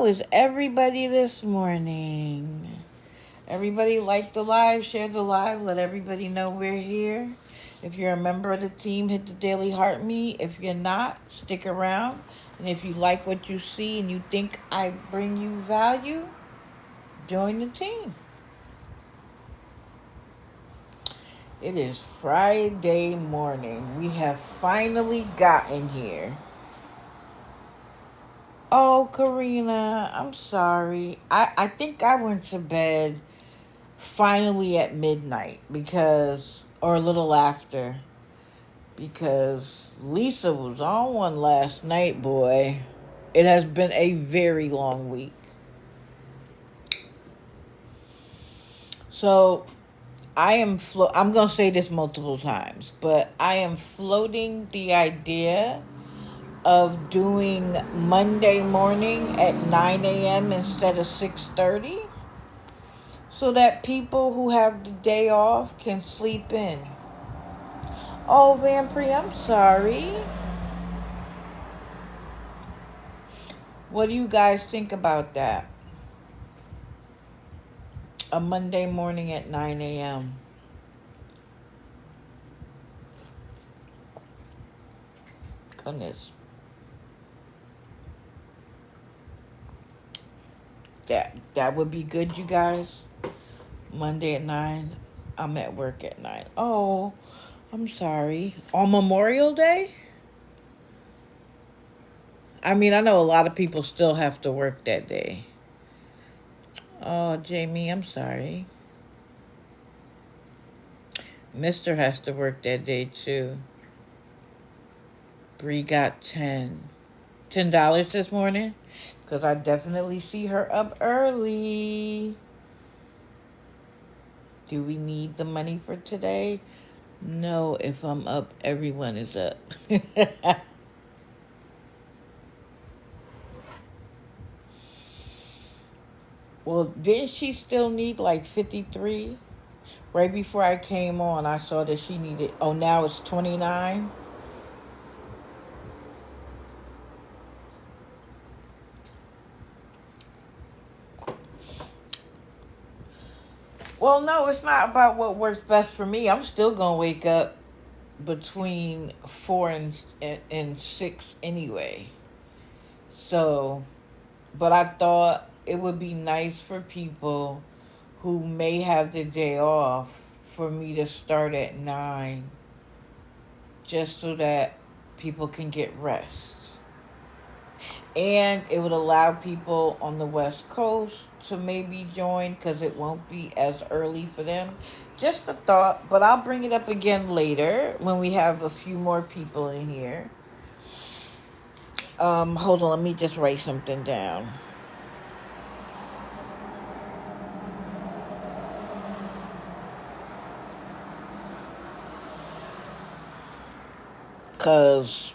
is everybody this morning? Everybody like the live, share the live, let everybody know we're here. If you're a member of the team, hit the daily heart me. If you're not, stick around. And if you like what you see and you think I bring you value, join the team. It is Friday morning. We have finally gotten here. Oh, Karina, I'm sorry. I think I went to bed finally at midnight or a little after, because Lisa was on one last night, boy. It has been a very long week. So I'm going to say this multiple times, but I am floating the idea of doing Monday morning at 9 a.m. instead of 6:30, so that people who have the day off can sleep in. Oh, Vampire, I'm sorry. What do you guys think about that? A Monday morning at 9 a.m. Goodness. That would be good, you guys. Monday at 9. I'm at work at 9. Oh, I'm sorry. On Memorial Day? I mean, I know a lot of people still have to work that day. Oh, Jamie, I'm sorry. Mr. has to work that day, too. Bree got $10 this morning, because I definitely see her up early. Do we need the money for today? No, if I'm up, everyone is up. Well, didn't she still need like 53? Right before I came on, I saw that she needed, now it's 29? Well, no, it's not about what works best for me. I'm still going to wake up between 4 and 6 anyway. So, but I thought it would be nice for people who may have the day off for me to start at 9, just so that people can get rest. And it would allow people on the West Coast to maybe join, because it won't be as early for them. Just a thought, but I'll bring it up again later when we have a few more people in here. Hold on, let me just write something down. Because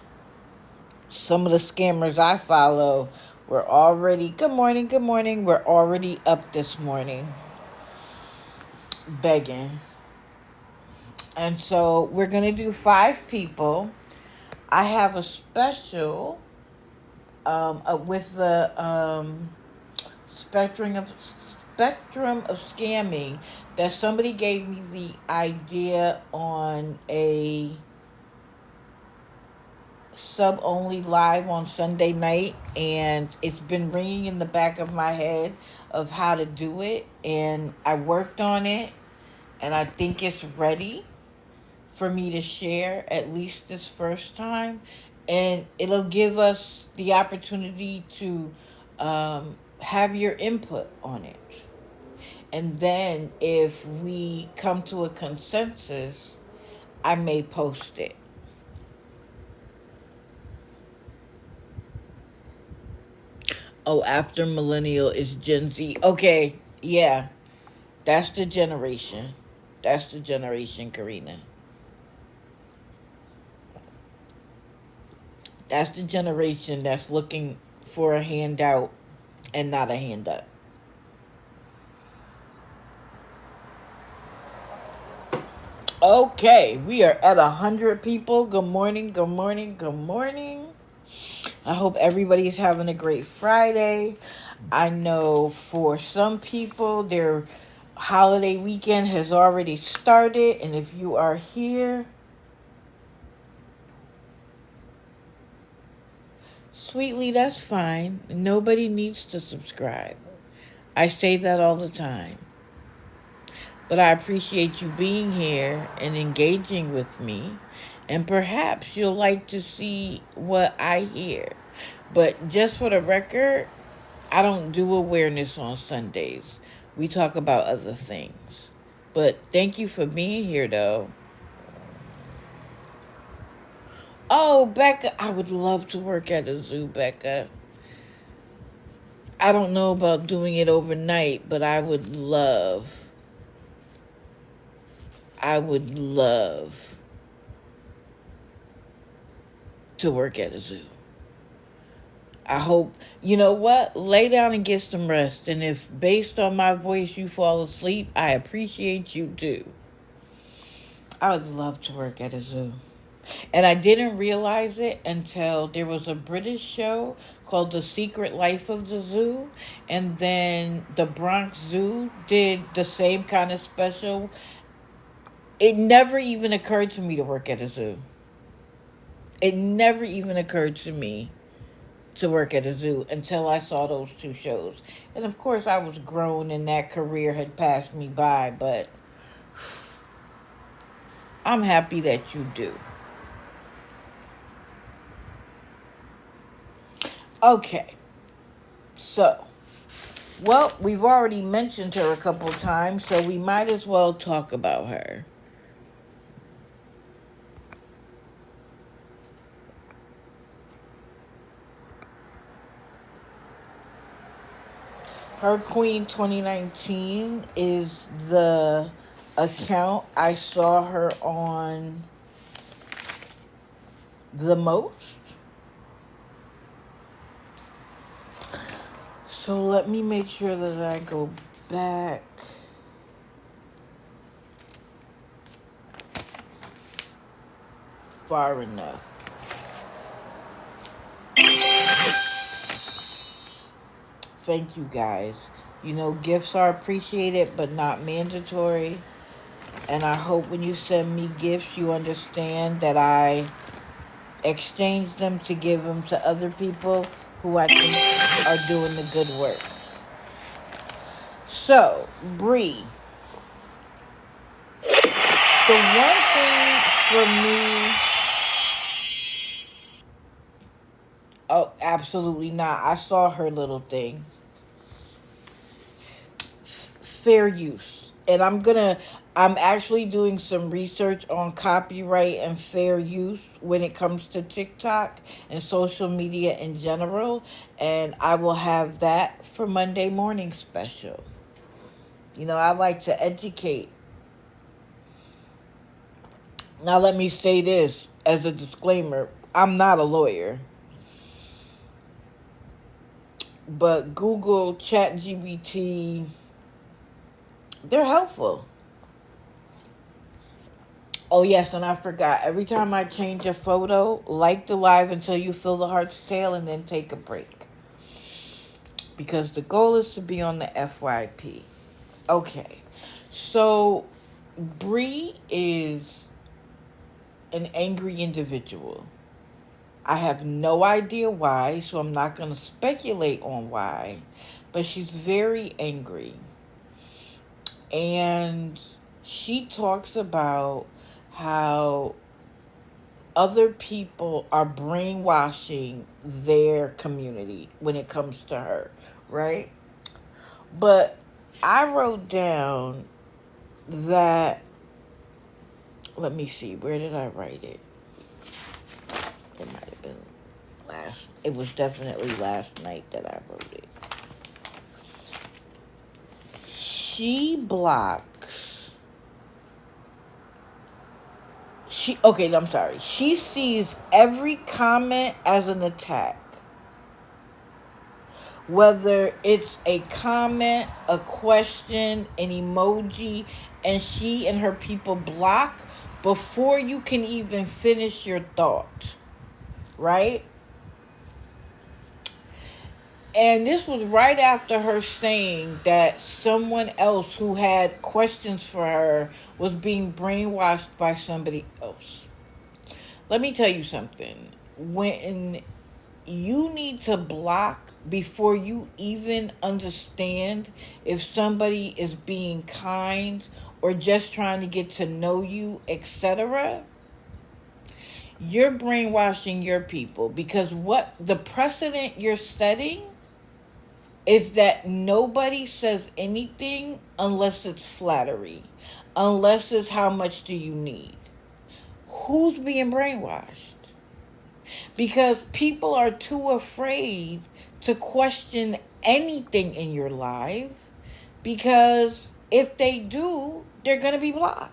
some of the scammers I follow were already, good morning, we're already up this morning begging. And so we're going to do 5 people. I have a special with the spectrum of scamming, that somebody gave me the idea on a sub-only live on Sunday night, and it's been ringing in the back of my head of how to do it, and I worked on it, and I think it's ready for me to share, at least this first time, and it'll give us the opportunity to have your input on it. And then if we come to a consensus, I may post it. Oh, after millennial is Gen Z. Okay, yeah. That's the generation. Karina. That's the generation that's looking for a handout and not a handout. Okay, we are at 100 people. Good morning. I hope everybody's having a great Friday. I know for some people, their holiday weekend has already started. And if you are here, sweetly, that's fine. Nobody needs to subscribe. I say that all the time. But I appreciate you being here and engaging with me. And perhaps you'll like to see what I hear. But just for the record, I don't do awareness on Sundays. We talk about other things. But thank you for being here, though. Oh, Becca, I would love to work at a zoo, Becca. I don't know about doing it overnight, but I would love to work at a zoo. I hope, you know what? Lay down and get some rest. And if based on my voice you fall asleep, I appreciate you too. I would love to work at a zoo. And I didn't realize it until there was a British show called The Secret Life of the Zoo. And then the Bronx Zoo did the same kind of special. It never even occurred to me to work at a zoo. It never even occurred to me to work at a zoo until I saw those two shows. And of course I was grown and that career had passed me by, but I'm happy that you do. Okay. So, well, we've already mentioned her a couple times, so we might as well talk about her. Her Queen 2019 is the account I saw her on the most. So let me make sure that I go back. Far enough. Thank you guys. You know, gifts are appreciated but not mandatory. And I hope when you send me gifts, you understand that I exchange them to give them to other people who I think are doing the good work. So, Bree. The one thing for me... Oh, absolutely not. I saw her little thing. Fair use. And I'm actually doing some research on copyright and fair use when it comes to TikTok and social media in general. And I will have that for Monday morning special. You know, I like to educate. Now let me say this as a disclaimer. I'm not a lawyer. But Google, ChatGPT, they're helpful. Oh, yes, and I forgot. Every time I change a photo, like the live until you feel the heart's tale and then take a break. Because the goal is to be on the FYP. Okay. So, Bree is an angry individual. I have no idea why, so I'm not going to speculate on why. But she's very angry. And she talks about how other people are brainwashing their community when it comes to her, right? But I wrote down that, let me see, where did I write it? It might have been it was definitely last night that I wrote it. She blocks, she sees every comment as an attack. Whether it's a comment, a question, an emoji, and she and her people block before you can even finish your thought. Right? And this was right after her saying that someone else who had questions for her was being brainwashed by somebody else. Let me tell you something. When you need to block before you even understand if somebody is being kind or just trying to get to know you, etc., you're brainwashing your people, because what the precedent you're setting is that nobody says anything unless it's flattery, unless it's how much do you need. Who's being brainwashed? Because people are too afraid to question anything in your life, because if they do, they're going to be blocked.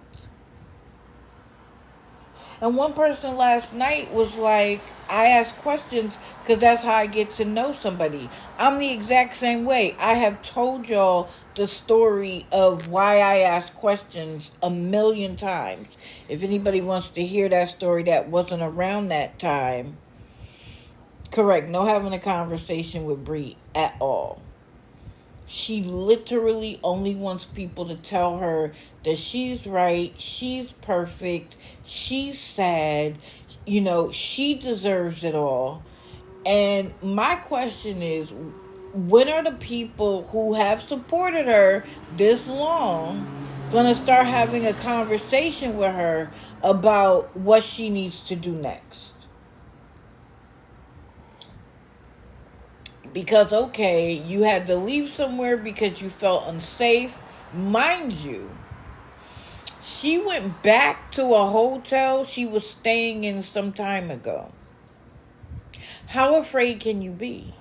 And one person last night was like, I ask questions because that's how I get to know somebody. I'm the exact same way. I have told y'all the story of why I ask questions a million times. If anybody wants to hear that story that wasn't around that time, correct, no having a conversation with Bree at all. She literally only wants people to tell her that she's right, she's perfect, she's sad, she deserves it all. And my question is, when are the people who have supported her this long going to start having a conversation with her about what she needs to do next? Because, okay, you had to leave somewhere because you felt unsafe. Mind you, she went back to a hotel she was staying in some time ago. How afraid can you be?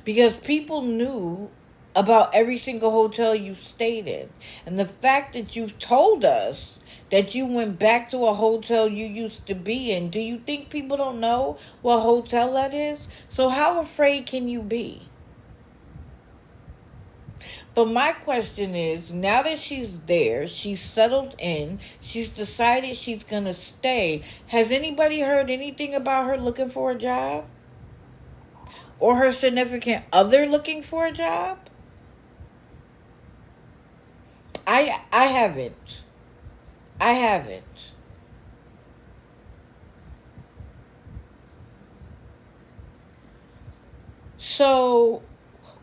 Because people knew about every single hotel you stayed in. And the fact that you've told us that you went back to a hotel you used to be in, do you think people don't know what hotel that is? So how afraid can you be? But my question is, now that she's there, she's settled in, she's decided she's going to stay, has anybody heard anything about her looking for a job? Or her significant other looking for a job? I haven't. I haven't. So,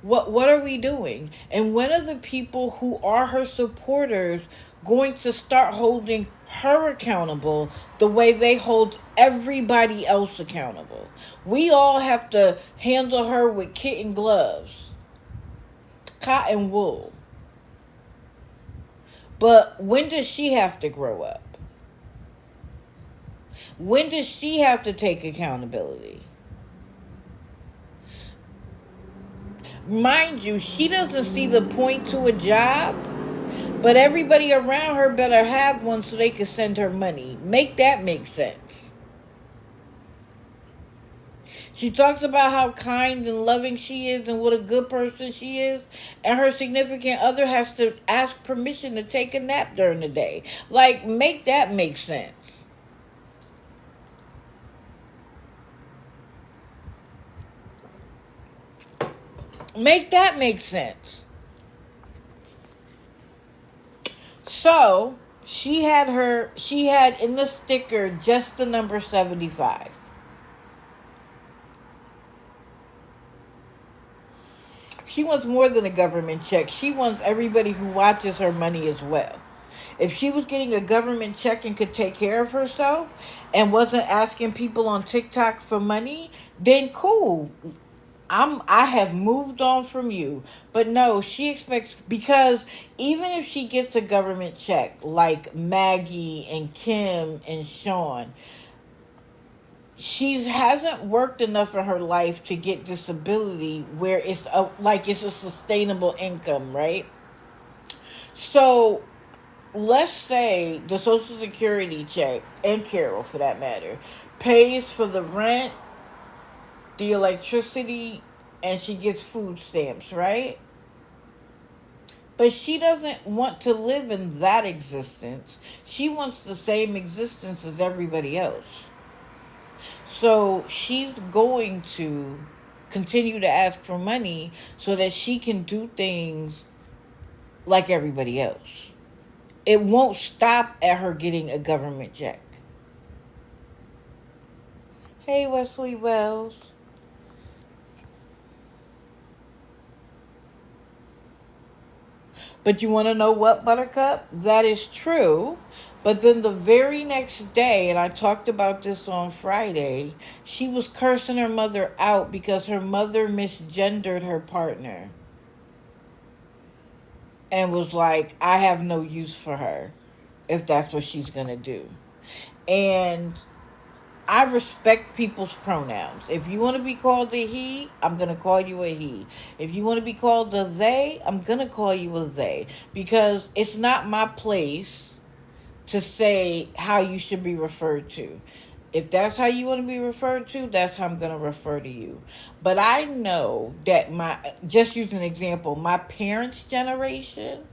what are we doing? And when are the people who are her supporters going to start holding her accountable the way they hold everybody else accountable? We all have to handle her with kitten gloves, cotton wool. But when does she have to grow up? When does she have to take accountability? Mind you, she doesn't see the point to a job, but everybody around her better have one so they can send her money. Make that make sense. She talks about how kind and loving she is and what a good person she is, and her significant other has to ask permission to take a nap during the day. Like, make that make sense. Make that make sense. So, she had in the sticker just the number 75. She wants more than a government check. She wants everybody who watches her money as well. If she was getting a government check and could take care of herself and wasn't asking people on TikTok for money, then cool. I have moved on from you. But no, she expects, because even if she gets a government check like Maggie and Kim and Sean, she hasn't worked enough in her life to get disability where it's a sustainable income, right? So let's say the Social Security check, and Carol for that matter, pays for the rent, the electricity, and she gets food stamps, right? But she doesn't want to live in that existence. She wants the same existence as everybody else. So she's going to continue to ask for money so that she can do things like everybody else. It won't stop at her getting a government check. Hey, Wesley Wells. But you want to know what, Buttercup? That is true. But then the very next day, and I talked about this on Friday, she was cursing her mother out because her mother misgendered her partner. And was like, I have no use for her if that's what she's going to do. And I respect people's pronouns. If you want to be called a he, I'm going to call you a he. If you want to be called a they, I'm going to call you a they. Because it's not my place to say how you should be referred to. If that's how you want to be referred to, that's how I'm going to refer to you. But I know that just use an example, my parents' generation,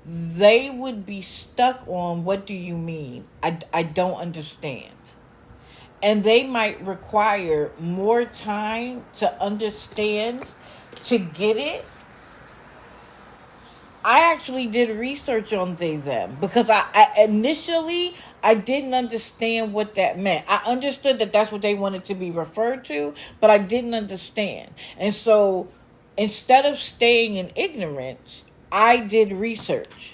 they would be stuck on, what do you mean? I don't understand. And they might require more time to understand, to get it. I actually did research on they, them, because I initially, I didn't understand what that meant. I understood that that's what they wanted to be referred to, but I didn't understand. And so instead of staying in ignorance, I did research.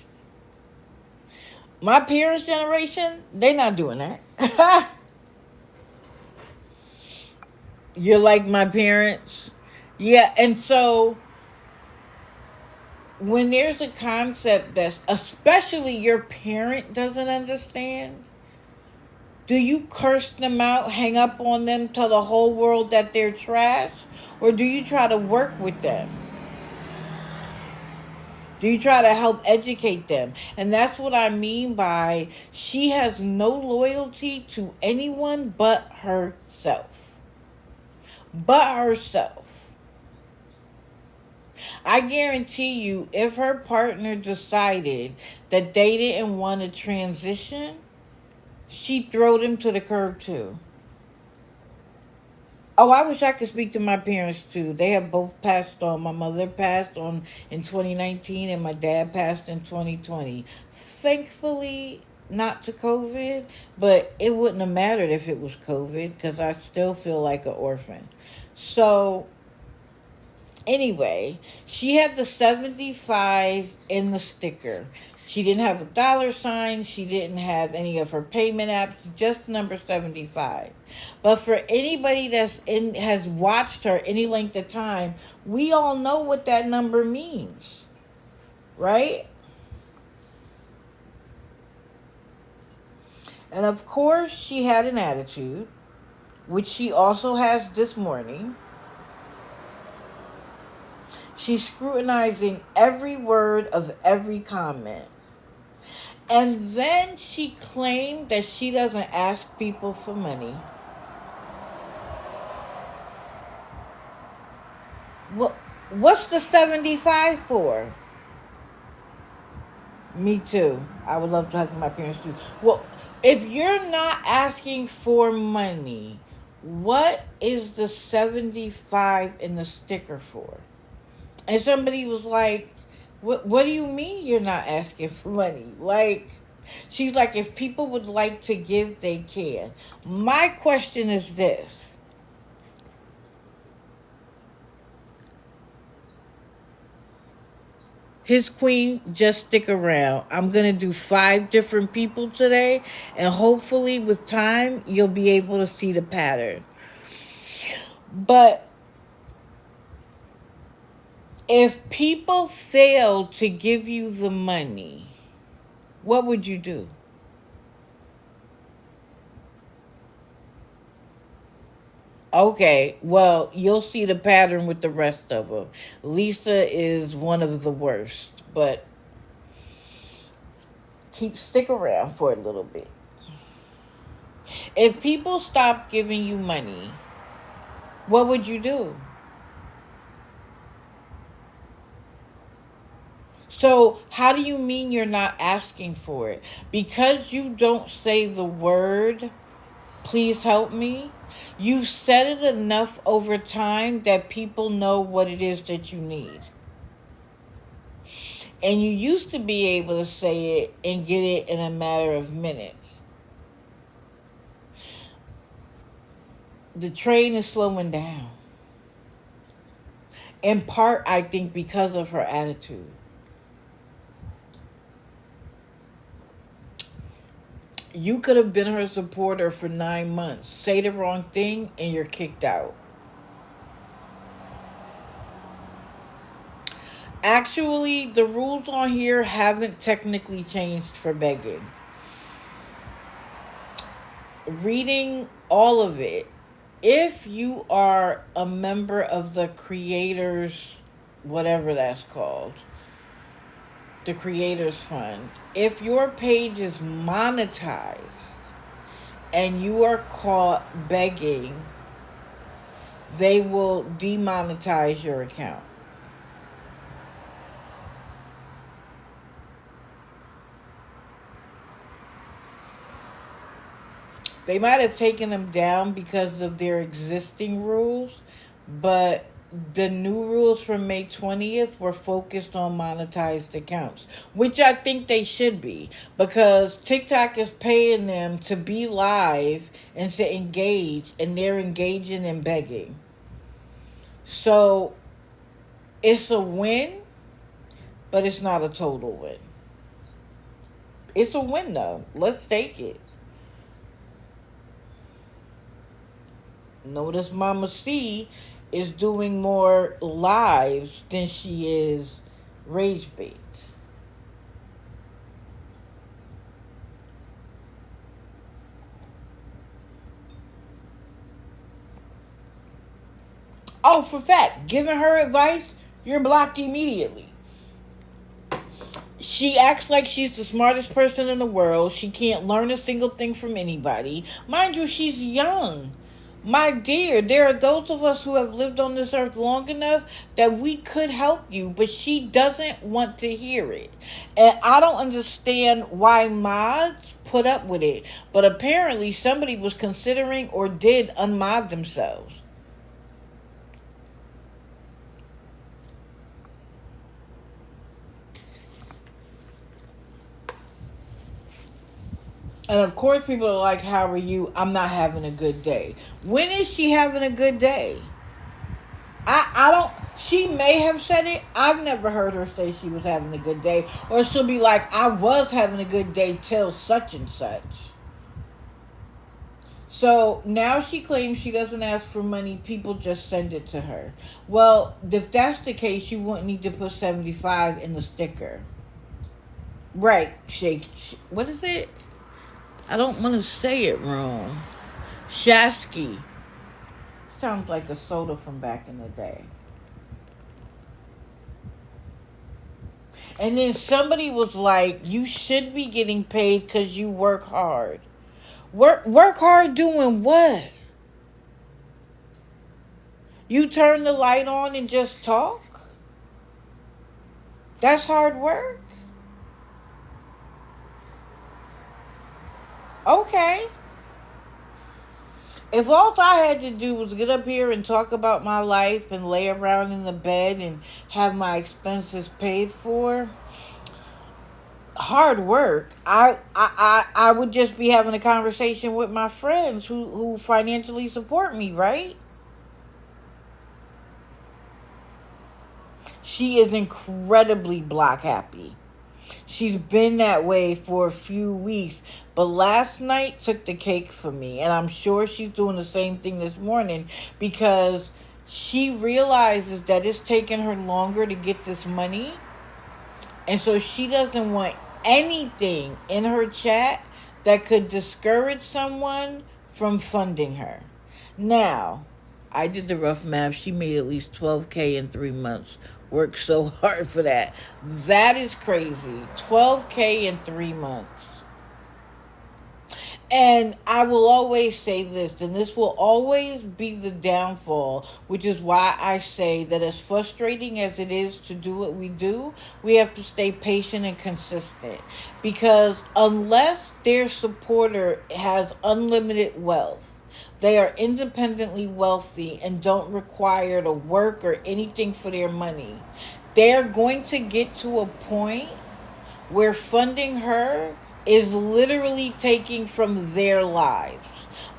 My parents' generation, they're not doing that. You're like my parents. Yeah, and so when there's a concept that's, especially your parent doesn't understand, do you curse them out, hang up on them, tell the whole world that they're trash? Or do you try to work with them? Do you try to help educate them? And that's what I mean by she has no loyalty to anyone but herself. But herself. I guarantee you, if her partner decided that they didn't want to transition, she'd throw them to the curb too. Oh, I wish I could speak to my parents too. They have both passed on. My mother passed on in 2019 and my dad passed in 2020. Thankfully, not to COVID, but it wouldn't have mattered if it was COVID because I still feel like an orphan. So, anyway, she had the 75 in the sticker. She didn't have a dollar sign. She didn't have any of her payment apps, just number 75. But for anybody has watched her any length of time, we all know what that number means, right? And of course, she had an attitude, which she also has this morning. She's scrutinizing every word of every comment. And then she claimed that she doesn't ask people for money. What's the 75 for? Me too. I would love to hug my parents too. Well, if you're not asking for money, what is the 75 in the sticker for? And somebody was like, what do you mean you're not asking for money? Like, she's like, if people would like to give, they can. My question is this. His queen, just stick around. I'm going to do 5 different people today. And hopefully with time, you'll be able to see the pattern. But if people fail to give you the money, what would you do? Okay, well, you'll see the pattern with the rest of them. Lisa is one of the worst, but stick around for a little bit. If people stop giving you money, what would you do? So how do you mean you're not asking for it? Because you don't say the word please help me. You've said it enough over time that people know what it is that you need. And you used to be able to say it and get it in a matter of minutes. The train is slowing down. In part, I think, because of her attitude. You could have been her supporter for 9 months. Say the wrong thing and you're kicked out. Actually, the rules on here haven't technically changed for begging. Reading all of it, if you are a member of the creators, whatever that's called, the Creators Fund, if your page is monetized and you are caught begging, they will demonetize your account. They might have taken them down because of their existing rules, but the new rules from May 20th were focused on monetized accounts, which I think they should be, because TikTok is paying them to be live and to engage, and they're engaging in begging. So it's a win, but it's not a total win. It's a win, though. Let's take it. Notice Mama C is doing more lives than she is rage baits. Oh, for fact, giving her advice, you're blocked immediately. She acts like she's the smartest person in the world. She can't learn a single thing from anybody. Mind you, she's young. My dear, there are those of us who have lived on this earth long enough that we could help you, but she doesn't want to hear it. And I don't understand why mods put up with it. But apparently somebody was considering or did unmod themselves. And of course people are like, how are you? I'm not having a good day. When is she having a good day? I don't, she may have said it. I've never heard her say she was having a good day. Or she'll be like, I was having a good day till such and such. So now she claims she doesn't ask for money. People just send it to her. Well, if that's the case, you wouldn't need to put 75 in the sticker. Right, what is it? I don't want to say it wrong. Shasky. Sounds like a soda from back in the day. And then somebody was like, you should be getting paid because you work hard. Work hard doing what? You turn the light on and just talk? That's hard work? Okay. If all I had to do was get up here and talk about my life and lay around in the bed and have my expenses paid for, hard work, I would just be having a conversation with my friends who financially support me, right? She is incredibly block happy. She's been that way for a few weeks, but last night took the cake for me, and I'm sure she's doing the same thing this morning because she realizes that it's taking her longer to get this money, and so she doesn't want anything in her chat that could discourage someone from funding her. Now, I did the rough math. She made at least $12,000 in 3 months. Worked so hard for that. That is crazy. $12,000 in 3 months. And I will always say this, and this will always be the downfall, which is why I say that as frustrating as it is to do what we do, we have to stay patient and consistent. Because unless their supporter has unlimited wealth, they are independently wealthy and don't require to work or anything for their money, they're going to get to a point where funding her is literally taking from their lives.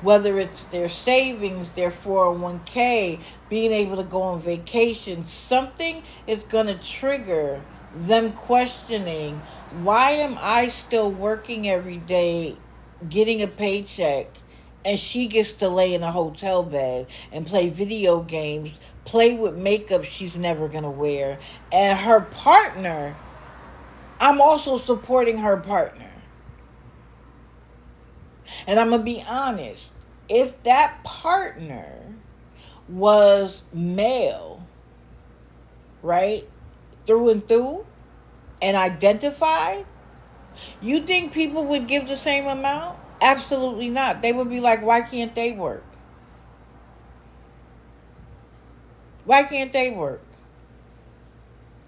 Whether it's their savings, their 401k, being able to go on vacation, something is going to trigger them questioning, why am I still working every day, getting a paycheck, and she gets to lay in a hotel bed and play video games, play with makeup she's never going to wear, and her partner, I'm also supporting her partner. And I'm going to be honest, if that partner was male, right, through and through, and identified, you think people would give the same amount? Absolutely not. They would be like, why can't they work? Why can't they work?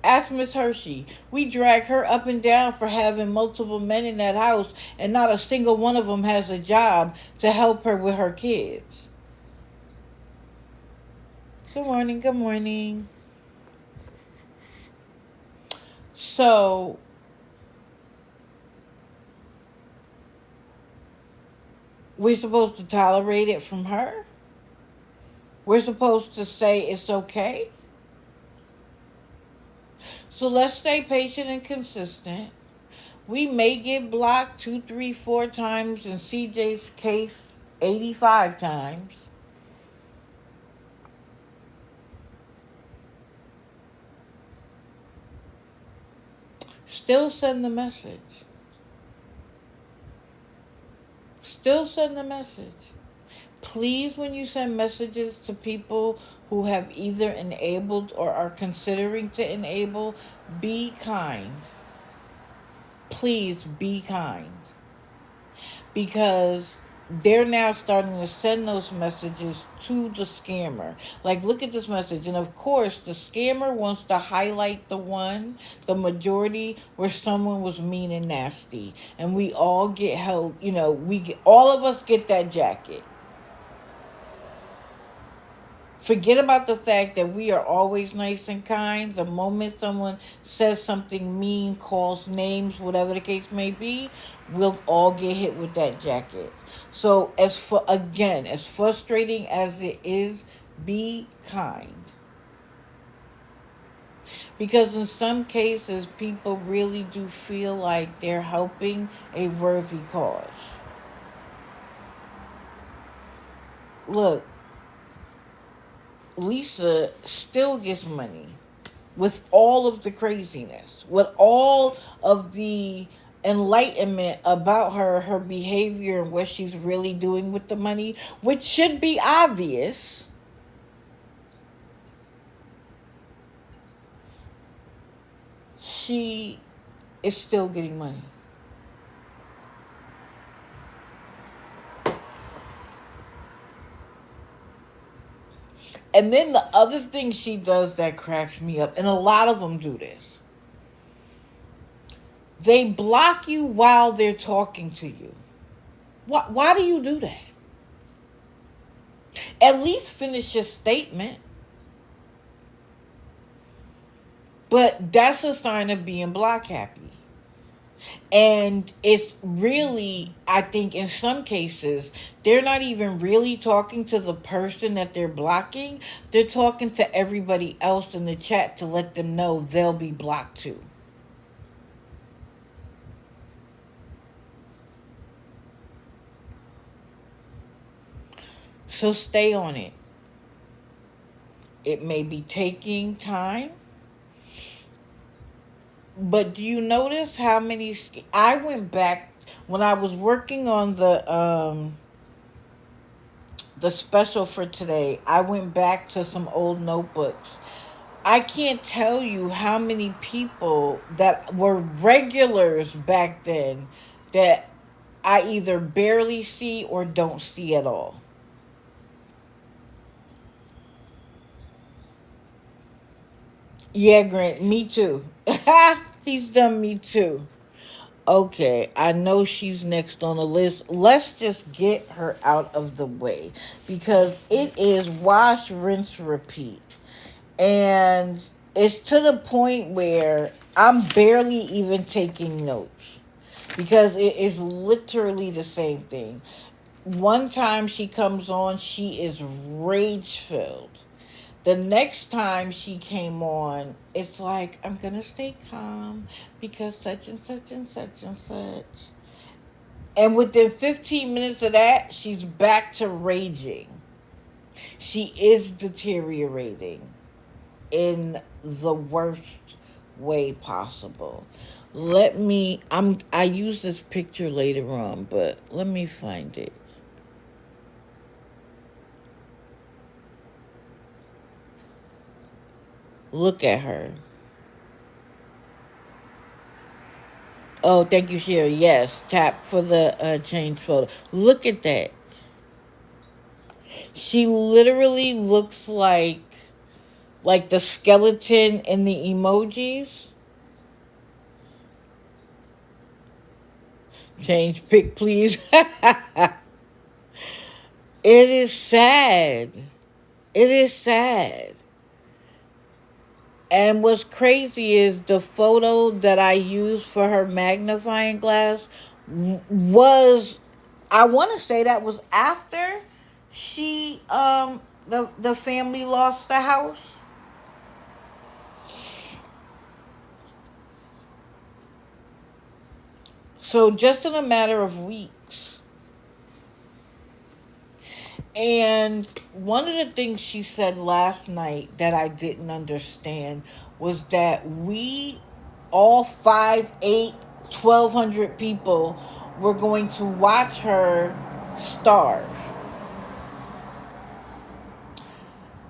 Ask Miss Hershey. We drag her up and down for having multiple men in that house, and not a single one of them has a job to help her with her kids. Good morning, good morning. So, we're supposed to tolerate it from her? We're supposed to say it's okay? So let's stay patient and consistent. We may get blocked 2, 3, 4 times. In CJ's case, 85 times. Still send the message. Still send the message. Please, when you send messages to people who have either enabled or are considering to enable, be kind. Please be kind. Because they're now starting to send those messages to the scammer. Like, look at this message. And of course, the scammer wants to highlight the majority where someone was mean and nasty. And we all get held, all of us get that jacket. Forget about the fact that we are always nice and kind. The moment someone says something mean, calls names, whatever the case may be, we'll all get hit with that jacket. So, as frustrating as it is, be kind. Because in some cases, people really do feel like they're helping a worthy cause. Look, Lisa still gets money with all of the craziness, with all of the enlightenment about her behavior and what she's really doing with the money, which should be obvious. She is still getting money. And then the other thing she does that cracks me up, and a lot of them do this, they block you while they're talking to you. Why do you do that? At least finish your statement. But that's a sign of being block happy. And it's really, I think in some cases, they're not even really talking to the person that they're blocking. They're talking to everybody else in the chat to let them know they'll be blocked too. So stay on it. It may be taking time. But do you notice how many... I went back when I was working on the special for today. I went back to some old notebooks. I can't tell you how many people that were regulars back then that I either barely see or don't see at all. Yeah, Grant, me too. He's done me too. Okay, I know she's next on the list. Let's just get her out of the way because it is wash, rinse, repeat. And it's to the point where I'm barely even taking notes because it is literally the same thing. One time she comes on, she is rage filled. The next time she came on, it's like, I'm going to stay calm because such and such and such and such. And within 15 minutes of that, she's back to raging. She is deteriorating in the worst way possible. I use this picture later on, but let me find it. Look at her. Oh, thank you, Sherry. Yes, tap for the change photo. Look at that. She literally looks like the skeleton in the emojis. Change pic, please. It is sad. It is sad. And what's crazy is the photo that I used for her magnifying glass was, I want to say that was after the family lost the house. So just in a matter of weeks. And one of the things she said last night that I didn't understand was that we, all 5, 8, 1,200 people, were going to watch her starve.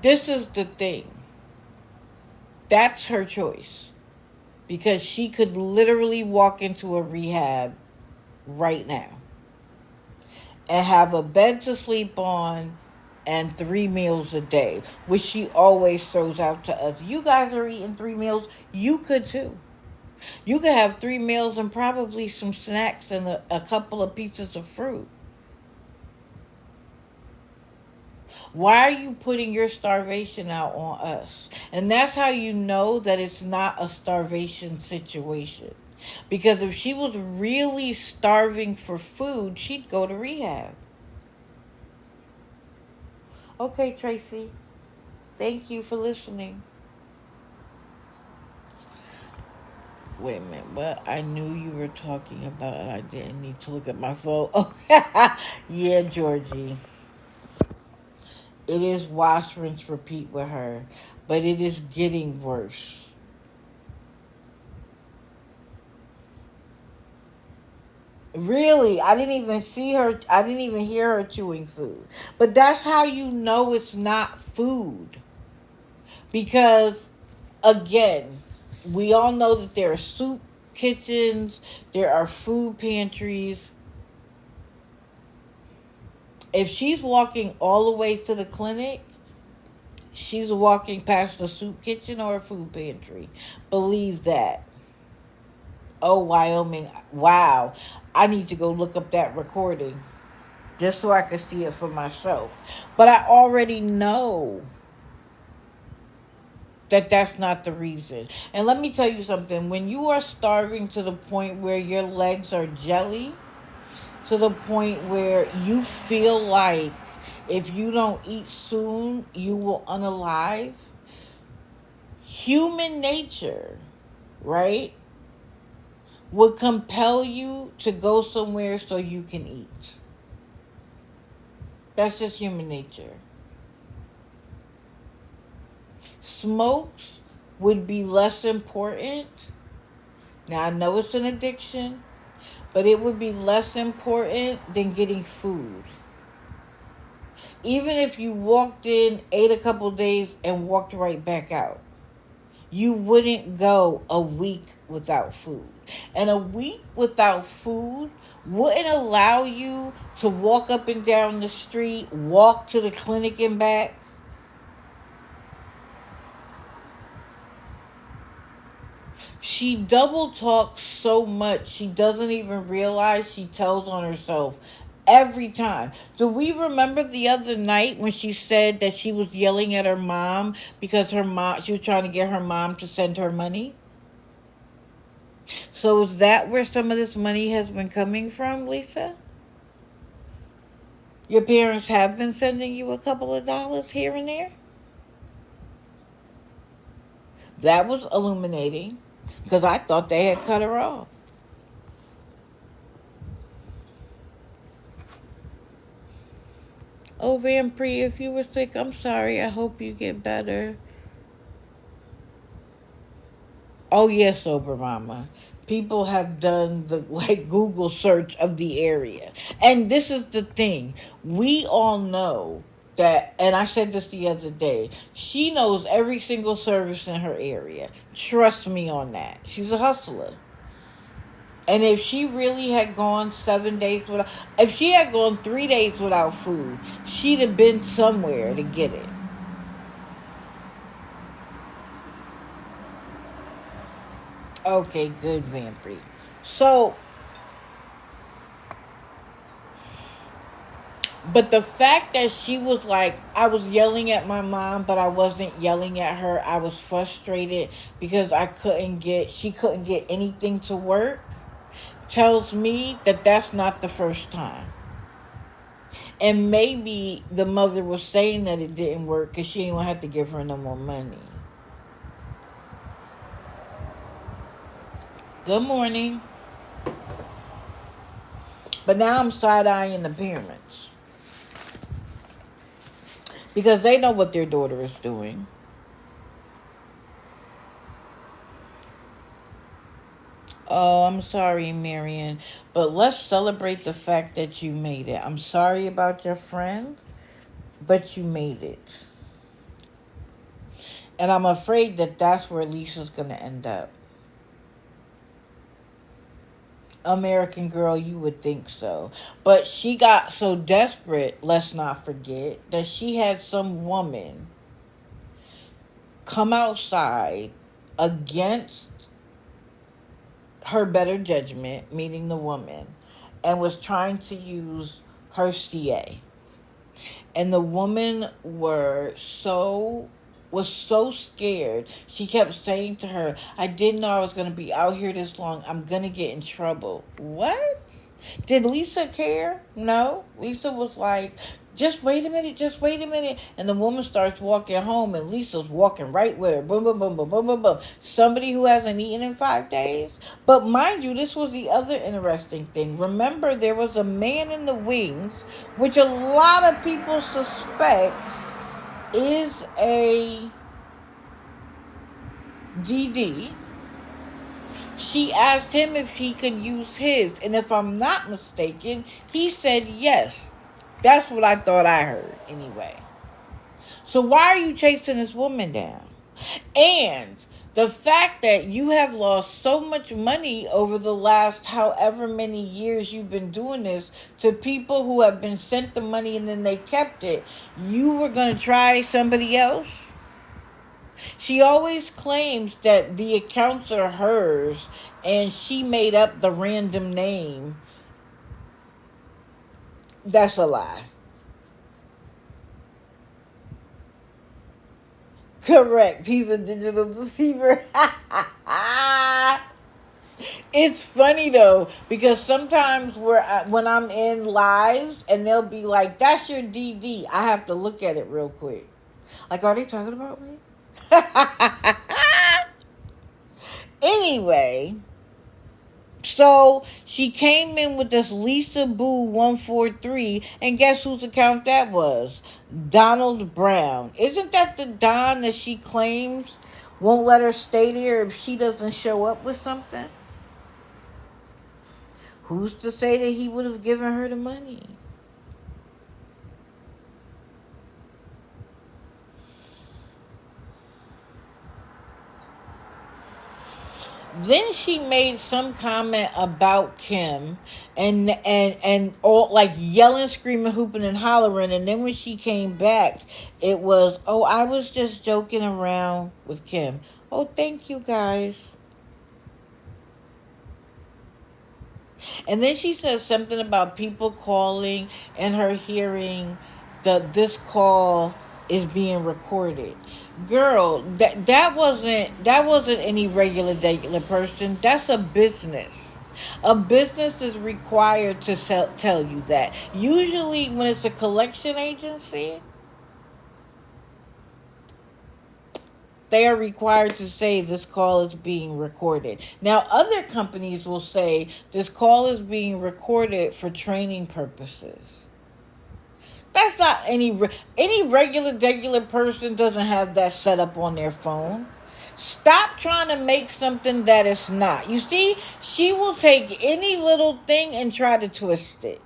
This is the thing. That's her choice. Because she could literally walk into a rehab right now and have a bed to sleep on and 3 meals a day, which she always throws out to us. You guys are eating 3 meals. You could too. You could have 3 meals and probably some snacks and a couple of pieces of fruit. Why are you putting your starvation out on us? And that's how you know that it's not a starvation situation. Because if she was really starving for food, she'd go to rehab. Okay, Tracy. Thank you for listening. Wait a minute, what? I knew you were talking about and I didn't need to look at my phone. Oh, yeah, Georgie. It is wash, rinse, repeat with her, but it is getting worse. Really, I didn't even see her. I didn't even hear her chewing food. But that's how you know it's not food. Because, again, we all know that there are soup kitchens, there are food pantries. If she's walking all the way to the clinic, she's walking past a soup kitchen or a food pantry. Believe that. Oh, Wyoming. Wow. I need to go look up that recording just so I can see it for myself. But I already know that that's not the reason. And let me tell you something. When you are starving to the point where your legs are jelly, to the point where you feel like if you don't eat soon, you will unalive, human nature, right, would compel you to go somewhere so you can eat. That's just human nature. Smokes would be less important. Now, I know it's an addiction, but it would be less important than getting food. Even if you walked in, ate a couple days, and walked right back out. you wouldn't go a week without food. And a week without food wouldn't allow you to walk up and down the street, walk to the clinic and back. She double talks so much she doesn't even realize she tells on herself every time. Do we remember the other night when she said that she was yelling at her mom because she was trying to get her mom to send her money? So is that where some of this money has been coming from, Lisa? Your parents have been sending you a couple of dollars here and there? That was illuminating because I thought they had cut her off. Oh, Vampire, if you were sick, I'm sorry. I hope you get better. Oh, yes, Sober Mama. People have done the Google search of the area. And this is the thing. We all know that, and I said this the other day, she knows every single service in her area. Trust me on that. She's a hustler. And if she really had gone 7 days without, if she had gone 3 days without food, she'd have been somewhere to get it. Okay, good, Vampire. So, but the fact that she was like, I was yelling at my mom, but I wasn't yelling at her. I was frustrated because she couldn't get anything to work, tells me that that's not the first time. And maybe the mother was saying that it didn't work because she didn't have to give her no more money. Good morning. But now I'm side-eyeing the parents. Because they know what their daughter is doing. Oh, I'm sorry, Marion. But let's celebrate the fact that you made it. I'm sorry about your friend, but you made it. And I'm afraid that that's where Lisa's going to end up. American Girl, you would think so. But she got so desperate, let's not forget, that she had some woman come outside against her better judgment, meaning the woman, and was trying to use her CA. And the woman was so scared. She kept saying to her, I didn't know I was going to be out here this long. I'm going to get in trouble. What? Did Lisa care? No. Lisa was like, just wait a minute. And the woman starts walking home and Lisa's walking right with her. Boom, boom, boom, boom, boom, boom, boom. Somebody who hasn't eaten in 5 days. But mind you, this was the other interesting thing. Remember, there was a man in the wings, which a lot of people suspect is a DD. She asked him if he could use his, and if I'm not mistaken, he said yes. That's what I thought I heard, anyway. So why are you chasing this woman down? And the fact that you have lost so much money over the last however many years you've been doing this to people who have been sent the money and then they kept it, you were going to try somebody else? She always claims that the accounts are hers and she made up the random name. That's a lie. Correct. He's a digital deceiver. It's funny though, because sometimes when I'm in lives and they'll be like, that's your DD. I have to look at it real quick. Like, are they talking about me? Anyway, so she came in with this Lisa Boo 143, and guess whose account that was? Donald Brown. Isn't that the Don that she claims won't let her stay there if she doesn't show up with something? Who's to say that he would have given her the money? Then she made some comment about Kim and all like yelling, screaming, hooping, and hollering. And then when she came back, it was, oh, I was just joking around with Kim. Oh, thank you guys. And then she said something about people calling and her hearing that this call is being recorded. Girl, that wasn't any regular person. That's a business. A business is required to tell you that. Usually when it's a collection agency, they are required to say this call is being recorded. Now, other companies will say this call is being recorded for training purposes. That's not any regular person doesn't have that set up on their phone. Stop trying to make something that it's not. You see, she will take any little thing and try to twist it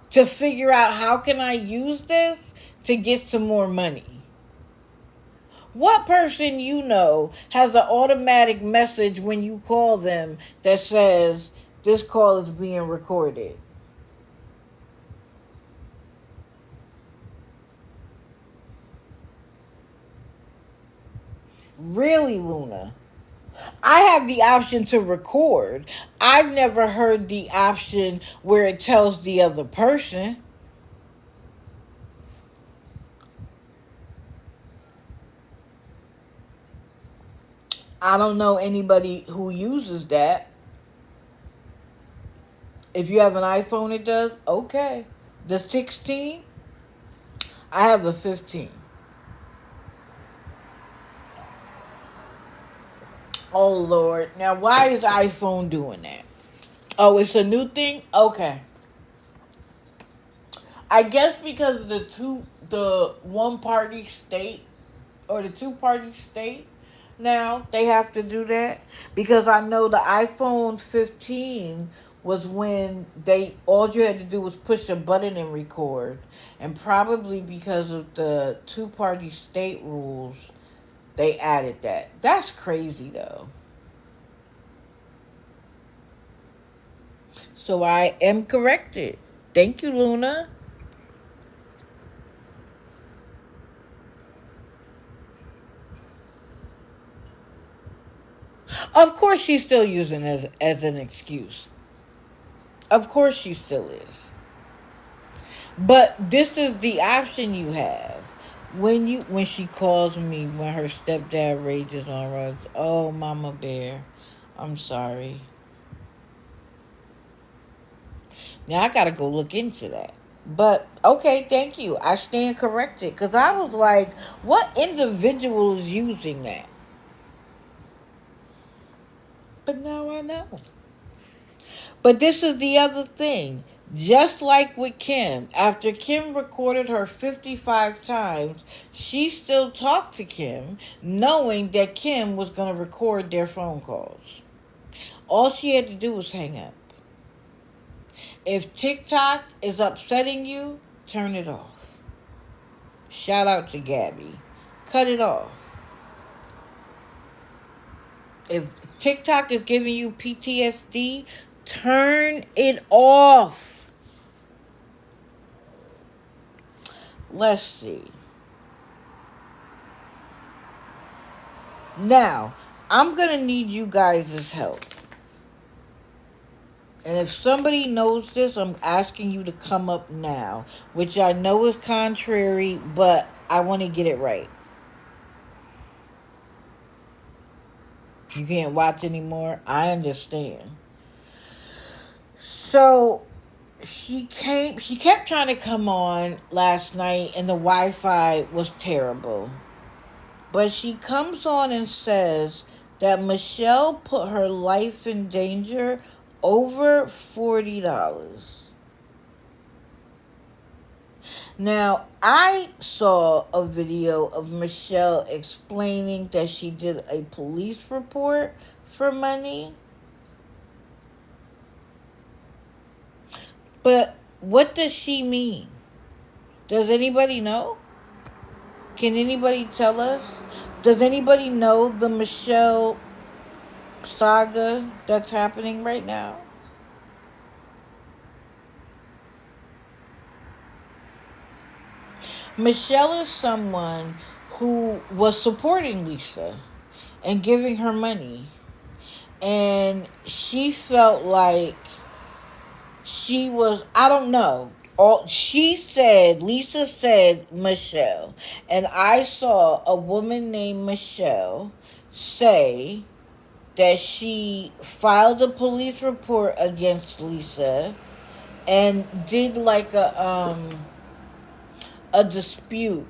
to figure out how can I use this to get some more money. What person you know has an automatic message when you call them that says this call is being recorded? Really, Luna? I have the option to record. I've never heard the option where it tells the other person. I don't know anybody who uses that. If you have an iPhone, it does. Okay. The 16, I have a 15. Oh, Lord. Now, why is iPhone doing that? Oh, it's a new thing? Okay. I guess because of the one-party state or the two-party state, now they have to do that. Because I know the iPhone 15 was when all you had to do was push a button and record. And probably because of the two-party state rules, they added that. That's crazy, though. So I am corrected. Thank you, Luna. Of course she's still using it as an excuse. Of course she still is. But this is the option you have. When she calls me, when her stepdad rages on rugs, oh, Mama Bear, I'm sorry. Now I gotta go look into that. But okay, thank you. I stand corrected. Because I was like, what individual is using that? But now I know. But this is the other thing. Just like with Kim, after Kim recorded her 55 times, she still talked to Kim, knowing that Kim was going to record their phone calls. All she had to do was hang up. If TikTok is upsetting you, turn it off. Shout out to Gabby. Cut it off. If TikTok is giving you PTSD, turn it off. Let's see. Now, I'm going to need you guys' help. And if somebody knows this, I'm asking you to come up now, which I know is contrary, but I want to get it right. You can't watch anymore? I understand. So, she kept trying to come on last night, and the Wi-Fi was terrible. But she comes on and says that Michelle put her life in danger over $40. Now, I saw a video of Michelle explaining that she did a police report for money. But what does she mean? Does anybody know? Can anybody tell us? Does anybody know the Michelle saga that's happening right now? Michelle is someone who was supporting Lisa and giving her money. And she felt like she was, I don't know. Lisa said Michelle. And I saw a woman named Michelle say that she filed a police report against Lisa and did like a dispute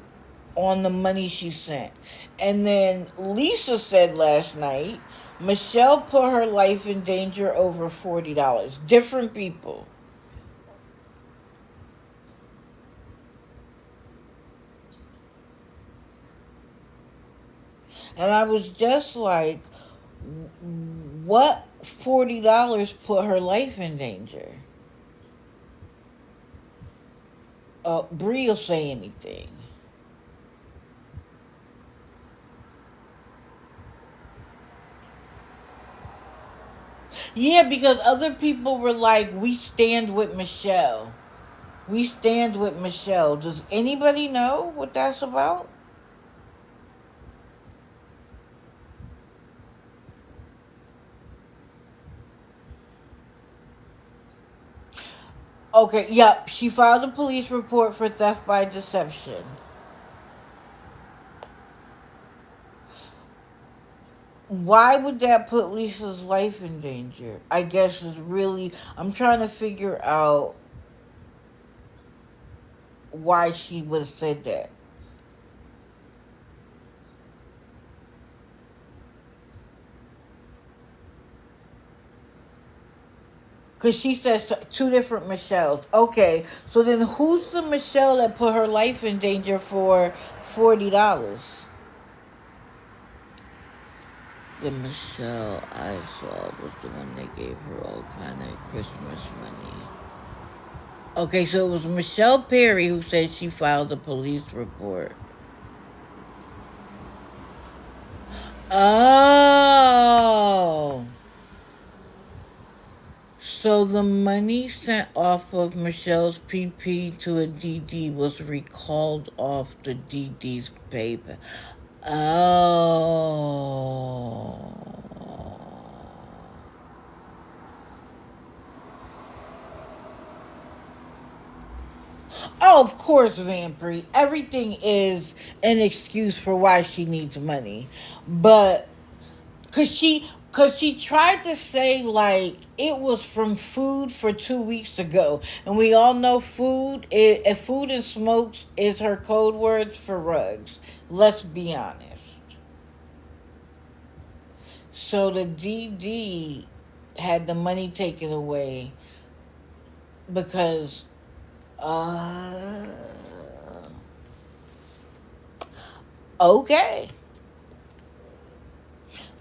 on the money she sent. And then Lisa said last night Michelle put her life in danger over $40. Different people. And I was just like, what $40 put her life in danger? Bree will say anything. Yeah, because other people were like, we stand with Michelle. We stand with Michelle. Does anybody know what that's about? Okay, yep. She filed a police report for theft by deception. Why would that put Lisa's life in danger? I guess is really, I'm trying to figure out why she would have said that. Because she says two different Michelles. Okay, so then who's the Michelle that put her life in danger for $40? The Michelle I saw was the one that gave her all kind of Christmas money. Okay, so it was Michelle Perry who said she filed a police report. Oh. So the money sent off of Michelle's PP to a DD was recalled off the DD's paper. Oh. Oh, of course, Vampry. Everything is an excuse for why she needs money. But, Cause she tried to say like it was from food for 2 weeks ago, and we all know food and smokes is her code words for rugs. Let's be honest. So the DD had the money taken away because okay.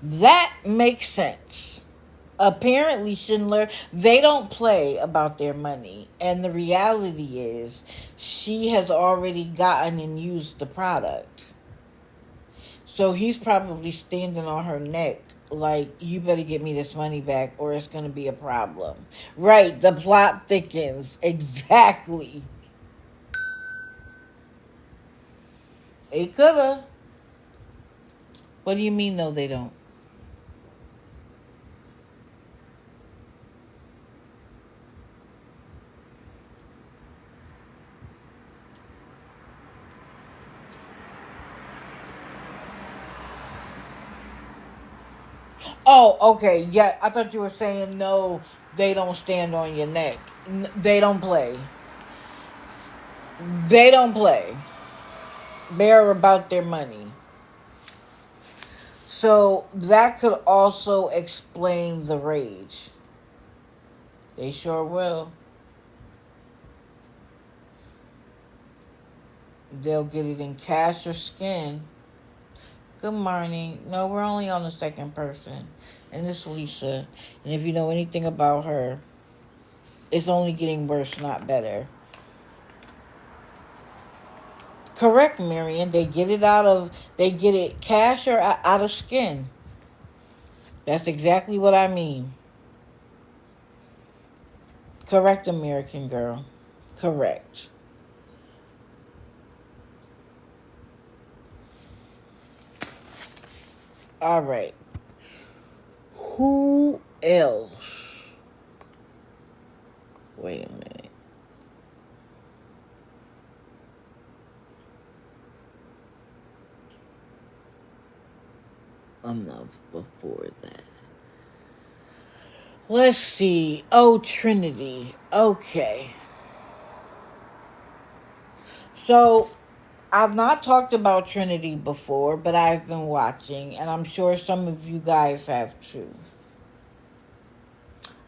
That makes sense. Apparently, Schindler, they don't play about their money. And the reality is, she has already gotten and used the product. So he's probably standing on her neck like, you better get me this money back or it's going to be a problem. Right, the plot thickens. Exactly. It could have. What do you mean, no, they don't? Oh, okay. Yeah, I thought you were saying no, they don't stand on your neck. They don't play. They don't play. They're about their money. So that could also explain the rage. They sure will. They'll get it in cash or skin. Good morning. No, we're only on the second person. And it's Lisa. And if you know anything about her, it's only getting worse, not better. Correct, Marion. They get it cash or out of skin. That's exactly what I mean. Correct, American Girl. Correct. All right. Who else? Wait a minute. Enough before that. Let's see. Oh, Trinity. Okay. So, I've not talked about Trinity before, but I've been watching, and I'm sure some of you guys have too.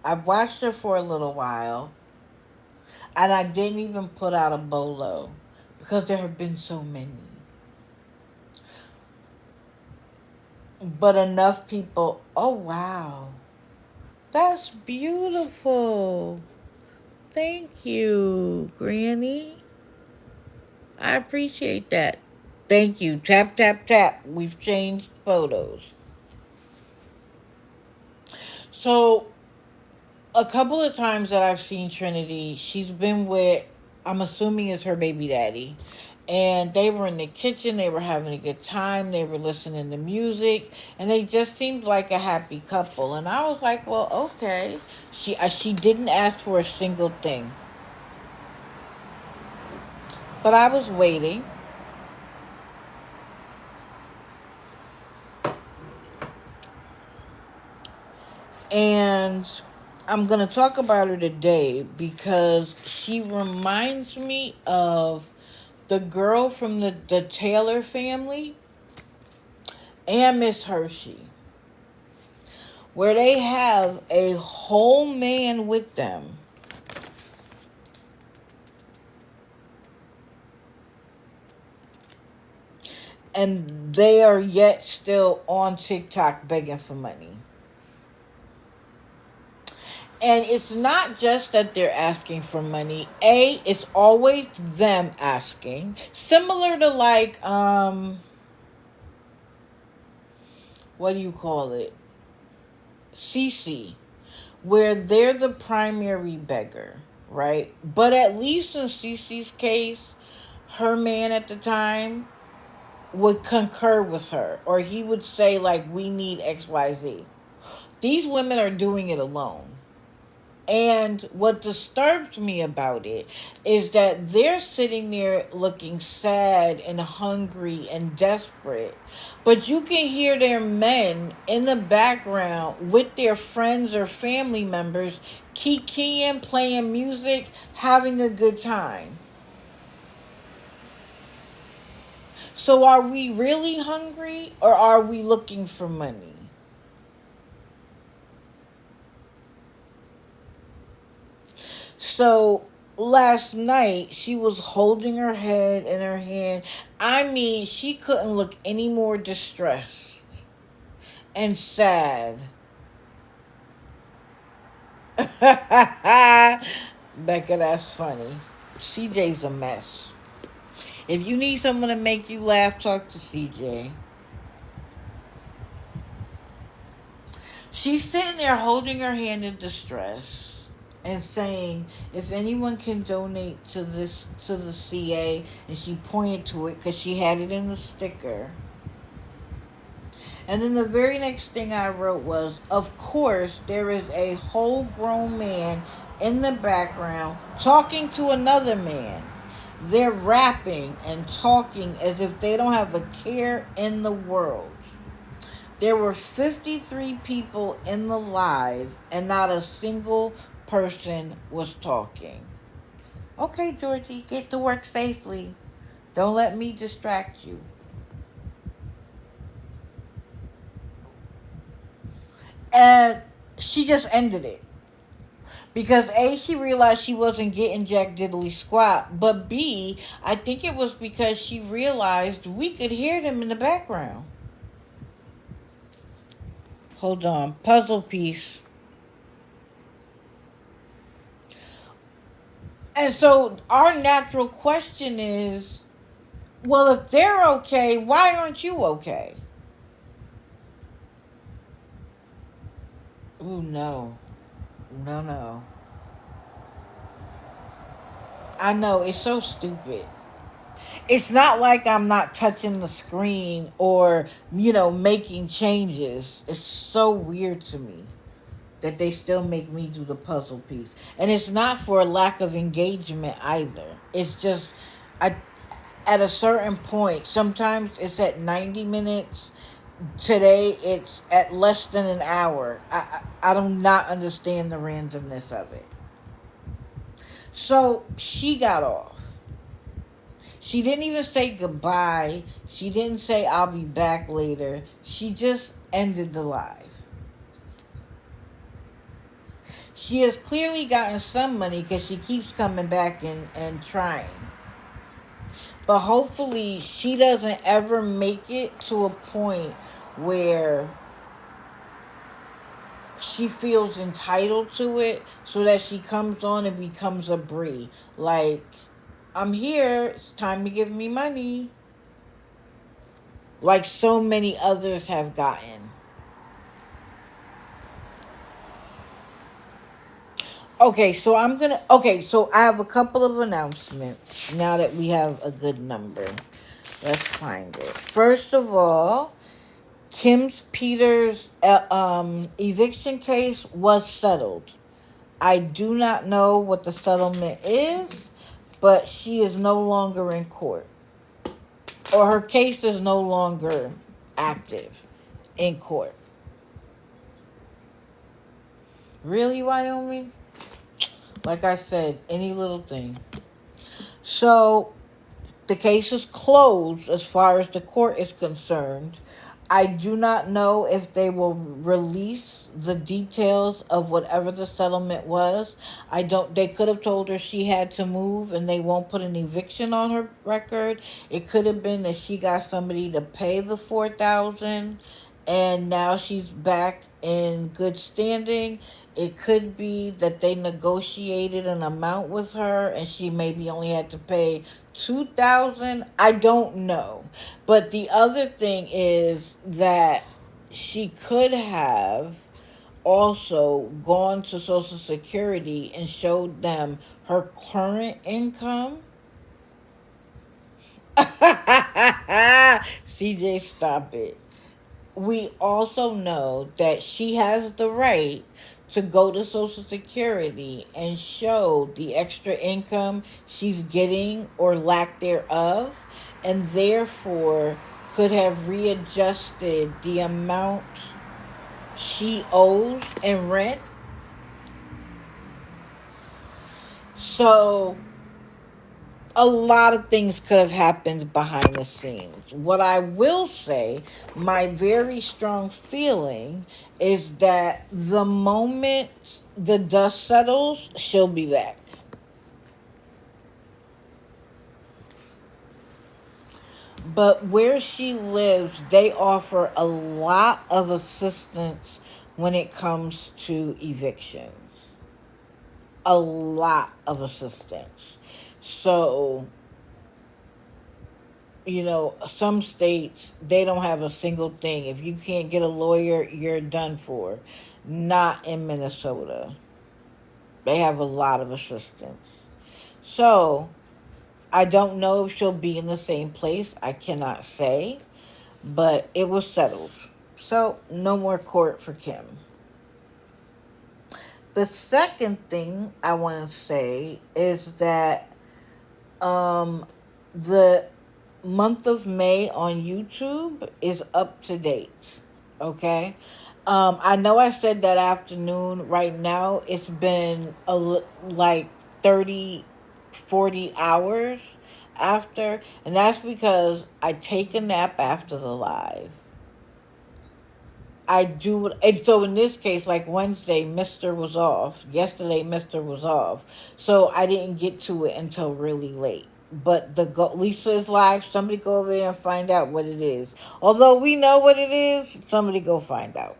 I've watched her for a little while, and I didn't even put out a bolo because there have been so many. But enough people, oh wow, that's beautiful. Thank you, Granny. I appreciate that. Thank you. Tap, tap, tap. We've changed photos. So, a couple of times that I've seen Trinity, she's been with, I'm assuming it's her baby daddy. And they were in the kitchen, they were having a good time, they were listening to music, and they just seemed like a happy couple. And I was like, well, okay. She didn't ask for a single thing. But I was waiting. And I'm going to talk about her today because she reminds me of the girl from the Taylor family and Miss Hershey, where they have a whole man with them. And they are yet still on TikTok begging for money. And it's not just that they're asking for money. It's always them asking. Similar to like, what do you call it? Cece, where they're the primary beggar, right? But at least in Cece's case, her man at the time would concur with her. Or he would say, like, we need XYZ. These women are doing it alone. And what disturbs me about it is that they're sitting there looking sad and hungry and desperate. But you can hear their men in the background with their friends or family members kikiing, playing music, having a good time. So are we really hungry or are we looking for money? So last night, she was holding her head in her hand. I mean, she couldn't look any more distressed and sad. Becca, that's funny. CJ's a mess. If you need someone to make you laugh, talk to CJ. She's sitting there holding her hand in distress and saying, if anyone can donate to the CA, and she pointed to it because she had it in the sticker. And then the very next thing I wrote was, of course, there is a whole grown man in the background talking to another man. They're rapping and talking as if they don't have a care in the world. There were 53 people in the live and not a single person was talking. Okay, Georgie, get to work safely. Don't let me distract you. And she just ended it. Because A, she realized she wasn't getting jack diddly squat. But B, I think it was because she realized we could hear them in the background. Hold on. Puzzle piece. And so our natural question is, well, if they're okay, why aren't you okay? Ooh, no. No, no. I know, it's so stupid. It's not like I'm not touching the screen or, making changes. It's so weird to me that they still make me do the puzzle piece. And it's not for a lack of engagement either. It's just, I, at a certain point, sometimes it's at 90 minutes. Today, it's at less than an hour. I do not understand the randomness of it. So she got off. She didn't even say goodbye. She didn't say I'll be back later. She just ended the live. She has clearly gotten some money because she keeps coming back and trying. But hopefully she doesn't ever make it to a point where she feels entitled to it so that she comes on and becomes a Brie. Like, I'm here, it's time to give me money. Like so many others have gotten. Okay, so I have a couple of announcements now that we have a good number. Let's find it. First of all, Kim Peters' eviction case was settled. I do not know what the settlement is, but she is no longer in court. Or her case is no longer active in court. Really, Wyoming? Like I said, any little thing. So, the case is closed as far as the court is concerned. I do not know if they will release the details of whatever the settlement was. They could have told her she had to move and they won't put an eviction on her record. It could have been that she got somebody to pay the $4,000 and now she's back in good standing. It could be that they negotiated an amount with her and she maybe only had to pay $2,000. I don't know. But the other thing is that she could have also gone to Social Security and showed them her current income. CJ, stop it. We also know that she has the right to go to Social Security and show the extra income she's getting or lack thereof, and therefore could have readjusted the amount she owes in rent. So a lot of things could have happened behind the scenes. What I will say, my very strong feeling is that the moment the dust settles, she'll be back. But where she lives, they offer a lot of assistance when it comes to evictions. A lot of assistance. So, some states, they don't have a single thing. If you can't get a lawyer, you're done for. Not in Minnesota. They have a lot of assistance. So, I don't know if she'll be in the same place. I cannot say. But it was settled. So, no more court for Kim. The second thing I want to say is that the month of May on YouTube is up to date. Okay? I know I said that afternoon. Right now, it's been like 30, 40 hours after. And that's because I take a nap after the live. I do, and so in this case, like Wednesday, Mr. was off. Yesterday, Mr. was off. So I didn't get to it until really late. But Lisa is live. Somebody go over there and find out what it is. Although we know what it is, somebody go find out.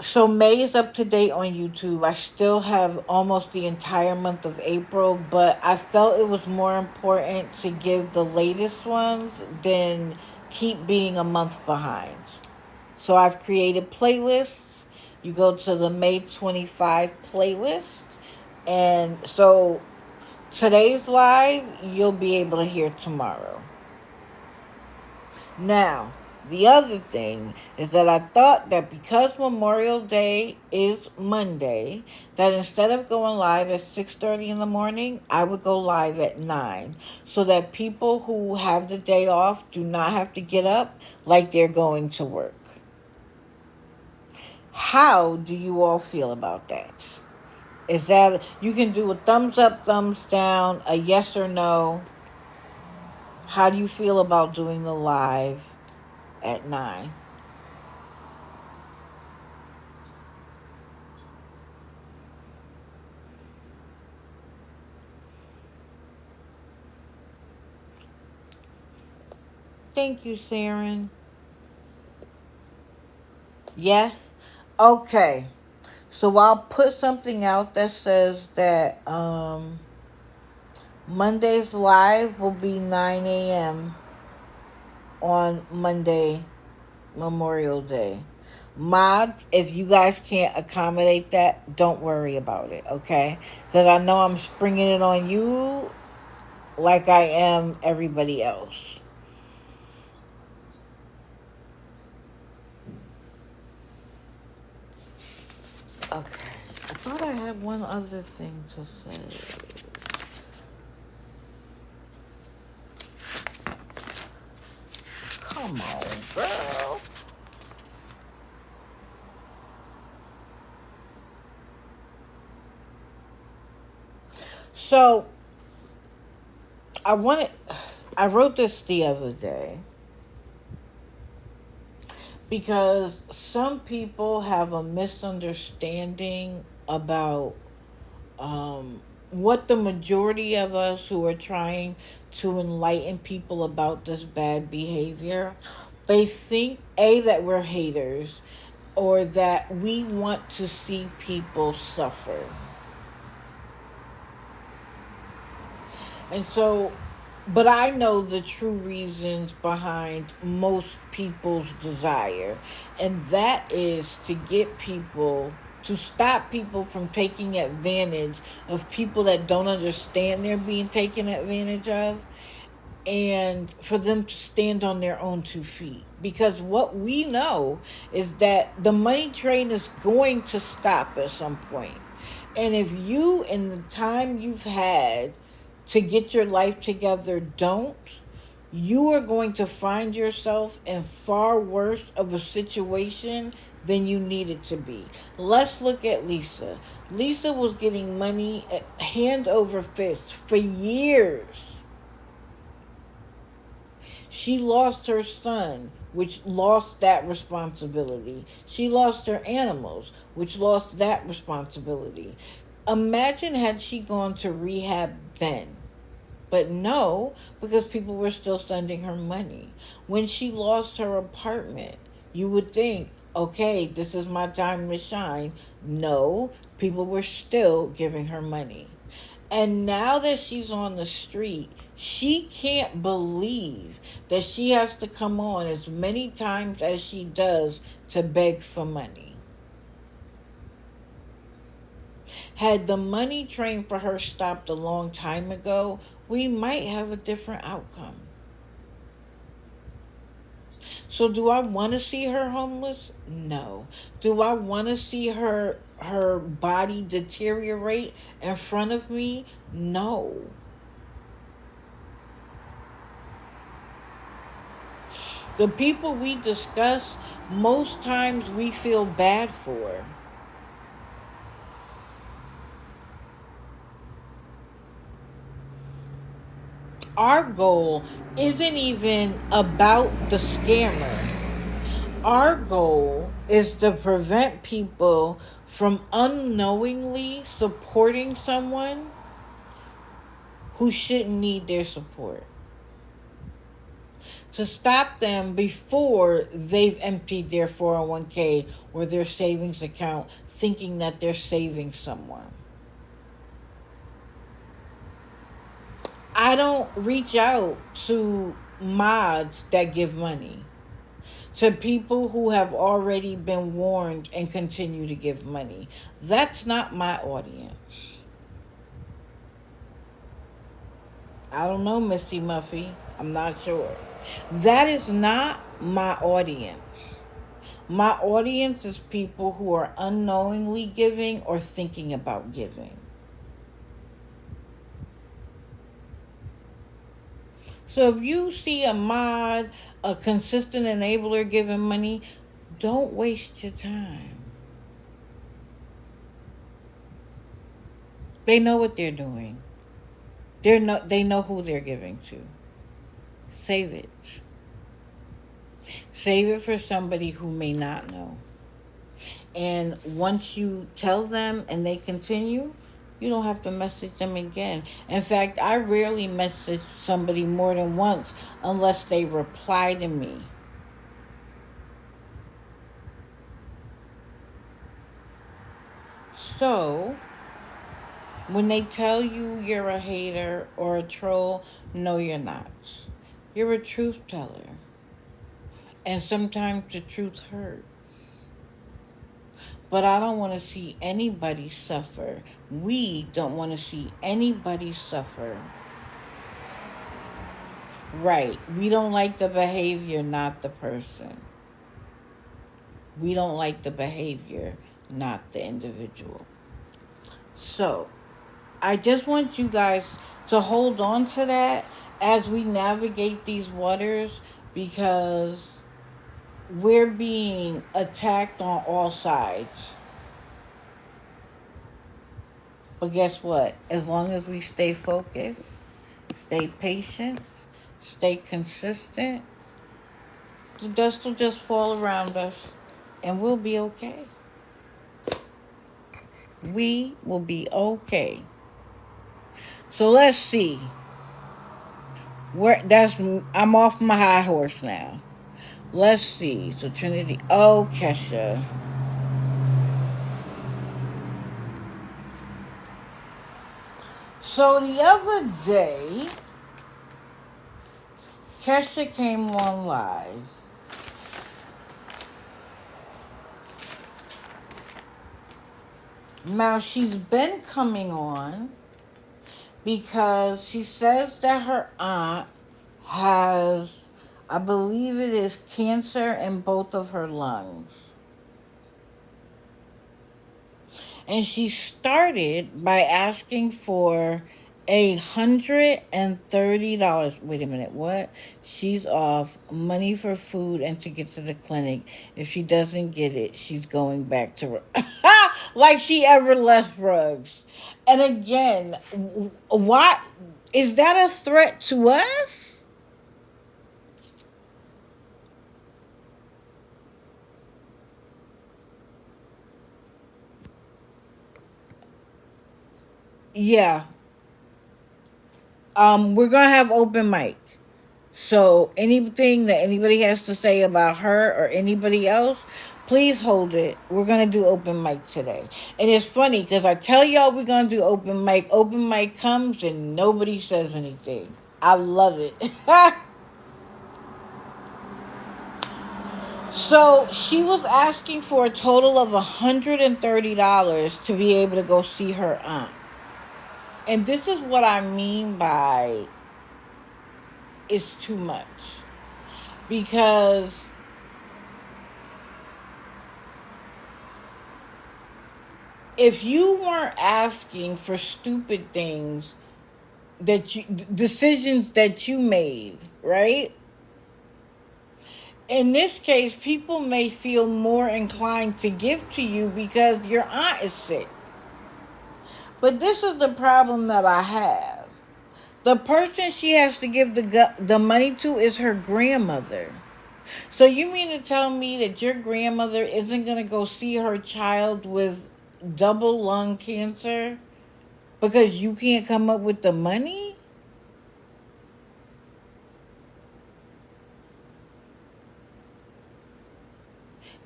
So May is up to date on YouTube. I still have almost the entire month of April, but I felt it was more important to give the latest ones than keep being a month behind. So I've created playlists. You go to the May 25 playlist. And so today's live, you'll be able to hear tomorrow. Now, the other thing is that I thought that because Memorial Day is Monday, that instead of going live at 6:30 in the morning, I would go live at 9, so that people who have the day off do not have to get up like they're going to work. How do you all feel about that? Is that, you can do a thumbs up, thumbs down, a yes or no. How do you feel about doing the live at 9? Thank you, Saren. Yes? Okay. So I'll put something out that says that Monday's live will be 9 a.m. on Monday, Memorial Day. Mods, if you guys can't accommodate that, don't worry about it, okay? Because I know I'm springing it on you like I am everybody else. Okay. I thought I had one other thing to say. Come on, girl. So, I wrote this the other day because some people have a misunderstanding about what the majority of us who are trying to enlighten people about this bad behavior, they think, A, that we're haters, or that we want to see people suffer. And so, but I know the true reasons behind most people's desire, and that is to get people, to stop people from taking advantage of people that don't understand they're being taken advantage of, and for them to stand on their own 2 feet. Because what we know is that the money train is going to stop at some point. And if you, in the time you've had to get your life together, don't, you are going to find yourself in far worse of a situation than you needed to be. Let's look at Lisa. Lisa was getting money hand over fist for years. She lost her son, which lost that responsibility. She lost her animals, which lost that responsibility. Imagine had she gone to rehab then. But no, because people were still sending her money. When she lost her apartment, you would think, okay, this is my time to shine. No, people were still giving her money. And now that she's on the street, she can't believe that she has to come on as many times as she does to beg for money. Had the money train for her stopped a long time ago, we might have a different outcome. So do I want to see her homeless? No. Do I want to see her body deteriorate in front of me? No. The people we discuss, most times we feel bad for. Our goal isn't even about the scammer. Our goal is to prevent people from unknowingly supporting someone who shouldn't need their support. To stop them before they've emptied their 401k or their savings account thinking that they're saving someone. I don't reach out to mods that give money. to people who have already been warned and continue to give money. That's not my audience. I don't know, Misty Muffy. I'm not sure. That is not my audience. My audience is people who are unknowingly giving or thinking about giving. So if you see a mod, a consistent enabler giving money, don't waste your time. They know what they're doing. They know who they're giving to. Save it. Save it for somebody who may not know. And once you tell them and they continue, you don't have to message them again. In fact, I rarely message somebody more than once unless they reply to me. So, when they tell you you're a hater or a troll, no, you're not. You're a truth teller. And sometimes the truth hurts. But I don't want to see anybody suffer. We don't want to see anybody suffer. Right. We don't like the behavior, not the person. We don't like the behavior, not the individual. So, I just want you guys to hold on to that as we navigate these waters, because we're being attacked on all sides. But guess what? As long as we stay focused, stay patient, stay consistent, the dust will just fall around us and we'll be okay. We will be okay. So let's see. I'm off my high horse now. Let's see. So Trinity. Oh, Kesha. So the other day, Kesha came on live. Now she's been coming on because she says that her aunt has, I believe it is, cancer in both of her lungs. And she started by asking for $130. Wait a minute, what? She's off money for food and to get to the clinic. If she doesn't get it, she's going back to like she ever left rugs. And again, why is that a threat to us? Yeah. We're gonna have open mic. So anything that anybody has to say about her or anybody else, please hold it. We're going to do open mic today. And it's funny because I tell y'all we're going to do open mic. Open mic comes and nobody says anything. I love it. So she was asking for a total of $130 to be able to go see her aunt. And this is what I mean by it's too much. Because if you weren't asking for stupid things decisions that you made, right? In this case, people may feel more inclined to give to you because your aunt is sick. But this is the problem that I have. The person she has to give the money to is her grandmother. So you mean to tell me that your grandmother isn't going to go see her child with double lung cancer because you can't come up with the money?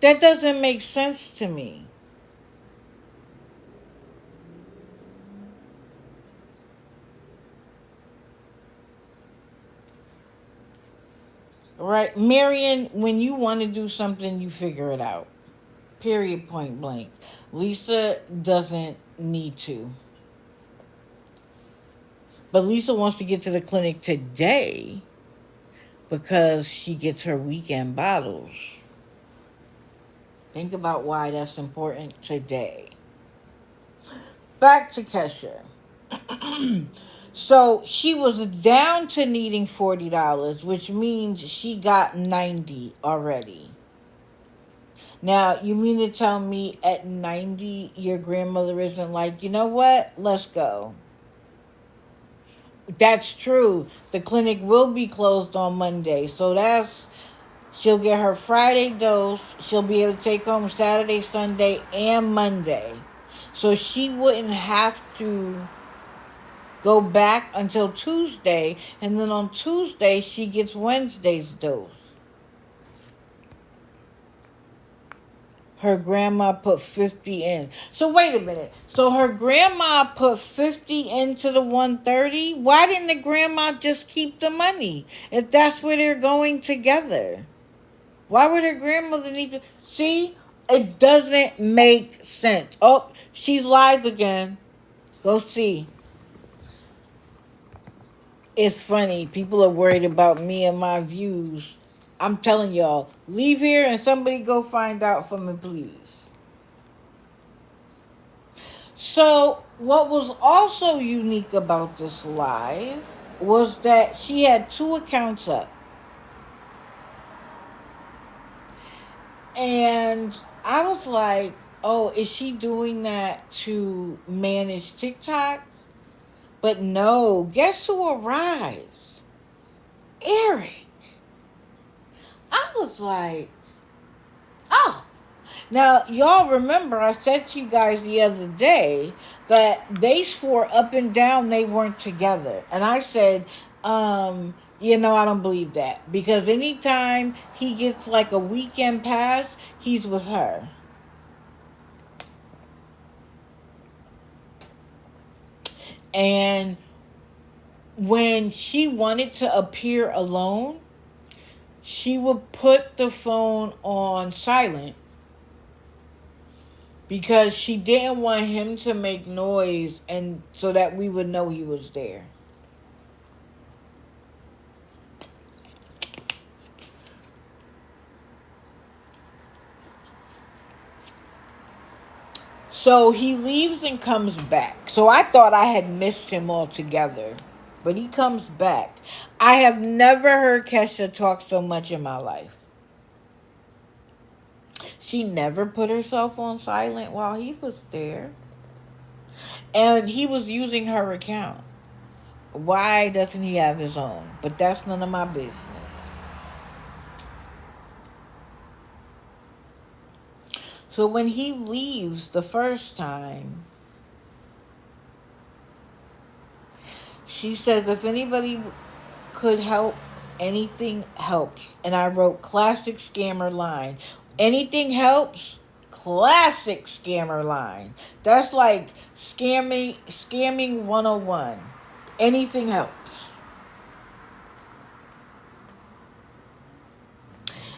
That doesn't make sense to me. Right? Marion, when you want to do something, you figure it out. Period, point blank. Lisa doesn't need to. But Lisa wants to get to the clinic today because she gets her weekend bottles. Think about why that's important today. Back to Kesha. So she was down to needing $40, which means she got 90 already. Now, you mean to tell me at 90 your grandmother isn't like, you know what? Let's go. That's true. The clinic will be closed on Monday. So she'll get her Friday dose. She'll be able to take home Saturday, Sunday, and Monday. So she wouldn't have to go back until Tuesday. And then on Tuesday, she gets Wednesday's dose. Her grandma put 50 in. So wait a minute. So her grandma put 50 into the 130? Why didn't the grandma just keep the money if that's where they're going together? Why would her grandmother need to... See? It doesn't make sense. Oh, she's live again. Go see. It's funny. People are worried about me and my views. I'm telling y'all, leave here and somebody go find out for me, please. So, what was also unique about this live was that she had 2 accounts up. And I was like, oh, is she doing that to manage TikTok? But no, guess who arrives? Eric. I was like, oh. Now, y'all remember I said to you guys the other day that they swore up and down they weren't together. And I said, I don't believe that. Because anytime he gets like a weekend pass, he's with her. And when she wanted to appear alone, she would put the phone on silent because she didn't want him to make noise and so that we would know he was there. So he leaves and comes back. So I thought I had missed him altogether. But he comes back. I have never heard Kesha talk so much in my life. She never put herself on silent while he was there. And he was using her account. Why doesn't he have his own? But that's none of my business. So when he leaves the first time, she says, if anybody could help, anything helps. And I wrote classic scammer line. Anything helps? Classic scammer line. That's like scamming 101. Anything helps.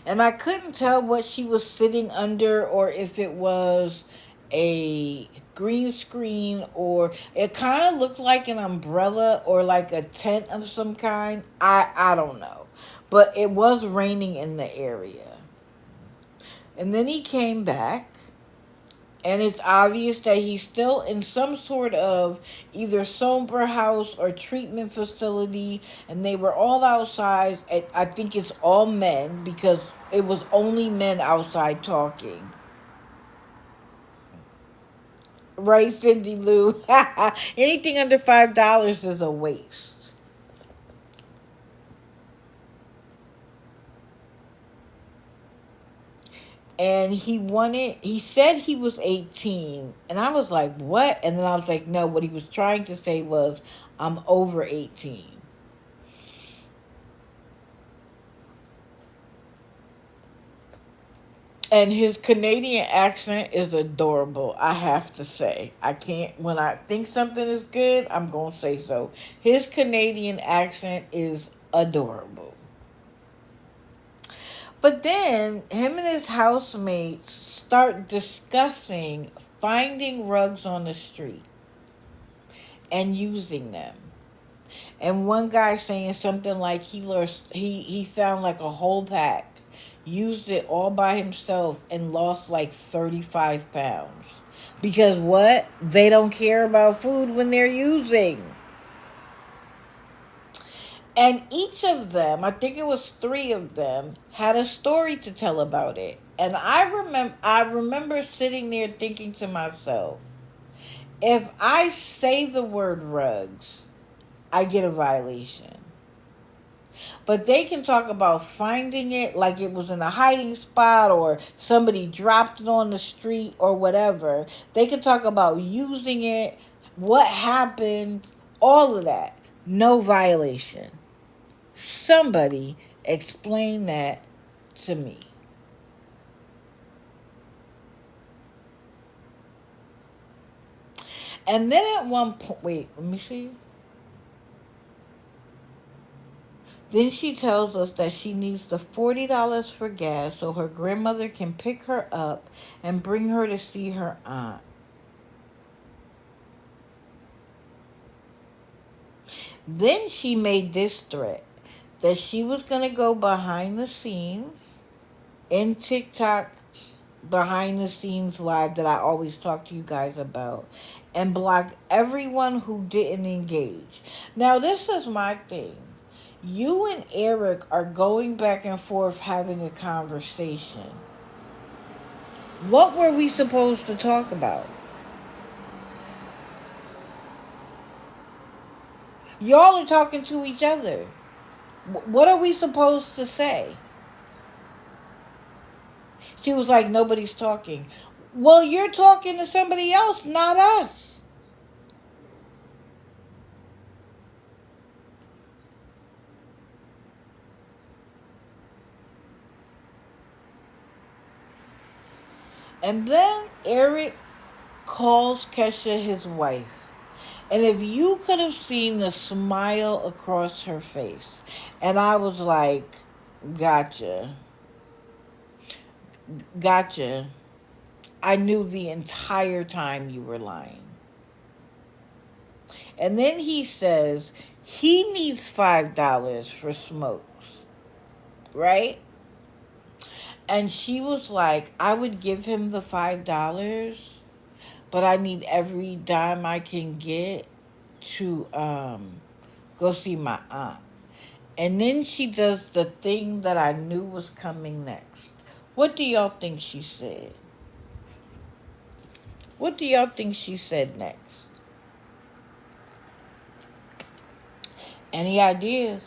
And I couldn't tell what she was sitting under or if it was a green screen or it kind of looked like an umbrella or like a tent of some kind. I don't know. But it was raining in the area. And then he came back. And it's obvious that he's still in some sort of either sober house or treatment facility. And they were all outside. I think it's all men because it was only men outside talking. Right, Cindy Lou? Anything under $5 is a waste. And he said he was 18. And I was like, what? And then I was like, no, what he was trying to say was, I'm over 18. And his Canadian accent is adorable, I have to say. I can't, when I think something is good, I'm going to say so. His Canadian accent is adorable. But then him and his housemates start discussing finding rugs on the street and using them. And one guy saying something like he found like a whole pack, used it all by himself, and lost like 35 pounds. Because what? They don't care about food when they're using. And each of them, I think it was 3 of them, had a story to tell about it. And I remember sitting there thinking to myself, if I say the word rugs, I get a violation. But they can talk about finding it like it was in a hiding spot or somebody dropped it on the street or whatever. They can talk about using it, what happened, all of that. No violation. Somebody explain that to me. And then at one point, wait, let me see. Then she tells us that she needs the $40 for gas so her grandmother can pick her up and bring her to see her aunt. Then she made this threat that she was going to go behind the scenes in TikTok behind the scenes live that I always talk to you guys about and block everyone who didn't engage. Now, this is my thing. You and Eric are going back and forth having a conversation. What were we supposed to talk about? Y'all are talking to each other. What are we supposed to say? She was like, nobody's talking. Well, you're talking to somebody else, not us. And then Eric calls Kesha his wife. And if you could have seen the smile across her face. And I was like, gotcha. Gotcha. I knew the entire time you were lying. And then he says he needs $5 for smokes. Right? And she was like, I would give him the $5, but I need every dime I can get to go see my aunt. And then she does the thing that I knew was coming next. What do y'all think she said? What do y'all think she said next? Any ideas?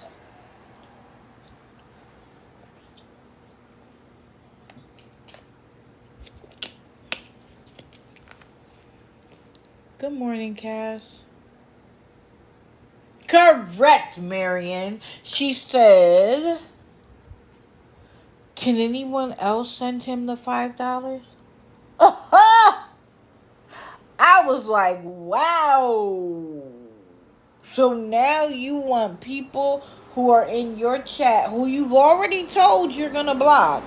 Good morning, Cass. Correct, Marion. She said, can anyone else send him the $5? I was like, wow. So now you want people who are in your chat, who you've already told you're going to block,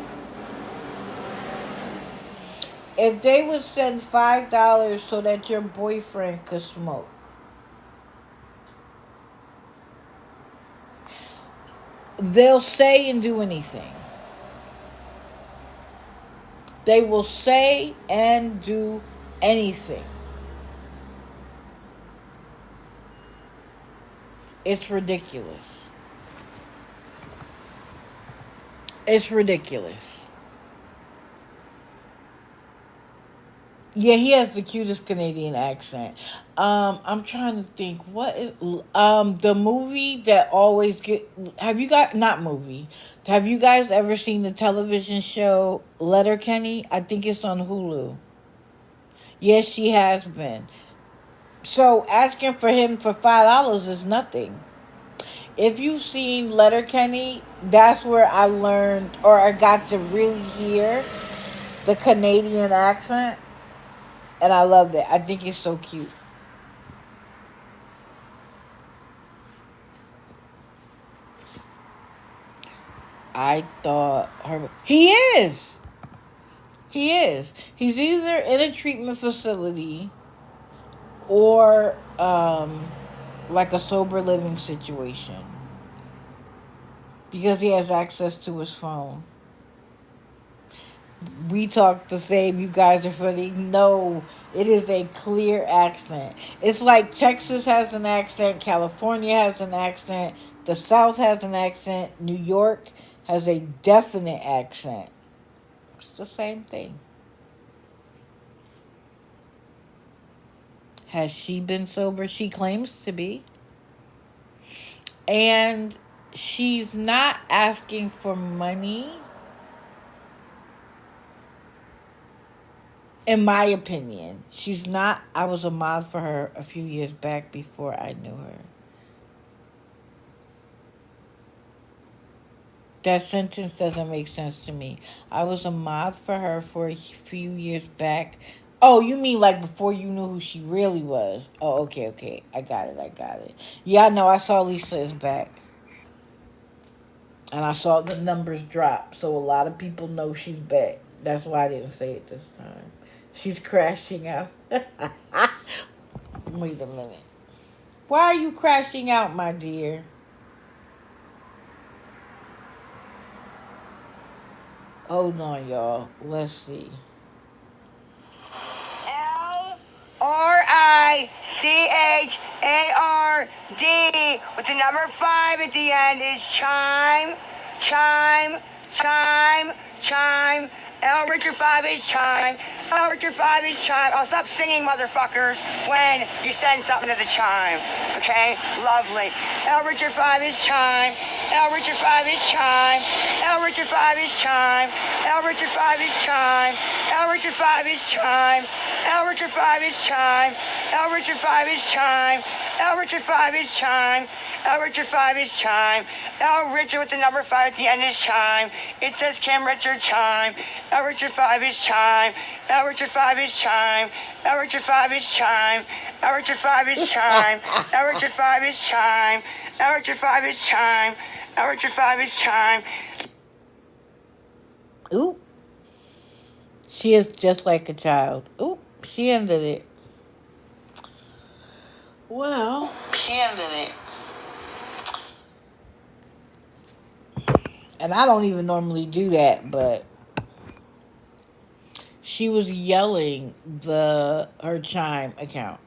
if they would send $5 so that your boyfriend could smoke. They'll say and do anything. They will say and do anything. It's ridiculous. It's ridiculous. Yeah, he has the cutest Canadian accent. I'm trying to think. What is the movie that always get? Have you guys not movie? Have you guys ever seen the television show Letterkenny? I think it's on Hulu. Yes, she has been. So asking for him for $5 is nothing. If you've seen Letterkenny, that's where I learned, or I got to really hear the Canadian accent. And I love it. I think it's so cute. I thought her... He is. He is. He's either in a treatment facility or like a sober living situation. Because he has access to his phone. We talk the same, you guys are funny. No, it is a clear accent. It's like Texas has an accent, California has an accent, the South has an accent, New York has a definite accent. It's the same thing. Has she been sober? She claims to be. And she's not asking for money. In my opinion, she's not. I was a mod for her a few years back before I knew her. That sentence doesn't make sense to me. I was a mod for her for a few years back. Oh, you mean like before you knew who she really was? Oh, okay. I got it. Yeah, no, I saw Lisa is back. And I saw the numbers drop. So a lot of people know she's back. That's why I didn't say it this time. She's crashing out. Wait a minute. Why are you crashing out, my dear? Hold on, y'all. Let's see. Richard with the number 5 at the end is chime. L Richard 5 is chime. L Richard 5 is chime. I'll stop singing, motherfuckers, when you send something to the chime. Okay? Lovely. L Richard 5 is chime. L Richard 5 is chime. L Richard 5 is chime. L Richard 5 is chime. L Richard 5 is chime. L Richard 5 is chime. L Richard 5 is chime. L Richard 5 is chime. L Richard 5 is chime. L Richard with the number 5 at the end is chime. It says Kim Richard chime. L Richard 5 is chime. L Richard 5 is chime. L Richard 5 is chime. L Richard 5 is chime. L Richard 5 is chime. L Richard 5 is chime. L Richard 5 is chime. Ooh. She is just like a child. Ooh, she ended it. Well, she ended it. And I don't even normally do that, but she was yelling her Chime account.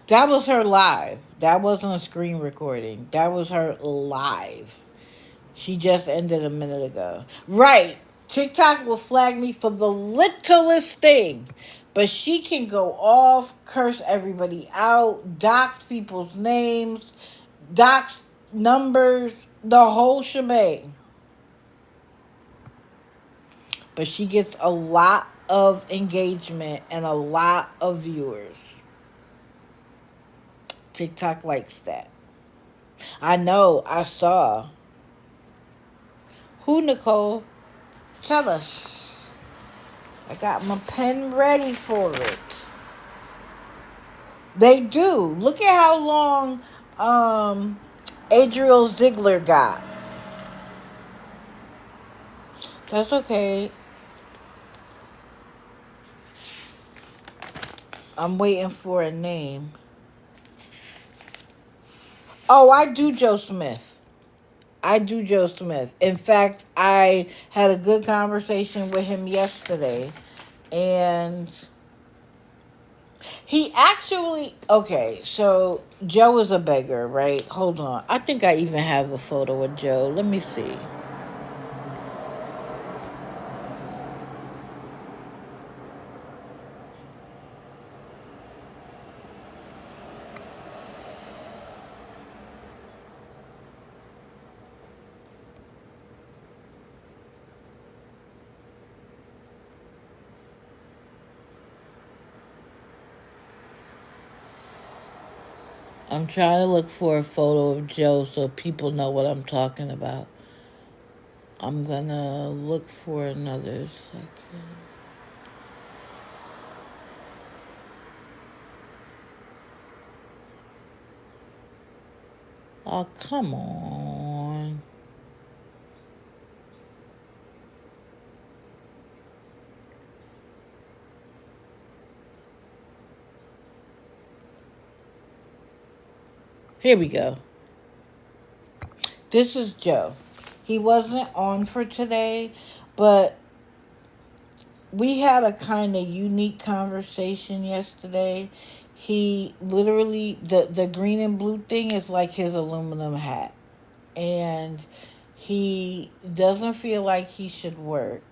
That was her live. That wasn't a screen recording. That was her live. She just ended a minute ago. Right. TikTok will flag me for the littlest thing. But she can go off, curse everybody out, dox people's names, dox numbers, the whole shebang. But she gets a lot of engagement and a lot of viewers. TikTok likes that. I know, I saw. Who, Nicole? Tell us. I got my pen ready for it. They do. Look at how long Adriel Ziegler got. That's okay. I'm waiting for a name. Oh, I do Joe Smith. In fact, I had a good conversation with him yesterday. And he actually... Okay, so Joe is a beggar, right? Hold on. I think I even have a photo of Joe. Let me see. I'm trying to look for a photo of Joe so people know what I'm talking about. I'm gonna look for another second. Oh, come on. Here we go. This is Joe. He wasn't on for today, but we had a kind of unique conversation yesterday. He literally, the green and blue thing is like his aluminum hat. And he doesn't feel like he should work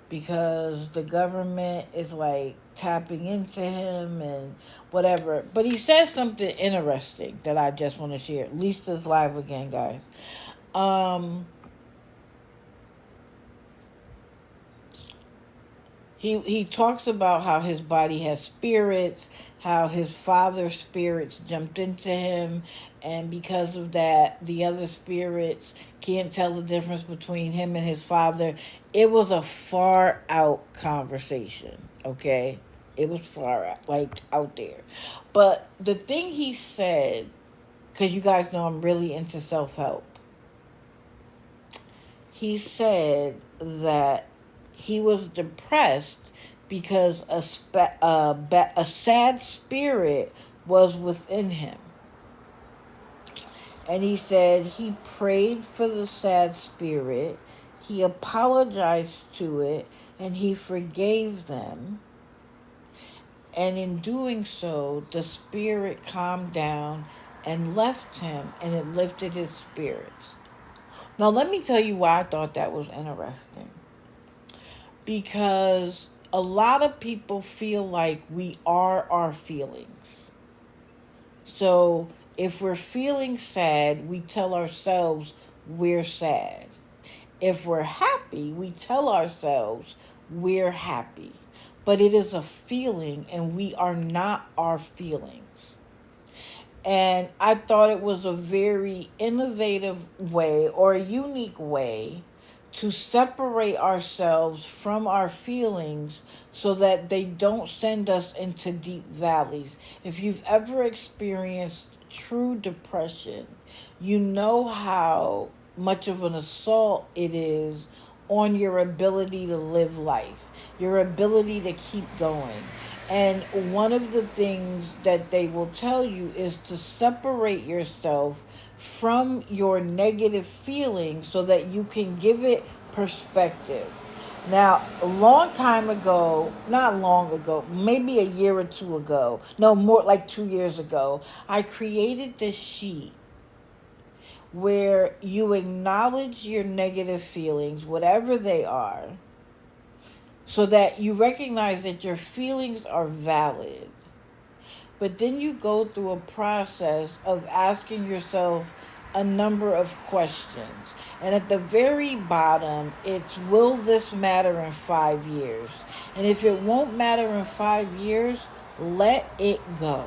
because the government is like tapping into him and whatever. But he says something interesting that I just want to share. Lisa's live again, guys. He talks about how his body has spirits, how his father's spirits jumped into him, and because of that, the other spirits can't tell the difference between him and his father. It was a far out conversation, okay? It was far out, like out there. But the thing he said, because you guys know I'm really into self-help, he said that he was depressed because a sad spirit was within him. And he said he prayed for the sad spirit, he apologized to it, and he forgave them. And in doing so, the spirit calmed down and left him, and it lifted his spirits. Now, let me tell you why I thought that was interesting. Because a lot of people feel like we are our feelings. So if we're feeling sad, we tell ourselves we're sad. If we're happy, we tell ourselves we're happy. But it is a feeling, and we are not our feelings. And I thought it was a very innovative way or a unique way to separate ourselves from our feelings so that they don't send us into deep valleys. If you've ever experienced true depression, you know how much of an assault it is on your ability to live life, your ability to keep going. And one of the things that they will tell you is to separate yourself from your negative feelings so that you can give it perspective. Now, a long time ago, not long ago, maybe a year or two ago, no, more like 2 years ago, I created this sheet where you acknowledge your negative feelings, whatever they are, so that you recognize that your feelings are valid. But then you go through a process of asking yourself a number of questions. And at the very bottom, it's, will this matter in 5 years? And if it won't matter in 5 years, let it go.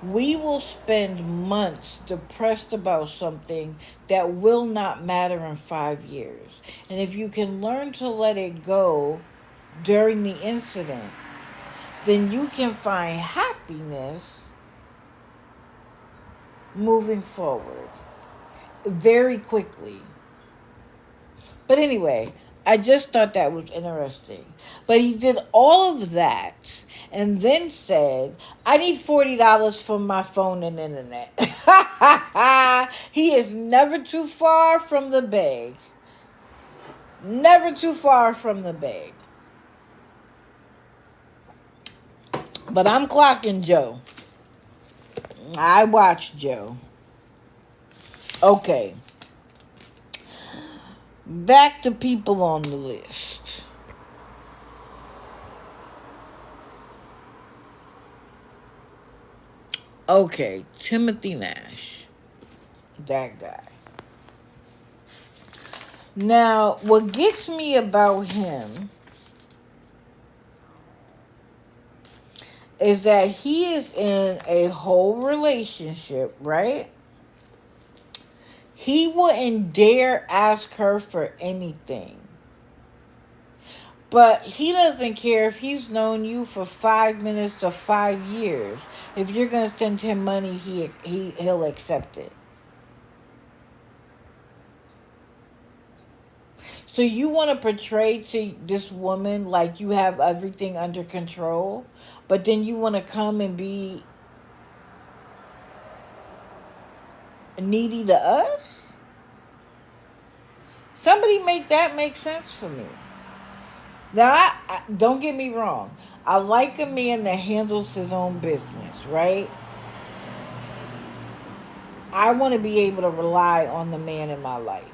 We will spend months depressed about something that will not matter in 5 years. And if you can learn to let it go during the incident, then you can find happiness moving forward very quickly. But anyway, I just thought that was interesting. But he did all of that and then said, I need $40 for my phone and internet. He is never too far from the bag. Never too far from the bag. But I'm clocking Joe. I watch Joe. Okay. Back to people on the list. Okay, Timothy Nash. That guy. Now, what gets me about him is that he is in a whole relationship, right? He wouldn't dare ask her for anything. But he doesn't care if he's known you for 5 minutes or 5 years. If you're going to send him money, he'll accept it. So you want to portray to this woman like you have everything under control, but then you want to come and be needy to us? Somebody make that make sense for me. Now, I don't get me wrong. I like a man that handles his own business, right? I want to be able to rely on the man in my life.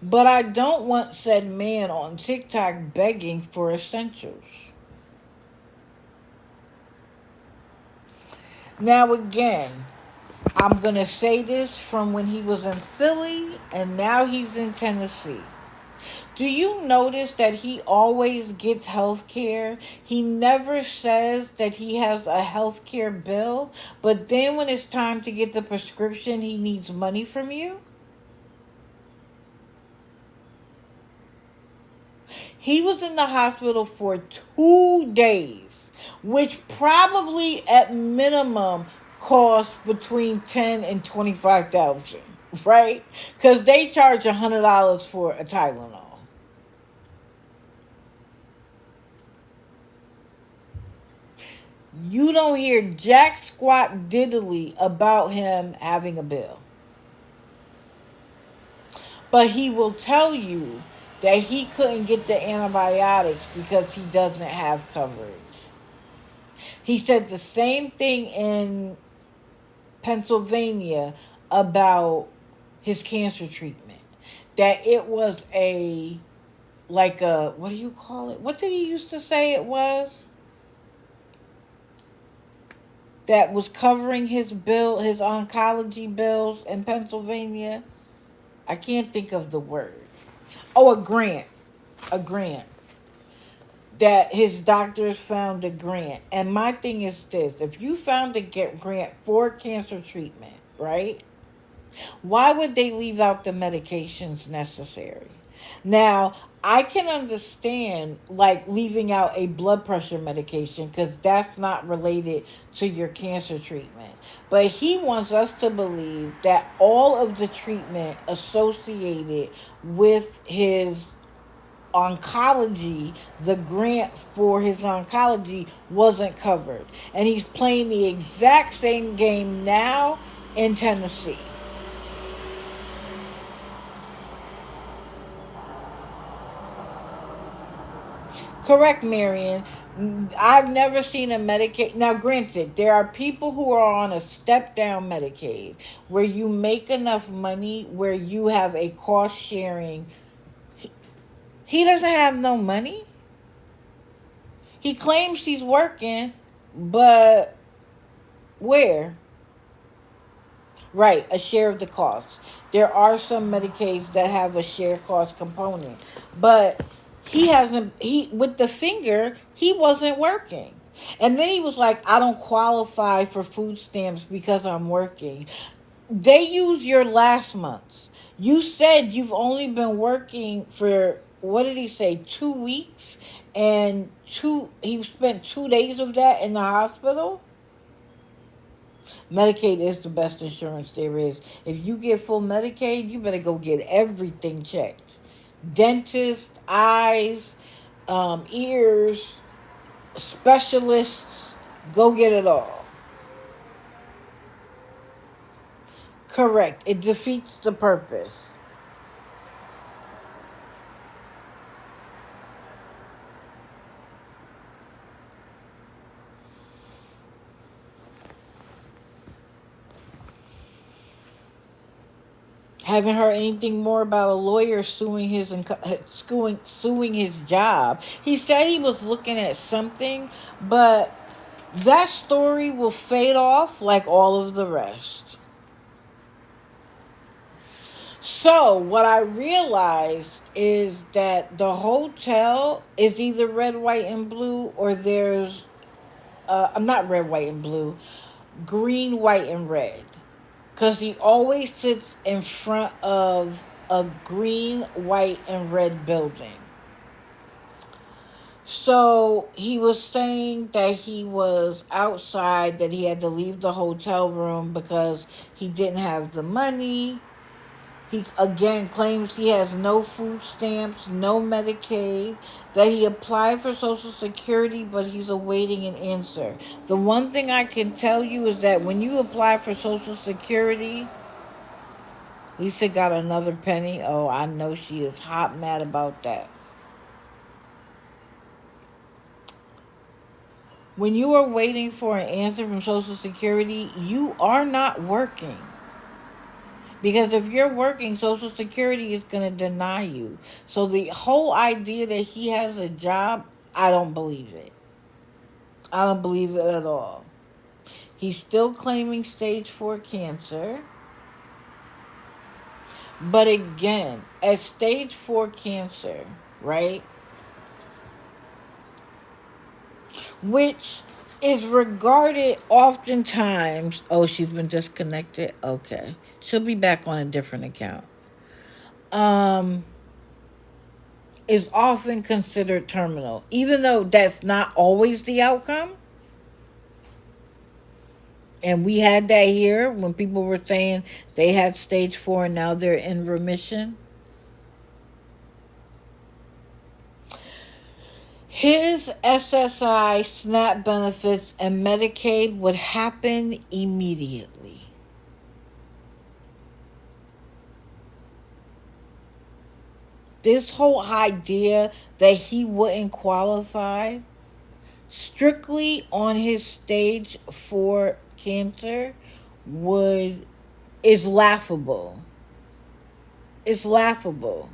But I don't want said man on TikTok begging for essentials. Now again, I'm going to say this from when he was in Philly and now he's in Tennessee. Do you notice that he always gets health care? He never says that he has a health care bill, but then when it's time to get the prescription, he needs money from you? He was in the hospital for 2 days, which probably at minimum cost between $10,000 and $25,000, right? Because they charge $100 for a Tylenol. You don't hear jack squat diddly about him having a bill. But he will tell you that he couldn't get the antibiotics because he doesn't have coverage. He said the same thing in Pennsylvania about his cancer treatment. That it was what do you call it? What did he used to say it was? That was covering his oncology bills in Pennsylvania. I can't think of the word. Oh, a grant. That his doctors found a grant. And my thing is this. If you found a grant for cancer treatment, right? Why would they leave out the medications necessary? Now, I can understand leaving out a blood pressure medication because that's not related to your cancer treatment. But he wants us to believe that all of the treatment associated with his oncology, the grant for his oncology, wasn't covered. And he's playing the exact same game now in Tennessee. Correct, Marion. I've never seen a Medicaid. Now, granted, there are people who are on a step-down Medicaid where you make enough money where you have a cost-sharing. He doesn't have no money. He claims he's working, but where? Right, a share of the cost. There are some Medicaids that have a share cost component, but with the finger, he wasn't working. And then he was like, I don't qualify for food stamps because I'm working. They use your last month's. You said you've only been working for, what did he say, 2 weeks? And he spent 2 days of that in the hospital? Medicaid is the best insurance there is. If you get full Medicaid, you better go get everything checked. Dentist, eyes, ears, specialists, go get it all. Correct. It defeats the purpose. Haven't heard anything more about a lawyer suing his job. He said he was looking at something, but that story will fade off like all of the rest. So what I realized is that the hotel is either red, white, and blue, or there's I'm not red, white, and blue, green, white, and red. Because he always sits in front of a green, white, and red building. So he was saying that he was outside, that he had to leave the hotel room because he didn't have the money. He again claims he has no food stamps, no Medicaid, that he applied for Social Security, but he's awaiting an answer. The one thing I can tell you is that when you apply for Social Security, Lisa got another penny. Oh, I know she is hot mad about that. When you are waiting for an answer from Social Security, you are not working. Because if you're working, Social Security is going to deny you. So the whole idea that he has a job, I don't believe it. I don't believe it at all. He's still claiming stage 4 cancer. But again, at stage 4 cancer, right? Which is regarded oftentimes, oh, she's been disconnected? Okay. She'll be back on a different account. Is often considered terminal, even though that's not always the outcome. And we had that here when people were saying they had stage 4 and now they're in remission. His SSI, SNAP benefits, and Medicaid would happen immediately. This whole idea that he wouldn't qualify strictly on his stage 4 cancer is laughable. It's laughable.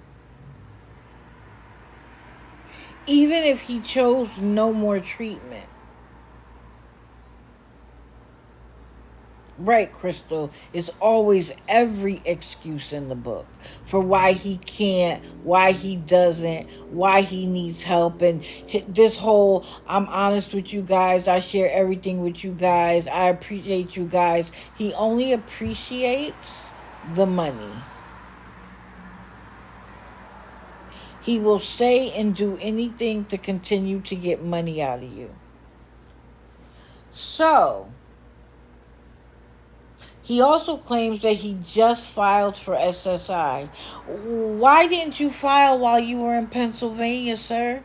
Even if he chose no more treatment. Right, Crystal. It's always every excuse in the book for why he can't, why he doesn't, why he needs help. And this whole, I'm honest with you guys, I share everything with you guys, I appreciate you guys. He only appreciates the money. He will say and do anything to continue to get money out of you. So, he also claims that he just filed for SSI. Why didn't you file while you were in Pennsylvania, sir?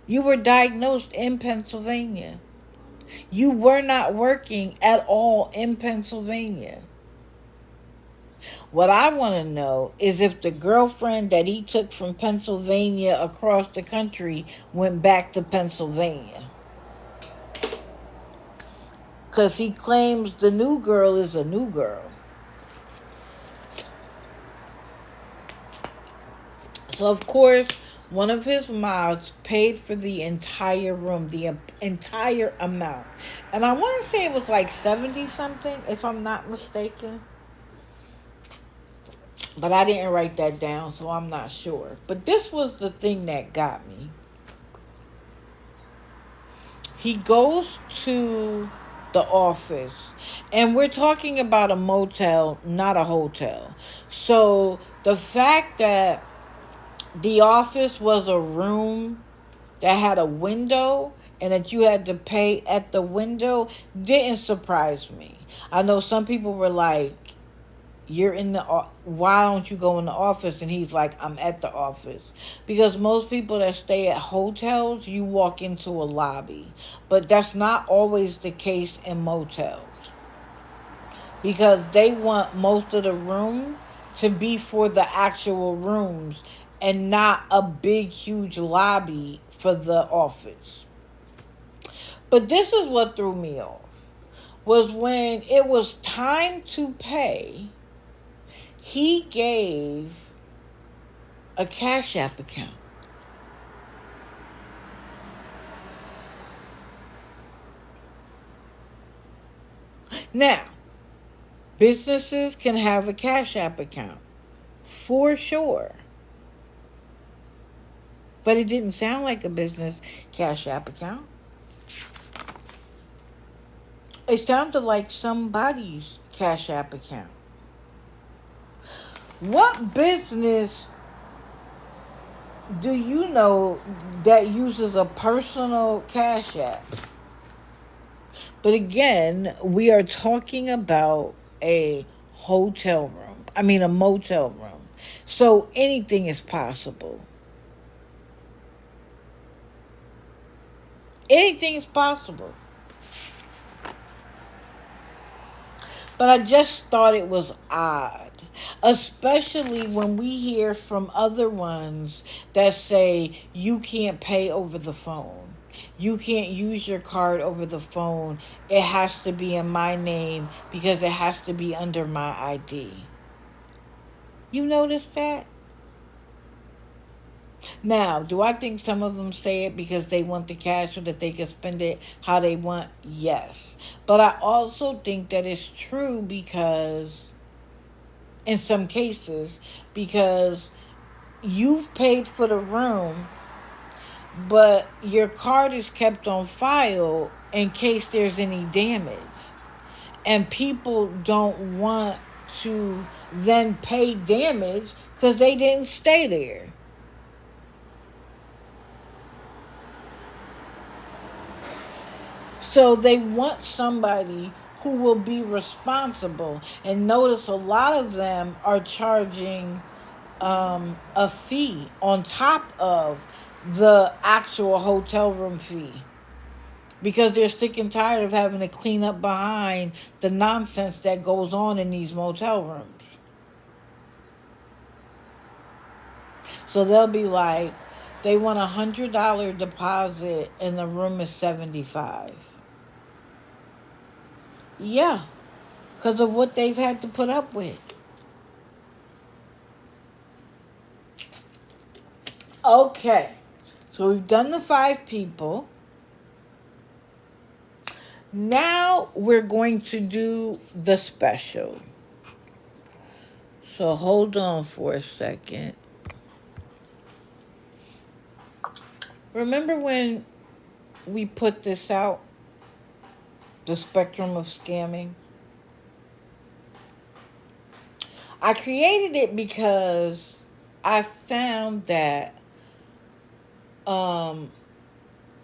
You were diagnosed in Pennsylvania. You were not working at all in Pennsylvania. What I want to know is if the girlfriend that he took from Pennsylvania across the country went back to Pennsylvania. Because he claims the new girl is a new girl. So, of course, one of his mods paid for the entire room, the entire amount. And I want to say it was like 70-something, if I'm not mistaken. But I didn't write that down, so I'm not sure. But this was the thing that got me. He goes to the office, and we're talking about a motel, not a hotel. So the fact that the office was a room that had a window and that you had to pay at the window didn't surprise me. I know some people were like, why don't you go in the office? And he's like, I'm at the office. Because most people that stay at hotels, you walk into a lobby. But that's not always the case in motels. Because they want most of the room to be for the actual rooms and not a big, huge lobby for the office. But this is what threw me off. Was when it was time to pay, he gave a Cash App account. Now, businesses can have a Cash App account, for sure. But it didn't sound like a business Cash App account. It sounded like somebody's Cash App account. What business do you know that uses a personal Cash App? But again, we are talking about a hotel room. I mean, a motel room. So anything is possible. Anything is possible. But I just thought it was odd. Especially when we hear from other ones that say you can't pay over the phone. You can't use your card over the phone. It has to be in my name because it has to be under my ID. You notice that? Now, do I think some of them say it because they want the cash so that they can spend it how they want? Yes. But I also think that it's true because, in some cases, because you've paid for the room, but your card is kept on file in case there's any damage. And people don't want to then pay damage because they didn't stay there. So they want somebody who will be responsible. And notice a lot of them are charging a fee on top of the actual hotel room fee. Because they're sick and tired of having to clean up behind the nonsense that goes on in these motel rooms. So they'll be like, they want $100 deposit and the room is $75. Yeah, because of what they've had to put up with. Okay, so we've done the 5 people. Now we're going to do the special. So hold on for a second. Remember when we put this out? The spectrum of scamming? I created it because I found that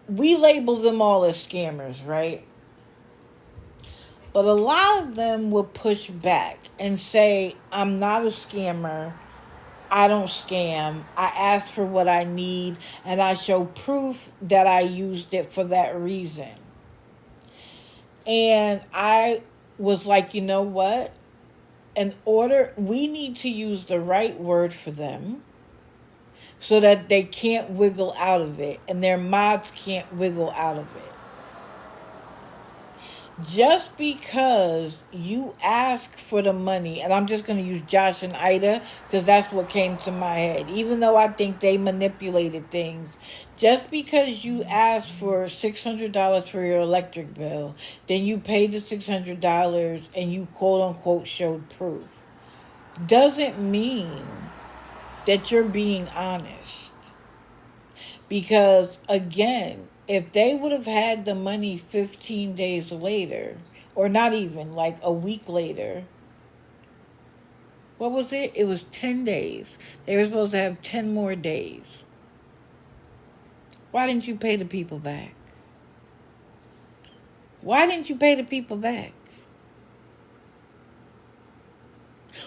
we label them all as scammers, right? But a lot of them will push back and say, I'm not a scammer. I don't scam. I ask for what I need and I show proof that I used it for that reason. And I was like, you know what? We need to use the right word for them so that they can't wiggle out of it and their mods can't wiggle out of it. Just because you ask for the money, and I'm just going to use Josh and Ida because that's what came to my head, even though I think they manipulated things. Just because you ask for $600 for your electric bill, then you pay the $600 and you quote unquote showed proof, doesn't mean that you're being honest. Because again, if they would have had the money 15 days later, or not even, like a week later, what was it? It was 10 days. They were supposed to have 10 more days. Why didn't you pay the people back? Why didn't you pay the people back?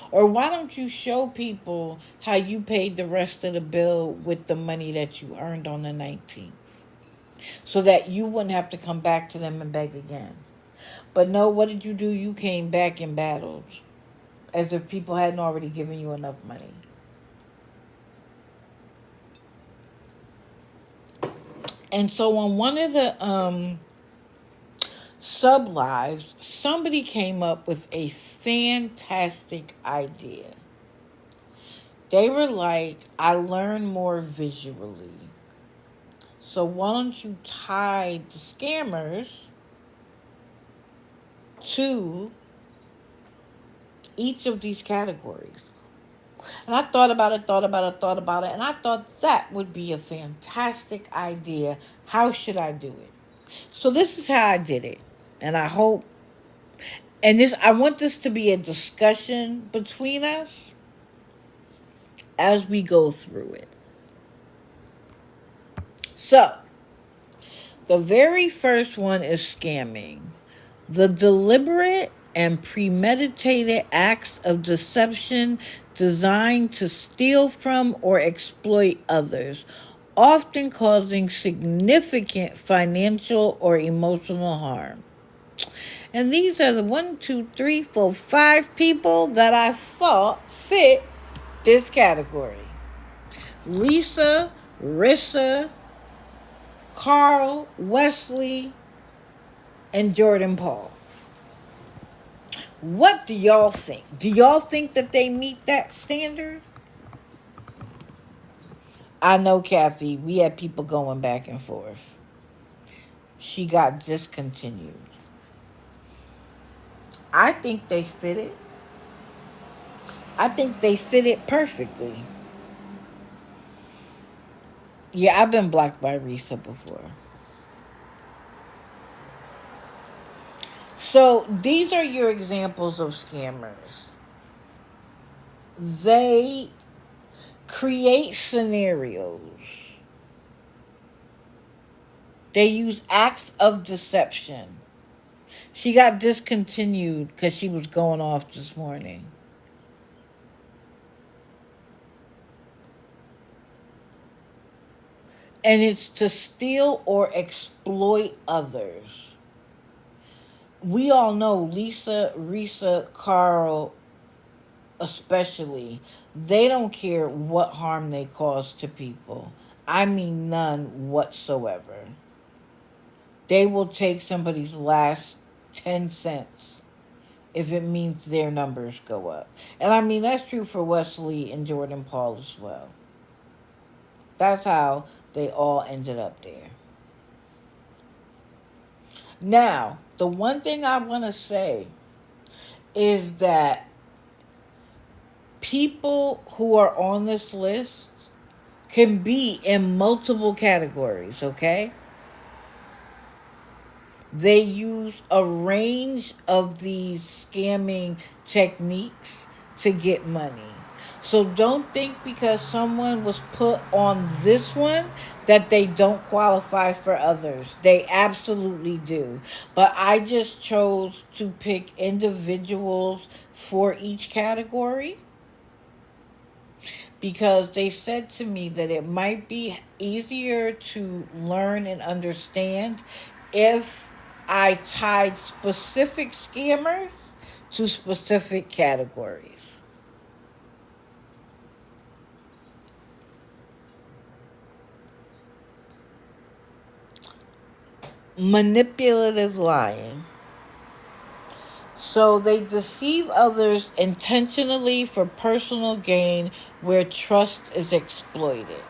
Or why don't you show people how you paid the rest of the bill with the money that you earned on the 19th? So that you wouldn't have to come back to them and beg again. But no, what did you do? You came back and battled. As if people hadn't already given you enough money. And so on one of the sub lives, somebody came up with a fantastic idea. They were like, I learn more visually. So why don't you tie the scammers to each of these categories? And I thought about it, and I thought that would be a fantastic idea. How should I do it? So this is how I did it. And I hope, I want this to be a discussion between us. as we go through it. So, the very first one is scamming. The deliberate and premeditated acts of deception designed to steal from or exploit others, often causing significant financial or emotional harm. And these are the 5 people that I thought fit this category. Lisa, Rissa, Carl, Wesley, and Jordan Paul. What do y'all think? Do y'all think that they meet that standard? I know, Kathy, we had people going back and forth. She got discontinued. I think they fit it. I think they fit it perfectly. Yeah, I've been blocked by Risa before. So these are your examples of scammers. They create scenarios. They use acts of deception. She got discontinued because she was going off this morning. And it's to steal or exploit others. We all know Lisa, Risa, Carl, especially, they don't care what harm they cause to people. I mean none whatsoever. They will take somebody's last 10 cents if it means their numbers go up. And I mean, that's true for Wesley and Jordan Paul as well. That's how they all ended up there. Now, the one thing I want to say is that people who are on this list can be in multiple categories, okay? They use a range of these scamming techniques to get money. So don't think because someone was put on this one that they don't qualify for others. They absolutely do. But I just chose to pick individuals for each category because they said to me that it might be easier to learn and understand if I tied specific scammers to specific categories. Manipulative lying. So they deceive others intentionally for personal gain where trust is exploited.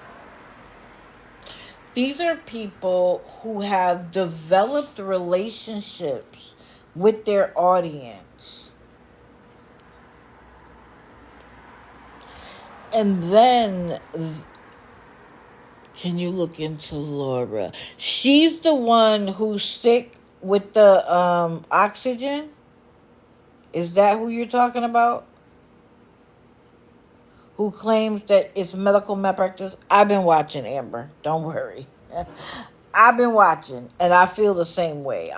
These are people who have developed relationships with their audience. And then, can you look into Laura? She's the one who's sick with the oxygen. Is that who you're talking about? Who claims that it's medical malpractice? I've been watching, Amber. Don't worry. I've been watching, and I feel the same way.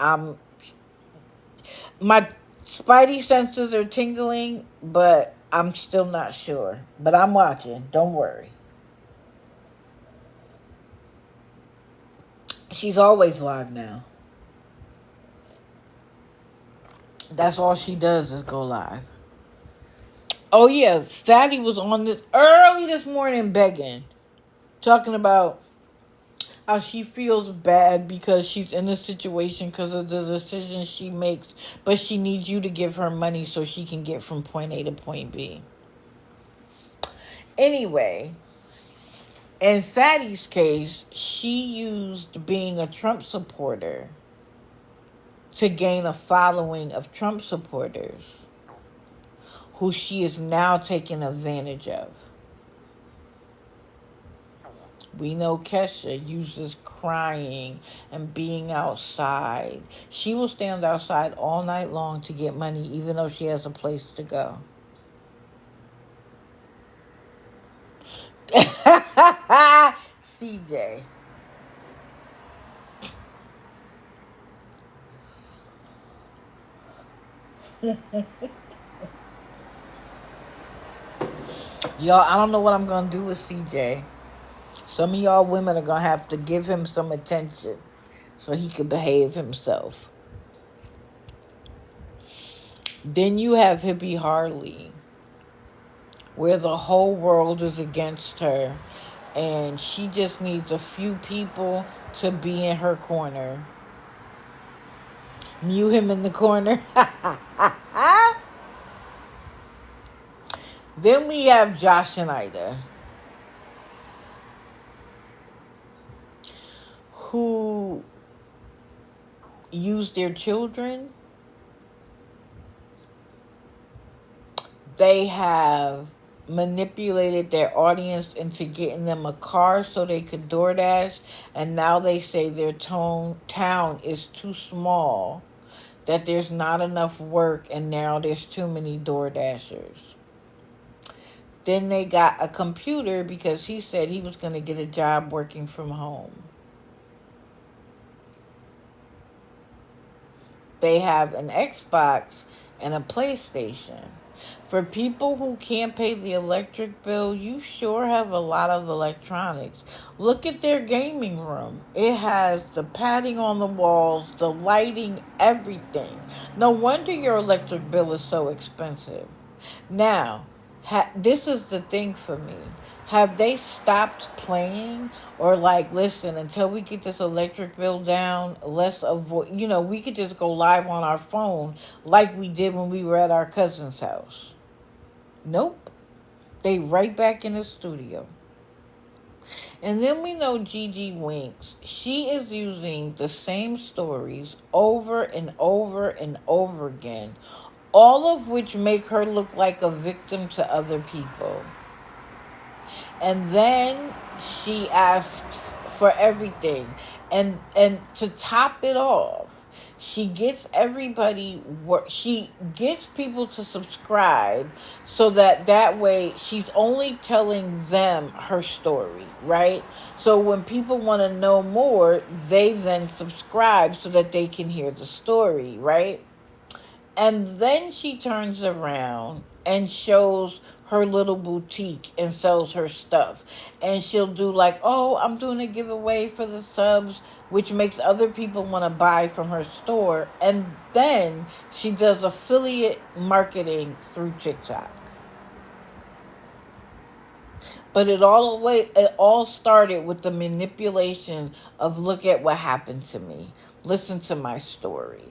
My spidey senses are tingling, but I'm still not sure. But I'm watching. Don't worry. She's always live now. That's all she does is go live. Oh yeah, Fatty was on this early this morning begging. Talking about how she feels bad because she's in a situation because of the decisions she makes. But she needs you to give her money so she can get from point A to point B. Anyway, in Fatty's case, she used being a Trump supporter to gain a following of Trump supporters who she is now taking advantage of. We know Kesha uses crying and being outside. She will stand outside all night long to get money even though she has a place to go. CJ. Y'all, I don't know what I'm going to do with CJ. Some of y'all women are going to have to give him some attention so he can behave himself. Then you have Hippie Harley, where the whole world is against her, and she just needs a few people to be in her corner. Mute him in the corner. Then we have Josh and Ida, who use their children. They have manipulated their audience into getting them a car so they could DoorDash, and now they say their town is too small, that there's not enough work, and now there's too many DoorDashers. Then they got a computer because he said he was going to get a job working from home. They have an Xbox and a PlayStation. For people who can't pay the electric bill, you sure have a lot of electronics. Look at their gaming room. It has the padding on the walls, the lighting, everything. No wonder your electric bill is so expensive. Now, this is the thing for me. Have they stopped playing? Or like, listen, until we get this electric bill down, let's avoid, we could just go live on our phone like we did when we were at our cousin's house. Nope. They right back in the studio. And then we know Gigi Winks. She is using the same stories over and over and over again, all of which make her look like a victim to other people. And then she asks for everything. And to top it off, she gets she gets people to subscribe so that way she's only telling them her story, right? So when people want to know more, they then subscribe so that they can hear the story, right? And then she turns around and shows her little boutique and sells her stuff. And she'll do like, oh, I'm doing a giveaway for the subs, which makes other people want to buy from her store. And then she does affiliate marketing through TikTok. But it all started with the manipulation of, look at what happened to me. Listen to my story.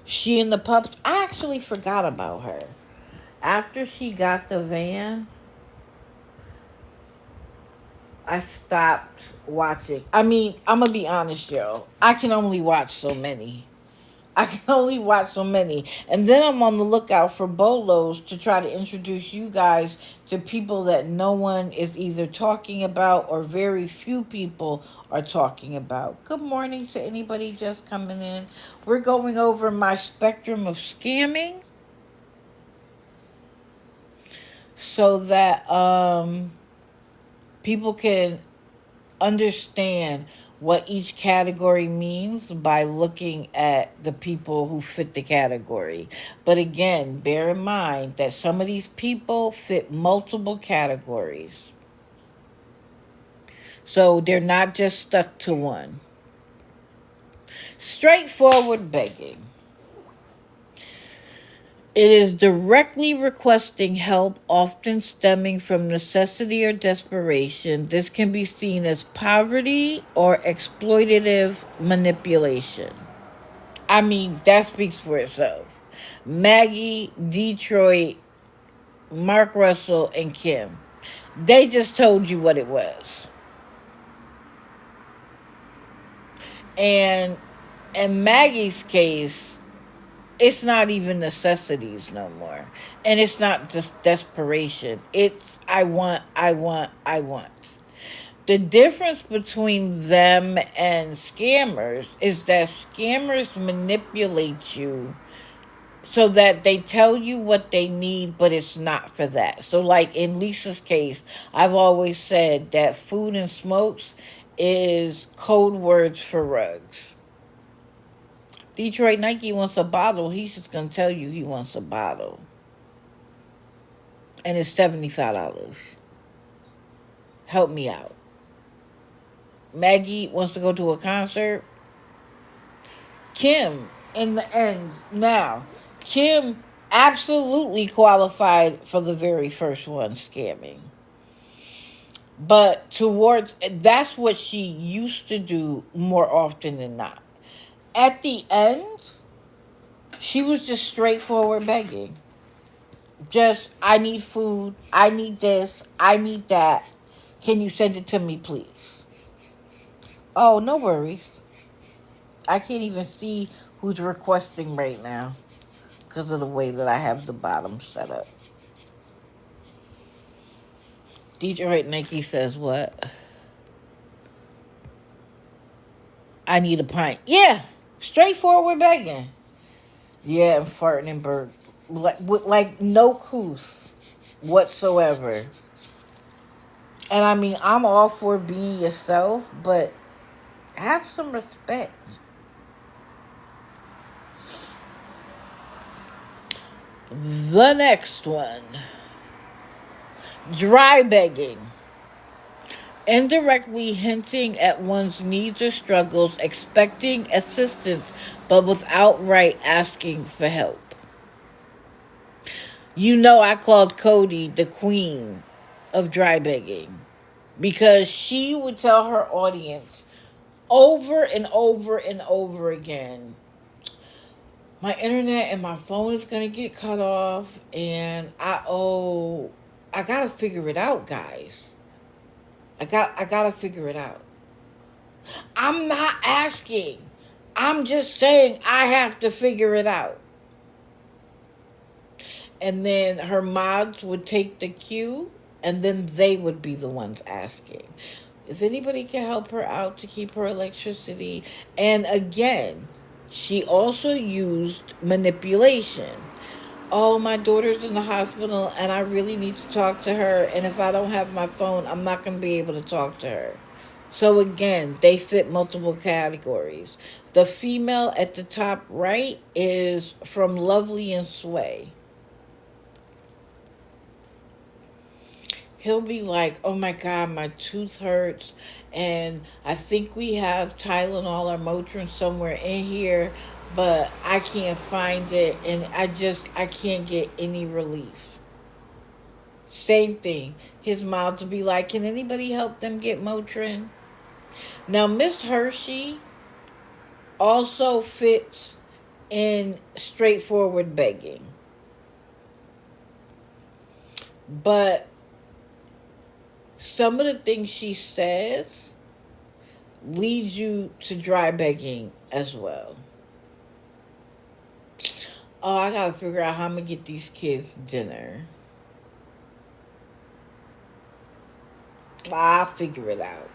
She and the pups, I actually forgot about her. After she got the van, I stopped watching. I mean, I'm going to be honest, yo. I can only watch so many. And then I'm on the lookout for bolos to try to introduce you guys to people that no one is either talking about or very few people are talking about. Good morning to anybody just coming in. We're going over my spectrum of scamming so that people can understand what each category means by looking at the people who fit the category. But again, bear in mind that some of these people fit multiple categories. So they're not just stuck to one. Straightforward begging. It is directly requesting help, often stemming from necessity or desperation. This can be seen as poverty or exploitative manipulation. I mean, that speaks for itself. Maggie, Detroit, Mark Russell, and Kim. They just told you what it was. And in Maggie's case, it's not even necessities no more. And it's not just desperation. It's I want. The difference between them and scammers is that scammers manipulate you so that they tell you what they need, but it's not for that. So like in Lisa's case, I've always said that food and smokes is code words for rugs. Detroit Nike wants a bottle. He's just going to tell you he wants a bottle. And it's $75. Help me out. Maggie wants to go to a concert. Kim, in the end, now, Kim absolutely qualified for the very first one, scamming. But that's what she used to do more often than not. At the end, she was just straightforward begging. Just, I need food, I need this, I need that. Can you send it to me, please? Oh, no worries. I can't even see who's requesting right now because of the way that I have the bottom set up. Detroit Nike says what? I need a pint. Yeah, straightforward begging. Yeah, and farting and burp. Like no coos whatsoever. And I mean, I'm all for being yourself, but have some respect. The next one. Dry begging. Indirectly hinting at one's needs or struggles, expecting assistance, but without outright asking for help. You know, I called Cody the queen of dry begging because she would tell her audience over and over and over again, my internet and my phone is going to get cut off and I got to figure it out, guys. I got to figure it out. I'm not asking. I'm just saying I have to figure it out. And then her mods would take the cue, and then they would be the ones asking if anybody can help her out to keep her electricity. And again, she also used manipulation. Oh, my daughter's in the hospital and I really need to talk to her. And if I don't have my phone, I'm not going to be able to talk to her. So again, they fit multiple categories. The female at the top right is from Lovely and Sway. He'll be like, oh my God, my tooth hurts. And I think we have Tylenol or Motrin somewhere in here, but I can't find it. And I can't get any relief. Same thing. His mouth will be like, can anybody help them get Motrin? Now, Miss Hershey also fits in straightforward begging. But some of the things she says leads you to dry begging as well. Oh, I gotta figure out how I'm gonna get these kids dinner. I'll figure it out.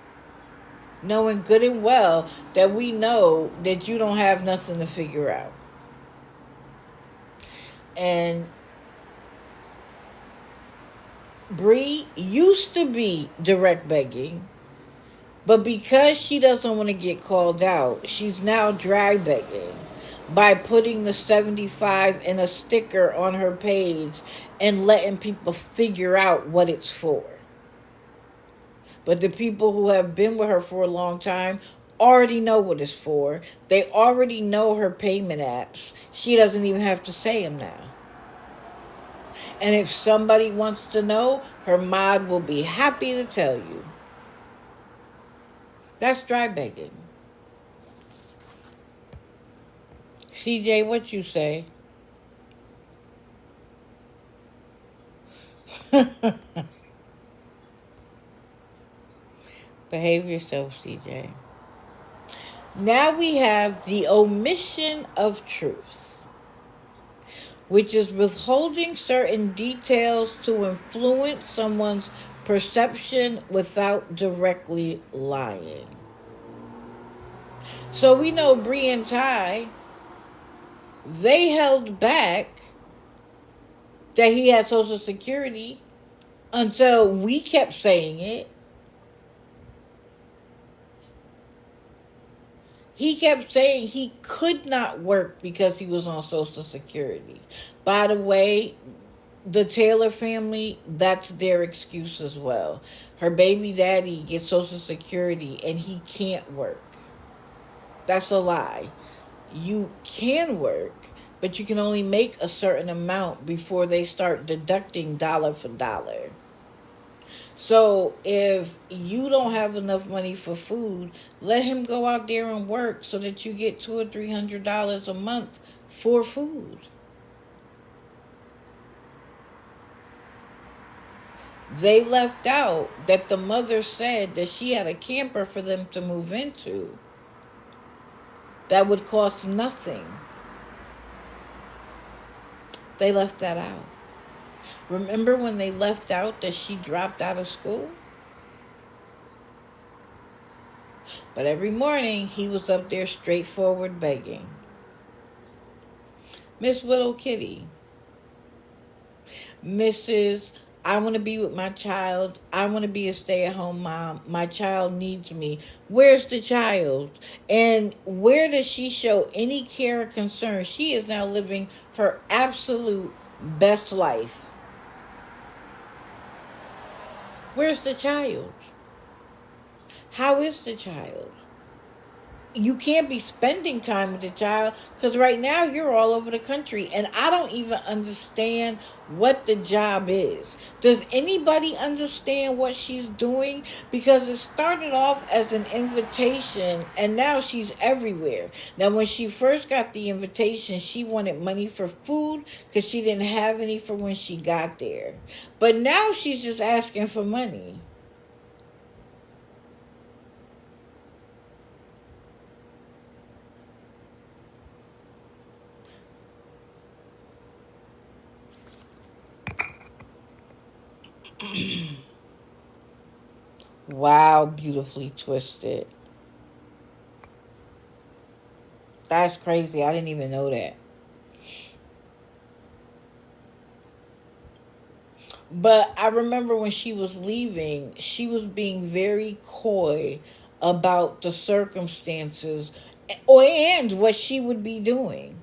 Knowing good and well that we know that you don't have nothing to figure out. And Bree used to be direct begging, but because she doesn't want to get called out, she's now dry begging by putting the 75 in a sticker on her page and letting people figure out what it's for. But the people who have been with her for a long time already know what it's for. They already know her payment apps. She doesn't even have to say them now. And if somebody wants to know, her mod will be happy to tell you. That's dry begging. CJ, what you say? Behave yourself, CJ. Now we have the omission of truth, which is withholding certain details to influence someone's perception without directly lying. So we know Bree and Ty They held back that he had Social Security until we kept saying it. He kept saying he could not work because he was on Social Security. By the way, the Taylor family, that's their excuse as well. Her baby daddy gets Social Security and he can't work. That's a lie. You can work, but you can only make a certain amount before they start deducting dollar for dollar. So if you don't have enough money for food, let him go out there and work so that you get $200 or $300 a month for food. They left out that the mother said that she had a camper for them to move into that would cost nothing. They left that out. Remember when they left out that she dropped out of school? But every morning he was up there straightforward begging. Miss Little Kitty, Mrs. I want to be with my child. I want to be a stay-at-home mom. My child needs me. Where's the child? And where does she show any care or concern? She is now living her absolute best life. Where's the child? How is the child? You can't be spending time with the child because right now you're all over the country and I don't even understand what the job is. Does anybody understand what she's doing? Because it started off as an invitation and now she's everywhere. Now when she first got the invitation, she wanted money for food because she didn't have any for when she got there. But now she's just asking for money. Wow, beautifully twisted. That's crazy. I didn't even know that. But I remember when she was leaving, she was being very coy about the circumstances and what she would be doing.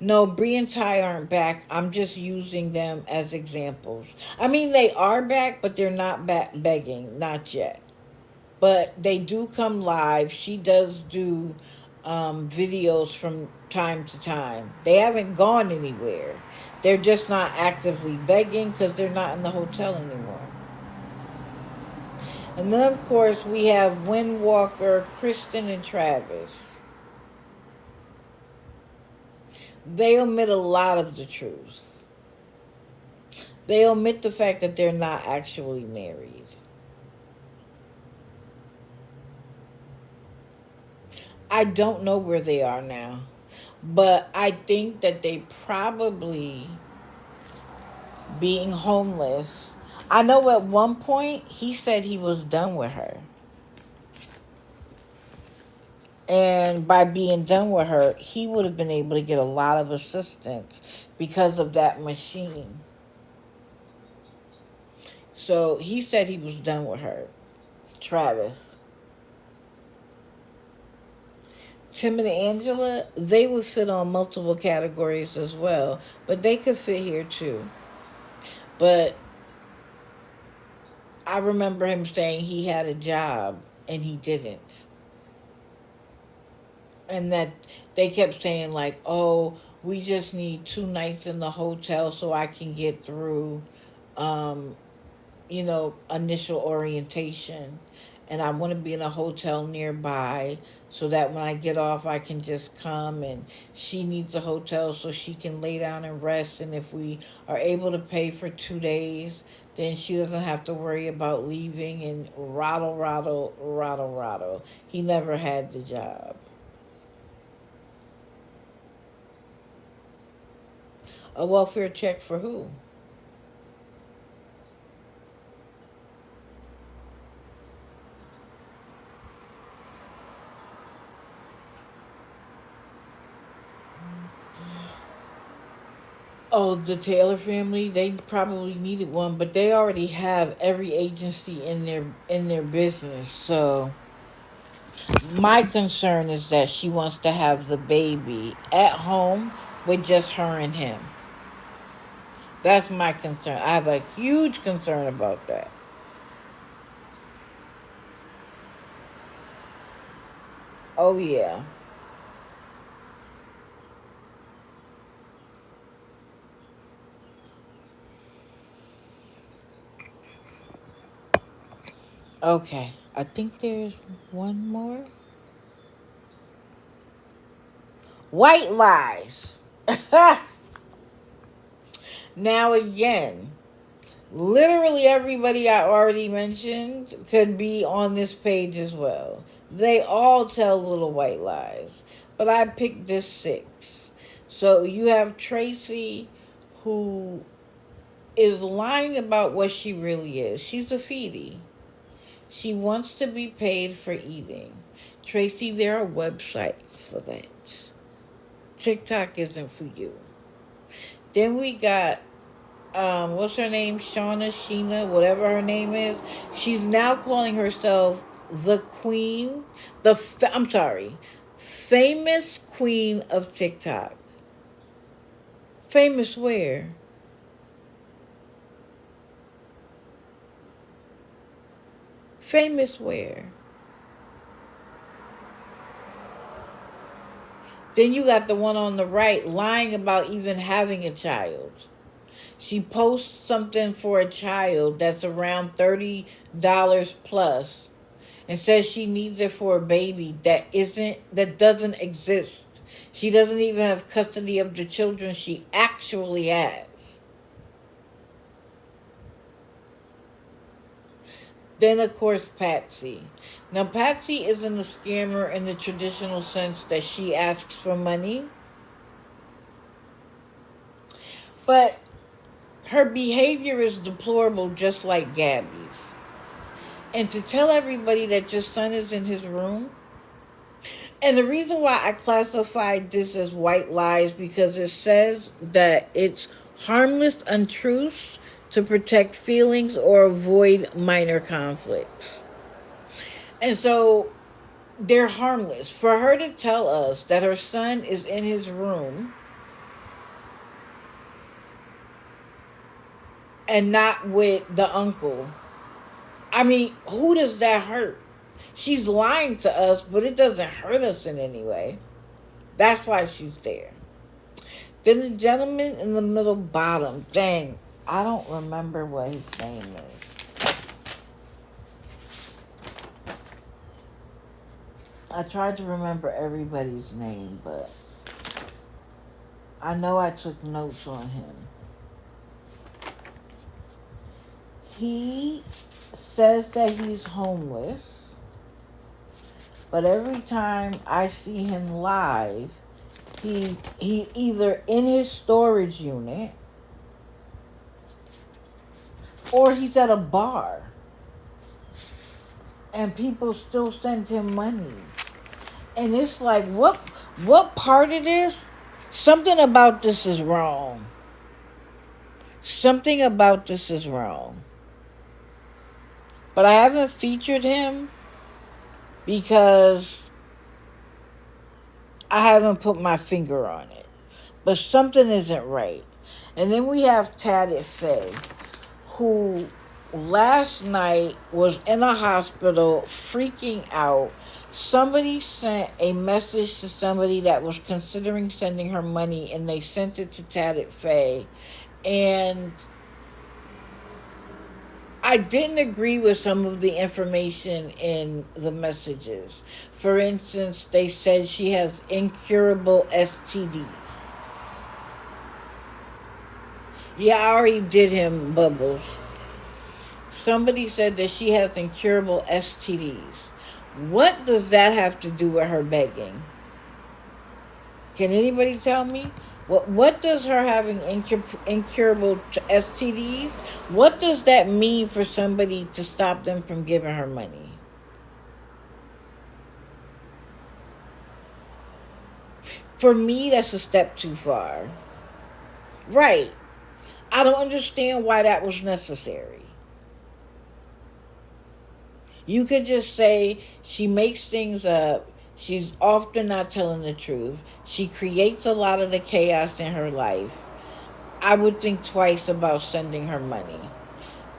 No, Bree and Ty aren't back. I'm just using them as examples. I mean, they are back, but they're not back begging. Not yet. But they do come live. She does do videos from time to time. They haven't gone anywhere. They're just not actively begging because they're not in the hotel anymore. And then, of course, we have Win Walker, Kristen, and Travis. They omit a lot of the truth. They omit the fact that they're not actually married. I don't know where they are now, but I think that they probably being homeless. I know at one point he said he was done with her. And by being done with her, he would have been able to get a lot of assistance because of that machine. So he said he was done with her. Travis. Tim and Angela, they would fit on multiple categories as well, but they could fit here too. But I remember him saying he had a job and he didn't. And that they kept saying like, oh, we just need 2 nights in the hotel so I can get through, initial orientation. And I want to be in a hotel nearby so that when I get off, I can just come. And she needs a hotel so she can lay down and rest. And if we are able to pay for 2 days, then she doesn't have to worry about leaving and rattle. He never had the job. A welfare check for who? Oh, the Taylor family, they probably needed one, but they already have every agency in their business. So my concern is that she wants to have the baby at home with just her and him. That's my concern. I have a huge concern about that. Oh yeah. Okay. I think there's one more. White lies. Now again, literally everybody I already mentioned could be on this page as well. They all tell little white lies. But I picked this 6. So you have Tracy, who is lying about what she really is. She's a feedie. She wants to be paid for eating. Tracy, there are websites for that. TikTok isn't for you. Then we got what's her name? Sheena, whatever her name is. She's now calling herself the queen, I'm sorry, famous queen of TikTok. Famous where? Famous where? Then you got the one on the right lying about even having a child. She posts something for a child that's around $30 plus and says she needs it for a baby that doesn't exist. She doesn't even have custody of the children she actually has. Then, of course, Patsy. Now, Patsy isn't a scammer in the traditional sense that she asks for money. But her behavior is deplorable, just like Gabby's. And to tell everybody that your son is in his room. And the reason why I classified this as white lies, because it says that it's harmless untruths to protect feelings or avoid minor conflicts. And so they're harmless. For her to tell us that her son is in his room and not with the uncle, I mean, who does that hurt? She's lying to us, but it doesn't hurt us in any way. That's why she's there. Then the gentleman in the middle bottom, dang, I don't remember what his name is. I tried to remember everybody's name, but I know I took notes on him. He says that he's homeless, but every time I see him live, he either in his storage unit or he's at a bar, and people still send him money. And it's like, what part of this? Something about this is wrong. Something about this is wrong. But I haven't featured him because I haven't put my finger on it. But something isn't right. And then we have Tatted Faye, who last night was in a hospital freaking out. Somebody sent a message to somebody that was considering sending her money, and they sent it to Tatted Faye. And I didn't agree with some of the information in the messages. For instance, they said she has incurable STDs. Yeah, I already did him, Bubbles. Somebody said that she has incurable STDs. What does that have to do with her begging? Can anybody tell me? What does her having incurable STDs, what does that mean for somebody to stop them from giving her money? For me, that's a step too far. Right. I don't understand why that was necessary. You could just say she makes things up. She's often not telling the truth. She creates a lot of the chaos in her life. I would think twice about sending her money.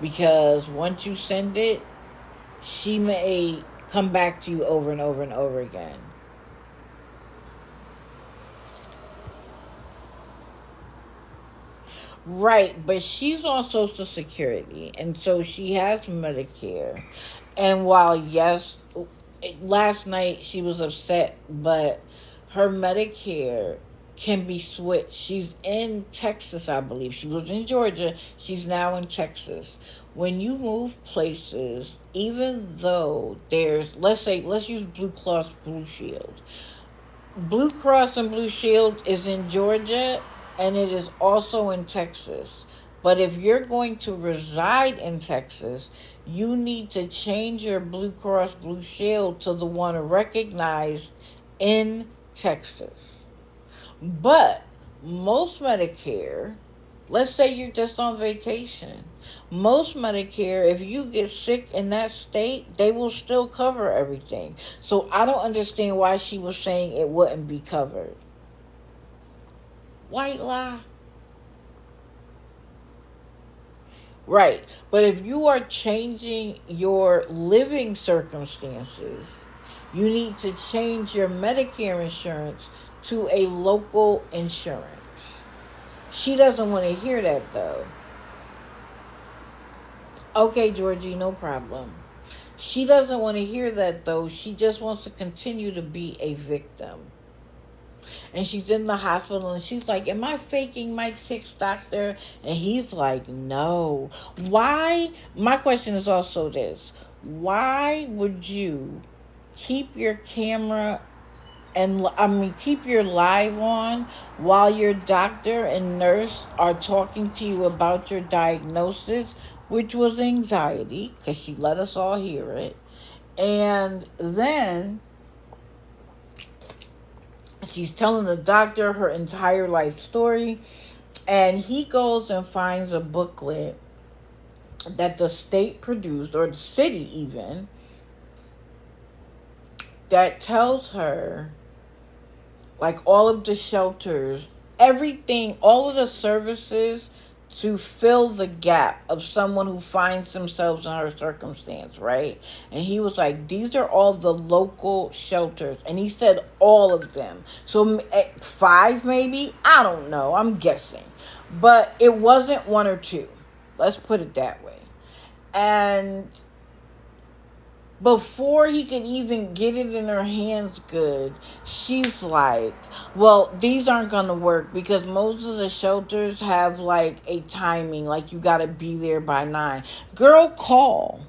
Because once you send it, she may come back to you over and over and over again. Right, but she's on Social Security, and so she has Medicare. And while, yes, last night she was upset, but her Medicare can be switched. She's in Texas, I believe. She was in Georgia. She's now in Texas. When you move places, even though there's, let's use Blue Cross Blue Shield. Blue Cross and Blue Shield is in Georgia, and it is also in Texas. But if you're going to reside in Texas, you need to change your Blue Cross Blue Shield to the one recognized in Texas. But most Medicare, let's say you're just on vacation, most Medicare, if you get sick in that state, they will still cover everything. So I don't understand why she was saying it wouldn't be covered. White lie. Right. But if you are changing your living circumstances, you need to change your Medicare insurance to a local insurance. She doesn't want to hear that, though. Okay, Georgie, no problem. She doesn't want to hear that, though. She just wants to continue to be a victim. And she's in the hospital, and she's like, am I faking my tics, doctor? And he's like, no. Why? My question is also this. Why would you keep your camera keep your live on while your doctor and nurse are talking to you about your diagnosis, which was anxiety, because she let us all hear it. And then she's telling the doctor her entire life story, and he goes and finds a booklet that the state produced, or the city even, that tells her, like, all of the shelters, everything, all of the services to fill the gap of someone who finds themselves in her circumstance, right? And he was like, these are all the local shelters. And he said all of them. So 5 maybe? I don't know. I'm guessing. But it wasn't 1 or 2. Let's put it that way. And before he could even get it in her hands good, she's like, well, these aren't going to work because most of the shelters have like a timing, like you got to be there by 9. Girl, call.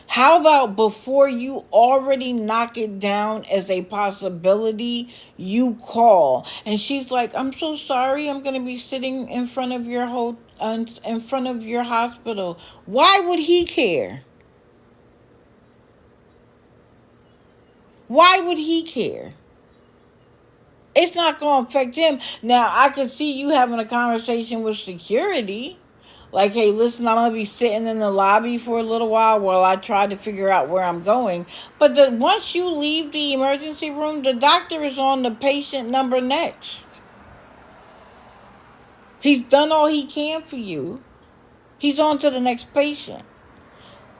How about before you already knock it down as a possibility, you call? And she's like, I'm so sorry, I'm going to be sitting in front of your hospital. Why would he care? Why would he care? It's not going to affect him. Now, I can see you having a conversation with security. Like, hey, listen, I'm going to be sitting in the lobby for a little while I try to figure out where I'm going. But once you leave the emergency room, the doctor is on the patient number next. He's done all he can for you. He's on to the next patient.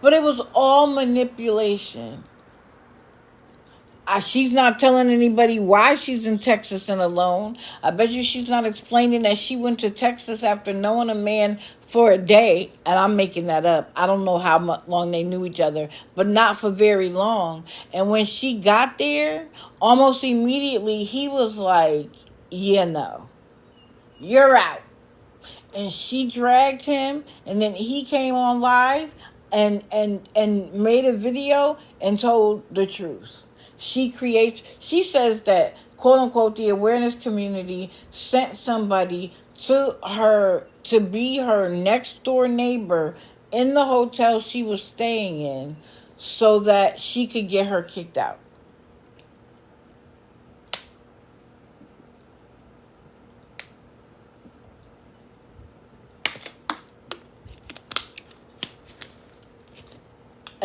But it was all manipulation. She's not telling anybody why she's in Texas and alone. I bet you she's not explaining that she went to Texas after knowing a man for a day. And I'm making that up. I don't know how long they knew each other, but not for very long. And when she got there, almost immediately, he was like, yeah, no, you're out. And she dragged him, and then he came on live and made a video and told the truth. She says that, quote unquote, the awareness community sent somebody to her to be her next door neighbor in the hotel she was staying in so that she could get her kicked out.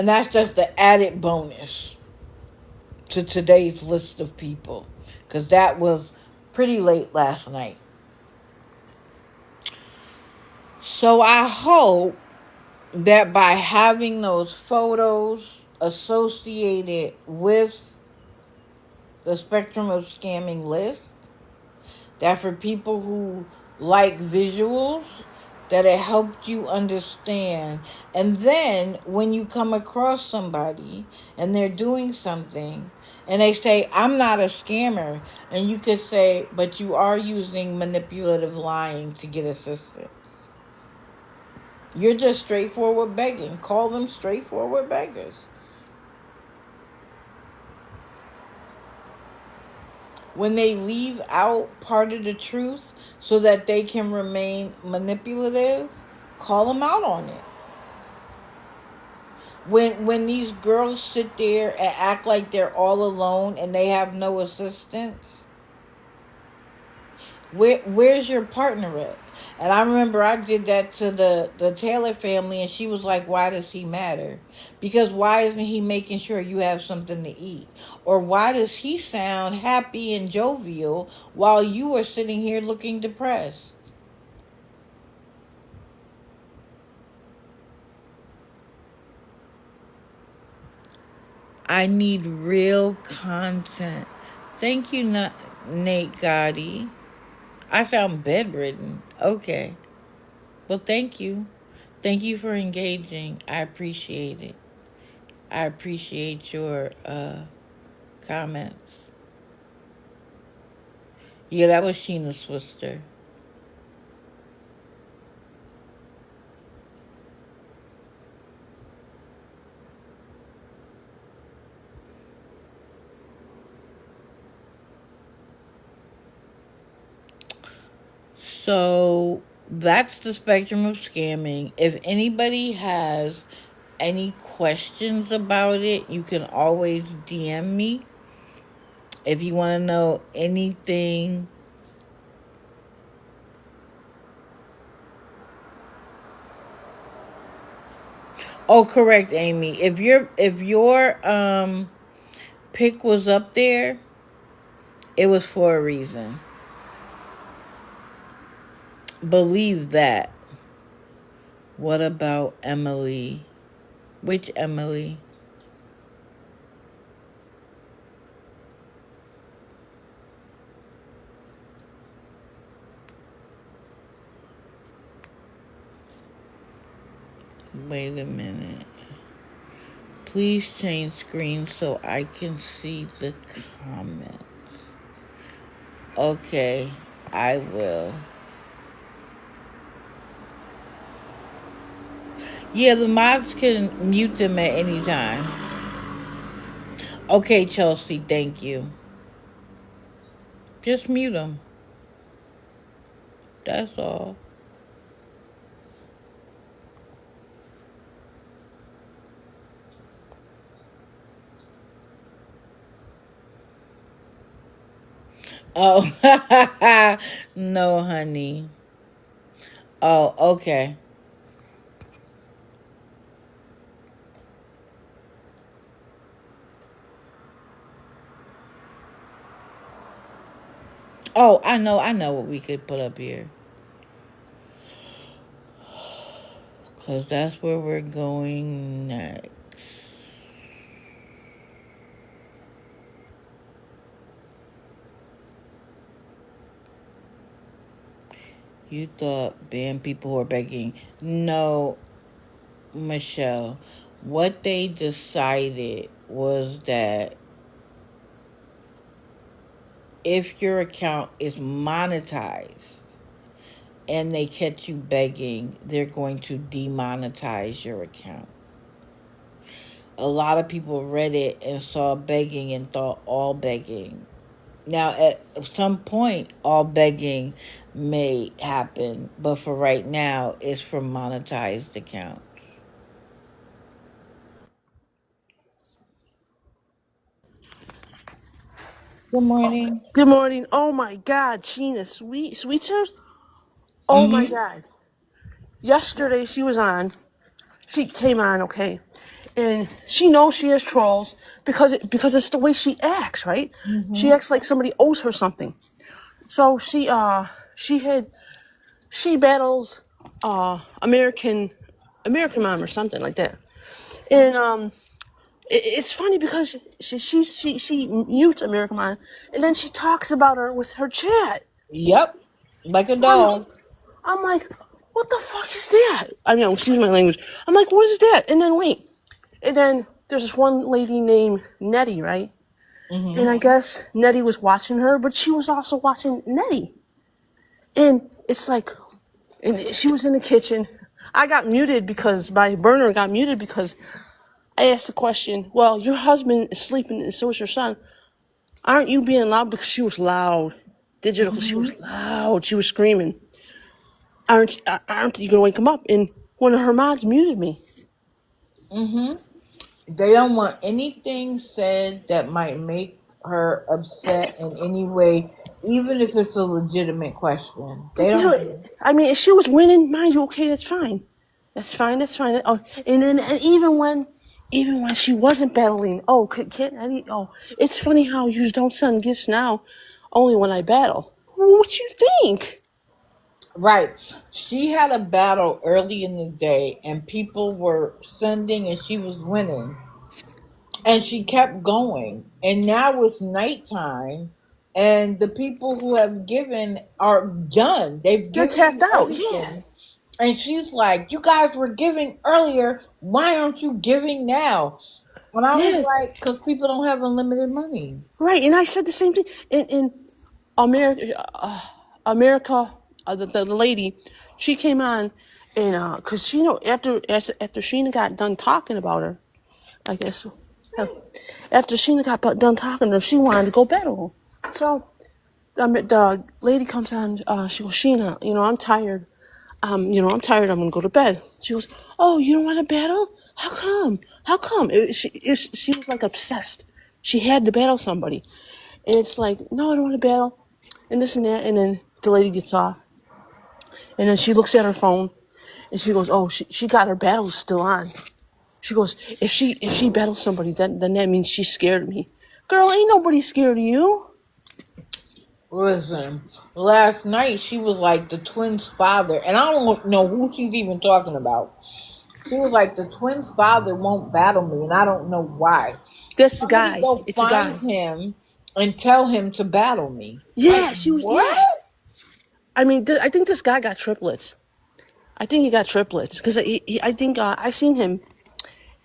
And that's just the added bonus to today's list of people, because that was pretty late last night. So I hope that by having those photos associated with the spectrum of scamming list, that for people who like visuals, that it helped you understand. And then when you come across somebody and they're doing something and they say, I'm not a scammer, and you could say, but you are using manipulative lying to get assistance. You're just straightforward begging. Call them straightforward beggars. When they leave out part of the truth so that they can remain manipulative, call them out on it. When these girls sit there and act like they're all alone and they have no assistance, where's your partner at? And I remember I did that to the Taylor family, and she was like, why does he matter? Because why isn't he making sure you have something to eat? Or why does he sound happy and jovial while you are sitting here looking depressed? I need real content. Thank you, Nate Gotti. I sound bedridden. Okay. Well, thank you. Thank you for engaging. I appreciate it. I appreciate your comments. Yeah, that was Sheena Swister. So that's the spectrum of scamming. If anybody has any questions about it, you can always DM me. If you want to know anything, oh, correct, Amy. If your pick was up there, it was for a reason. Believe that. What about Emily? Which Emily? Wait a minute. Please change screen so I can see the comments. Okay, I will. Yeah, the mods can mute them at any time. Okay, Chelsea, thank you. Just mute them. That's all. Oh, no, honey. Oh, okay. Oh, I know what we could put up here. Because that's where we're going next. You thought banned people who are begging. No, Michelle. What they decided was that if your account is monetized and they catch you begging, they're going to demonetize your account. A lot of people read it and saw begging and thought all begging. Now, at some point, all begging may happen, but for right now, it's for monetized accounts. Good morning. Good morning. Oh my God, Sheena, sweet toast. Oh my Mm-hmm. God. Yesterday she was on. she came on, okay, and she knows she has trolls because it's the way she acts, right? She Mm-hmm. acts like somebody owes her something. So she battles American Mom or something like that, and it's funny because she mutes American Mom, and then she talks about her with her chat. Yep. Like a I'm dog. I'm like, what the fuck is that? I mean, excuse my language. I'm like, what is that? And then wait, and then there's this one lady named Nettie, right? Mm-hmm. And I guess Nettie was watching her, but she was also watching Nettie. And it's like, and she was in the kitchen. I got muted because my burner got muted because I asked the question, well, your husband is sleeping and so is your son. Aren't you being loud? Because she was loud. Digital, she Mm-hmm. was loud. She was screaming. Aren't you going to wake him up? And one of her moms muted me. Mm-hmm. They don't want anything said that might make her upset in any way, even if it's a legitimate question. They But you know, don't care. I mean, if she was winning, mind you, okay, that's fine. That's fine. That's fine. Oh, and then and even when she wasn't battling, oh, can't any? Oh, it's funny how you don't send gifts now, only when I battle. What you think? Right. She had a battle early in the day and people were sending and she was winning. And she kept going. And now it's nighttime and the people who have given are done. They've They're given tapped you out. Yeah, everything. And she's like, you guys were giving earlier. Why aren't you giving now? And I was yeah, like, because people don't have unlimited money. right. And I said the same thing. In America, the lady, she came on, and because she know after Sheena got done talking about her, I guess. After Sheena got done talking to her, she wanted to go battle. So the lady comes on. She goes, Sheena, I'm tired. I'm tired. I'm gonna go to bed. She goes, oh, you don't want to battle? How come? How come? She was like obsessed. She had to battle somebody, and it's like, no, I don't want to battle, and this and that. And then the lady gets off, and then she looks at her phone, and she goes, oh, she got her battles still on. She goes, if she battles somebody, then that means she's scared of me. Girl, ain't nobody scared of you. Listen, last night she was like the twins' father, and I don't know who she's even talking about. She was like, the twins' father won't battle me, and I don't know why. That's the Somebody guy. go It's a find guy. him and tell him to battle me. Like, Yeah, she was. what? Yeah. I mean, I think this guy got triplets. I think he got triplets because I think I seen him,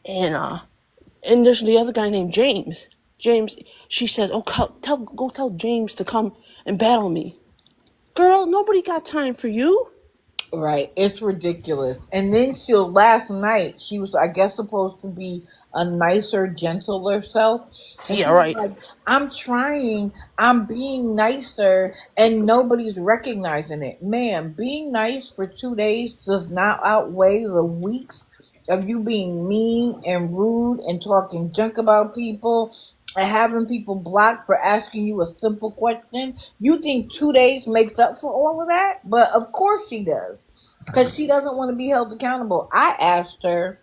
and there's the other guy named James. James. She says, oh, go tell James to come and battle me. Girl, nobody got time for you. Right, it's ridiculous. And then last night, she was, I guess, supposed to be a nicer, gentler self. And Yeah, she was right. like, I'm trying, I'm being nicer, and nobody's recognizing it. Man, being nice for 2 days does not outweigh the weeks of you being mean and rude and talking junk about people and having people blocked for asking you a simple question. You think 2 days makes up for all of that? But of course she does. Because she doesn't want to be held accountable. I asked her,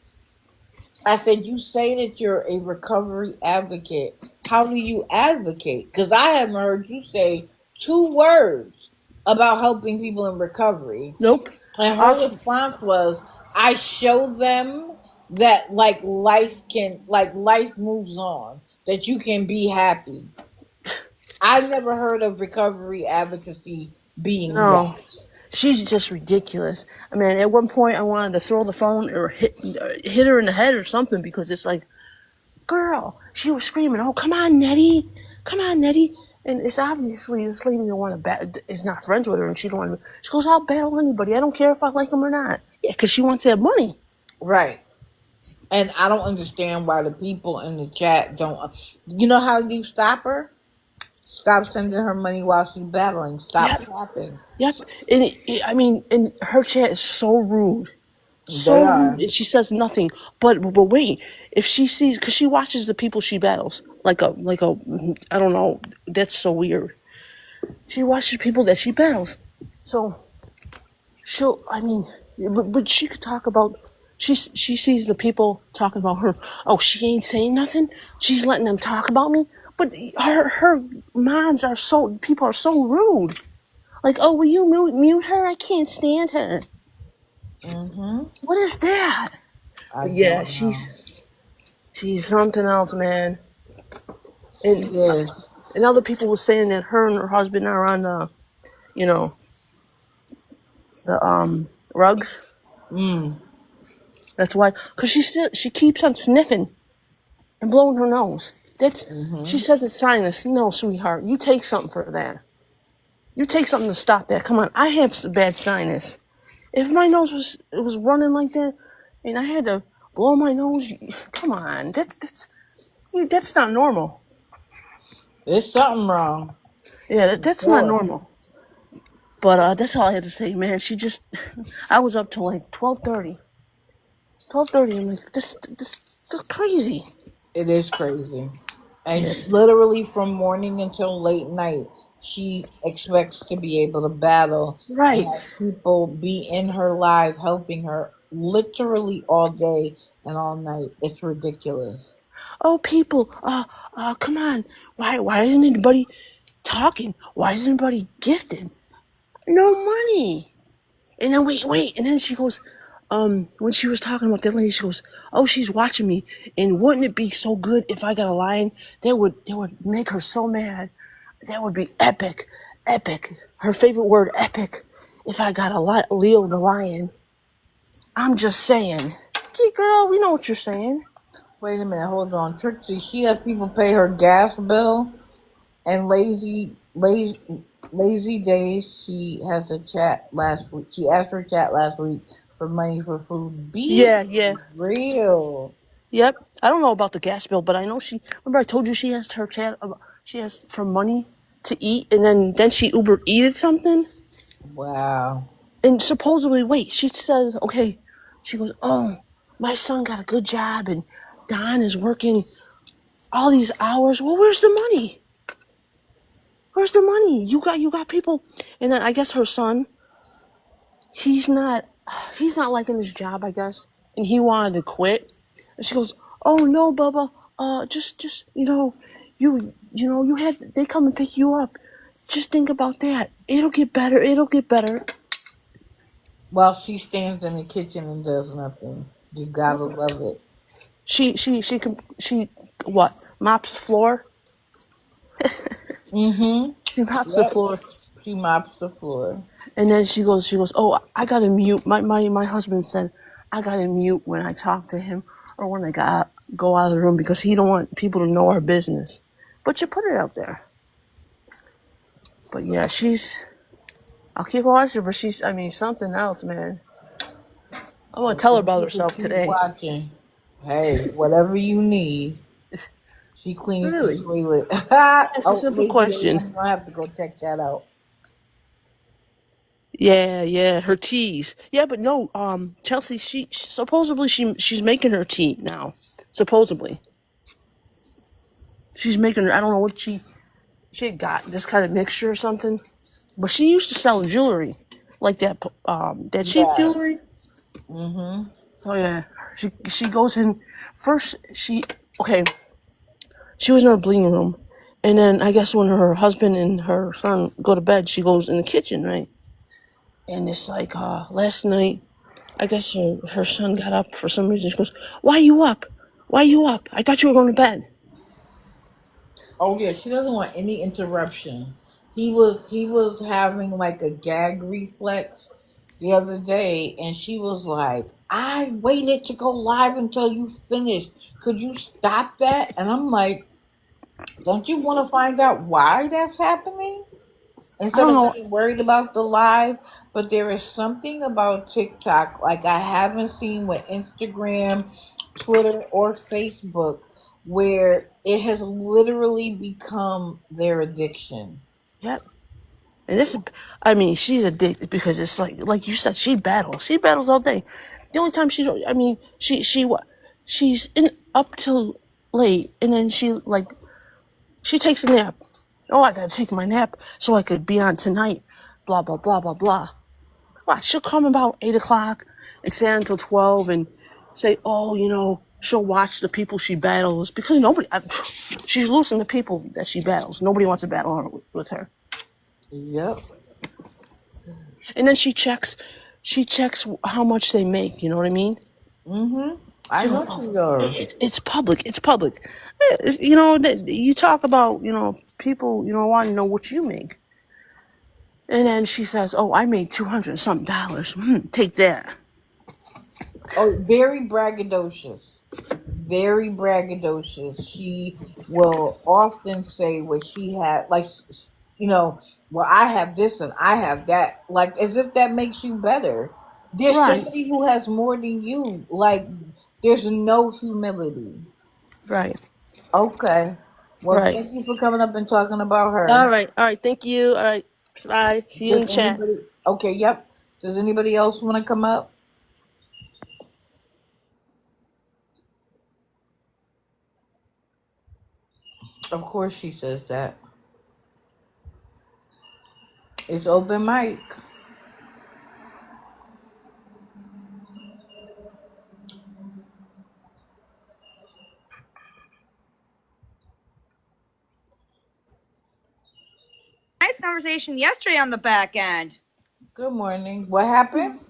I said, you say that you're a recovery advocate. How do you advocate? Because I haven't heard you say 2 words about helping people in recovery. Nope. And her Actually, response was, I show them that life moves on, that you can be happy. I've never heard of recovery advocacy being no. that. She's just ridiculous. I mean, at one point I wanted to throw the phone or hit her in the head or something because it's like, girl, she was screaming, "Oh, come on, Nettie!" And it's obviously this lady don't want to is not friends with her, and she don't want to. She goes, "I'll battle anybody. I don't care if I like them or not." Yeah, because she wants that money. Right. And I don't understand why the people in the chat don't. You know how you stop her? Stop sending her money while she's battling. Stop Yep, tapping. yep. And I mean, and her chat is so rude. They So rude, are. and she says nothing. But wait, if she sees, because she watches the people she battles, like a, I don't know. That's so weird. She watches people that she battles, so she'll. I mean, but she could talk about. she sees the people talking about her. Oh, she ain't saying nothing. She's letting them talk about me. But her mods are so, people are so rude. Like, oh, will you mute her? I can't stand her. Mm-hmm. What is that? I But yeah, don't know. she's something else, man. She And is. other people were saying that her and her husband are on the, you know, the rugs. Mm. That's why, cause she keeps on sniffing and blowing her nose. She Mm-hmm. says it's sinus. No, sweetheart, you take something for that. You take something to stop that. Come on, I have bad sinus. If my nose was running like that, and I had to blow my nose, come on, that's not normal. There's something wrong. Yeah, that's not Sure. normal. But that's all I had to say, man. She just, I was up till like 12:30. 12:30. I'm like, this crazy. It is crazy. Yeah. And literally from morning until late night, she expects to be able to battle and Right. have people be in her live helping her literally all day and all night. It's ridiculous. Oh, people, come on. Why isn't anybody talking? Why isn't anybody gifted? No money. And then wait, and then she goes, when she was talking about that lady, she goes, oh, she's watching me, and wouldn't it be so good if I got a lion? That would make her so mad. That would be epic, epic. Her favorite word, epic. If I got a Leo the lion. I'm just saying. Okay, girl, we know what you're saying. Wait a minute, hold on. Trixie, she has people pay her gas bill and lazy days. She has a chat last week. She asked her chat last week for money for food. Be Yeah. real. Yep. I don't know about the gas bill, but I know she. Remember, I told you she asked her chat. She asked for money to eat, and then she Uber eated something. Wow. And supposedly, wait, she says, okay. She goes, oh, my son got a good job, and Don is working all these hours. Well, where's the money? Where's the money? You got people, and then I guess her son. He's not. He's not liking his job, I guess, and he wanted to quit. And she goes, "Oh no, Bubba. Just you had they come and pick you up. Just think about that. It'll get better. It'll get better." While she stands in the kitchen and does nothing. You gotta love it. She what mops the floor? Mm-hmm. She mops the Yep. floor, She mops the floor. and then she goes. Oh, I got to mute. My husband said I got to mute when I talk to him or when I go out of the room because he don't want people to know our business. But you put it out there. But yeah, I'll keep watching, but I mean, something else, man. I'm gonna Well, tell her about continue to herself keep today. watching. Hey, whatever you need. She cleans the Really? toilet. That's a Oh, simple lazy lady, question. I'm gonna have to go check that out. Yeah, her teas. Yeah, but no, Chelsea, supposedly she's making her tea now. Supposedly. She's making her, I don't know what she had got, this kind of mixture or something. But she used to sell jewelry. Like that cheap Yeah. jewelry. Mm-hmm. So yeah. She goes in first okay, she was in her bleeding room. And then I guess when her husband and her son go to bed, she goes in the kitchen, right? And it's like last night, I guess her son got up for some reason. She goes, "Why you up? Why you up? I thought you were going to bed." Oh yeah, she doesn't want any interruption. He was having like a gag reflex the other day, and she was like, "I waited to go live until you finished. Could you stop that?" And I'm like, "Don't you want to find out why that's happening I instead don't of know. being worried about the live?" But there is something about TikTok like I haven't seen with Instagram, Twitter, or Facebook where it has literally become their addiction. Yep. And this, I mean, she's addicted because it's like you said, she battles. She battles all day. The only time she don't, I mean, she's in up till late, and then she takes a nap. Oh, I gotta take my nap so I could be on tonight. Blah blah blah blah blah. What? She'll come about 8 o'clock and stay until 12, and say, oh, she'll watch the people she battles because she's losing the people that she battles. Nobody wants to battle her with her. Yep. And then she checks how much they make. You know what I mean? I She's like, know oh, she does. it's public. It's public. You talk about people want to know what you make. And then she says, "Oh, I made $200 something. Take that." Oh, very braggadocious. Very braggadocious. She will often say what she had, like, well, I have this and I have that, like, as if that makes you better. There's Right, somebody who has more than you. Like, there's no humility. right, Okay. Well, right. thank you for coming up and talking about her. All right. Thank you. All right, bye. See you Does in chat. anybody? Okay. Yep. Does anybody else want to come up? Of course, she says that. It's open mic. Nice conversation yesterday on the back end. Good morning. What happened?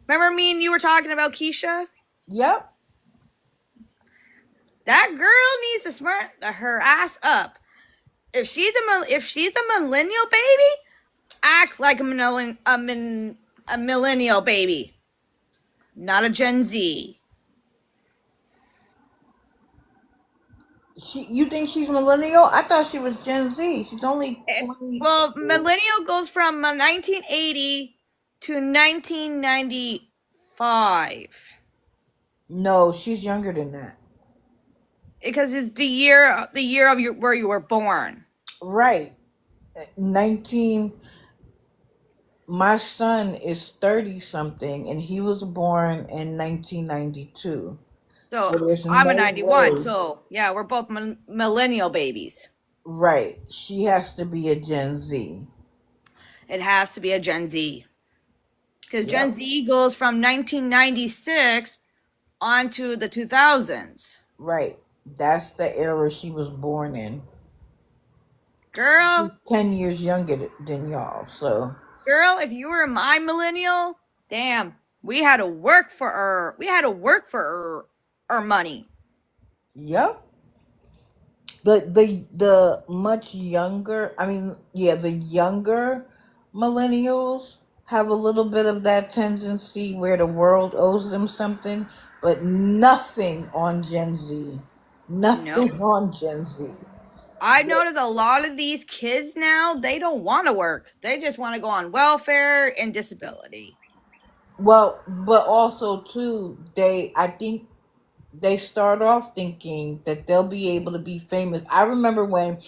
Remember me and you were talking about Keisha? Yep. That girl needs to smart her ass up. If she's a millennial baby, act like a millennial baby, not a Gen Z. You think she's millennial? I thought she was Gen Z. She's only 20. Well, millennial goes from 1980 to 1995 No, she's younger than that. because it's the year of where you were born. Right. 19. My son is 30 something and he was born in 1992. So So there's I'm a no 91. way. So yeah, we're both millennial babies. Right. She has to be a Gen Z. It has to be a Gen Z. Because Yep. Gen Z goes from 1996 on to the 2000s. Right. That's the era she was born in. Girl, 10 years younger than y'all. So if you were my millennial, damn, we had to work for our money. yep. The much younger, I mean, yeah, the younger millennials have a little bit of that tendency where the world owes them something, but nothing on Gen Z. Nope. Nothing on Gen Z. I noticed a lot of these kids now, they don't want to work. They just want to go on welfare and disability. Well, but also too, I think they start off thinking that they'll be able to be famous. I remember when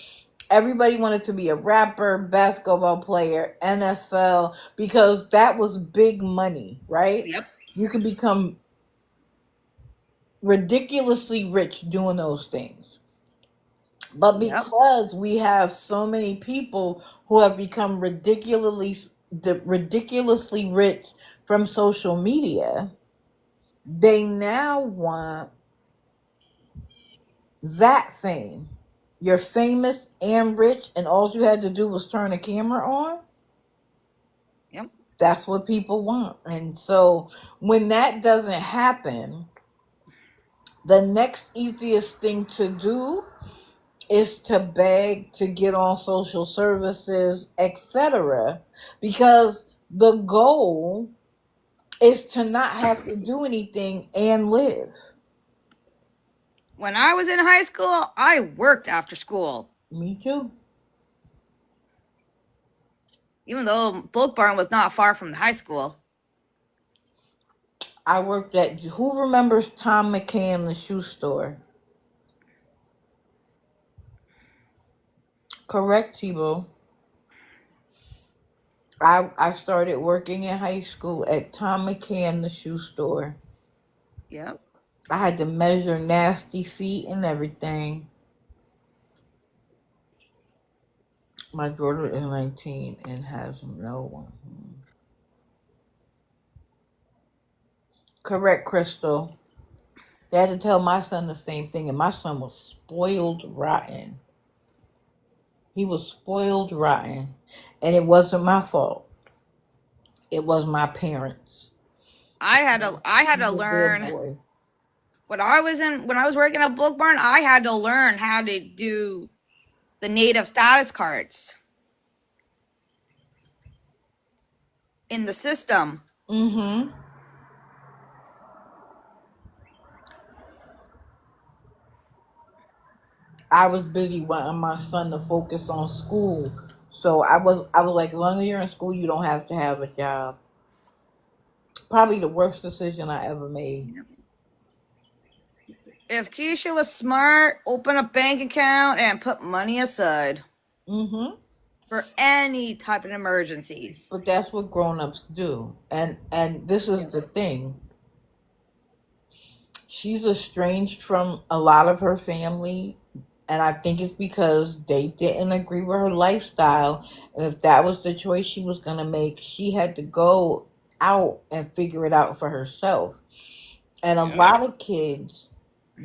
everybody wanted to be a rapper, basketball player, NFL, because that was big money, right? Yep. You could become ridiculously rich doing those things. But Yep. because we have so many people who have become ridiculously rich from social media, they now want that fame. You're famous and rich, and all you had to do was turn a camera on. Yep. That's what people want. And so when that doesn't happen, the next easiest thing to do is to beg to get on social services, etc. Because the goal is to not have to do anything and live. When I was in high school, I worked after school. Me too. Even though Bulk Barn was not far from the high school. I worked at, who remembers Tom McCann, the shoe store? Correct, Tebow. I started working in high school at Tom McCann, the shoe store. Yep. I had to measure nasty feet and everything. My daughter is 19 and has no one. Correct, Crystal. They had to tell my son the same thing, and my son was spoiled rotten. He was spoiled rotten, and it wasn't my fault. It was my parents. I had He's to a good learn boy. when I was working at Book Barn. I had to learn how to do the native status cards in the system. Mm-hmm. I was busy wanting my son to focus on school. So I was like, as long as you're in school, you don't have to have a job. Probably the worst decision I ever made. If Keisha was smart, open a bank account and put money aside Mm-hmm. for any type of emergencies. But that's what grown-ups do. And this is the thing. She's estranged from a lot of her family, and I think it's because they didn't agree with her lifestyle. And if that was the choice she was going to make, she had to go out and figure it out for herself. And a lot of kids,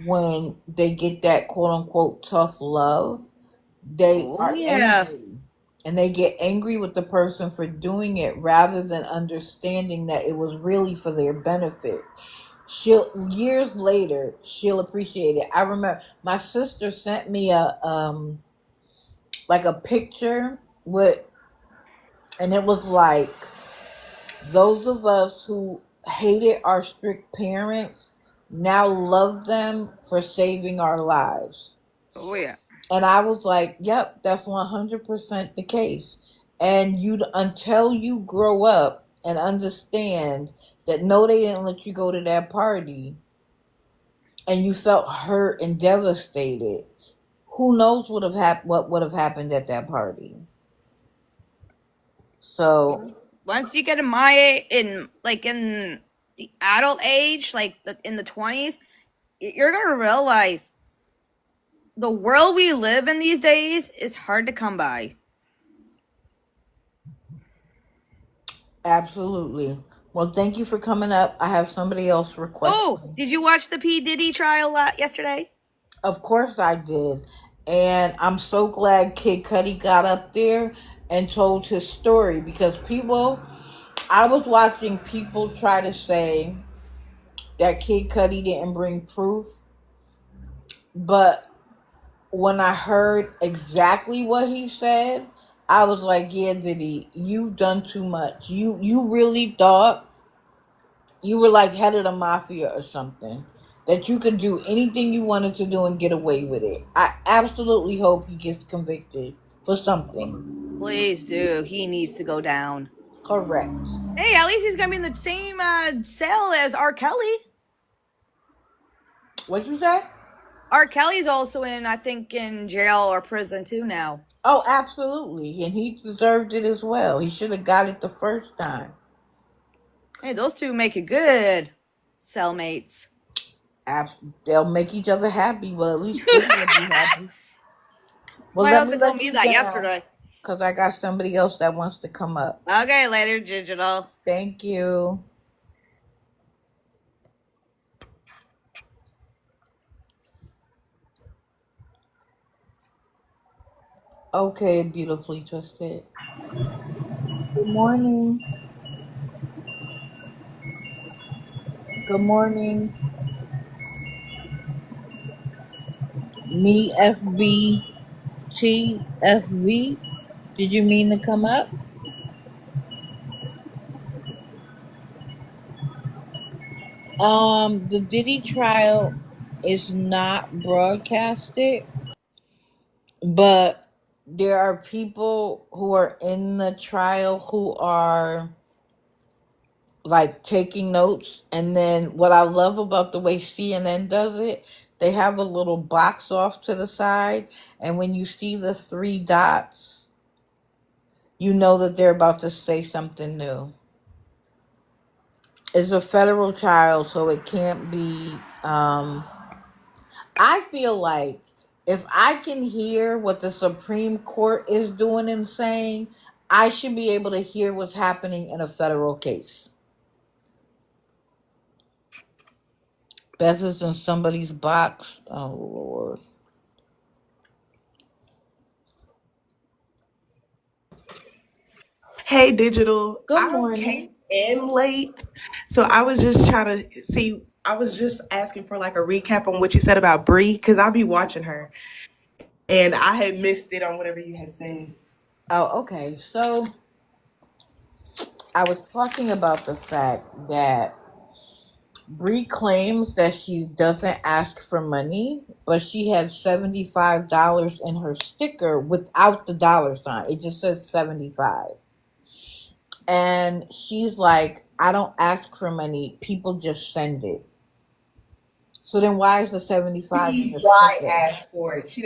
when they get that quote unquote tough love, they Oh are yeah. angry. And they get angry with the person for doing it rather than understanding that it was really for their benefit. She'll years later she'll appreciate it. I remember my sister sent me a like a picture with, and it was like those of us who hated our strict parents now love them for saving our lives. Oh yeah. And I was like, yep, that's 100% the case. And you, until you grow up and understand that no, they didn't let you go to that party, and you felt hurt and devastated, who knows what would have happened at that party. So Once you get in the adult age, like in the 20s, you're gonna realize the world we live in these days is hard to come by. absolutely. Well, thank you for coming up. I have somebody else request. Oh, did you watch the P Diddy trial yesterday? Of course I did. And I'm so glad Kid Cudi got up there and told his story, because I was watching people try to say that Kid Cudi didn't bring proof. But when I heard exactly what he said, I was like, yeah, Diddy, you've done too much. You really thought you were like head of the mafia or something, that you could do anything you wanted to do and get away with it. I absolutely hope he gets convicted for something. Please do. He needs to go down. Correct. Hey, at least he's gonna be in the same cell as R. Kelly. What you say? R. Kelly's also I think, in jail or prison too now. Oh, absolutely. And he deserved it as well. He should have got it the first time. Hey, those two make a good cellmates. They'll make each other happy. Well, at least Diddy will be happy. Well, My let husband me told let me you that down, yesterday. because I got somebody else that wants to come up. Okay, later, digital. Thank you. Okay, beautifully twisted. Good morning. Good morning. Me FV. Did you mean to come up? The Diddy trial is not broadcasted, but there are people who are in the trial who are like taking notes. And then what I love about the way CNN does it, they have a little box off to the side, and when you see the three dots, you know that they're about to say something new. It's a federal trial, so it can't be. I feel like if I can hear what the Supreme Court is doing and saying, I should be able to hear what's happening in a federal case. Beth is in somebody's box. Oh Lord. Hey, Digital. Good I came morning. in late, so I was just trying to see. I was just asking for like a recap on what you said about Bree because I'll be watching her, and I had missed it on whatever you had said. Oh, okay. So I was talking about the fact that Bree claims that she doesn't ask for money, but she had $75 in her sticker without the dollar sign. It just says 75. And she's like, I don't ask for money. People just send it. So then why is the 75 in Be the dry sticker? ask for it. She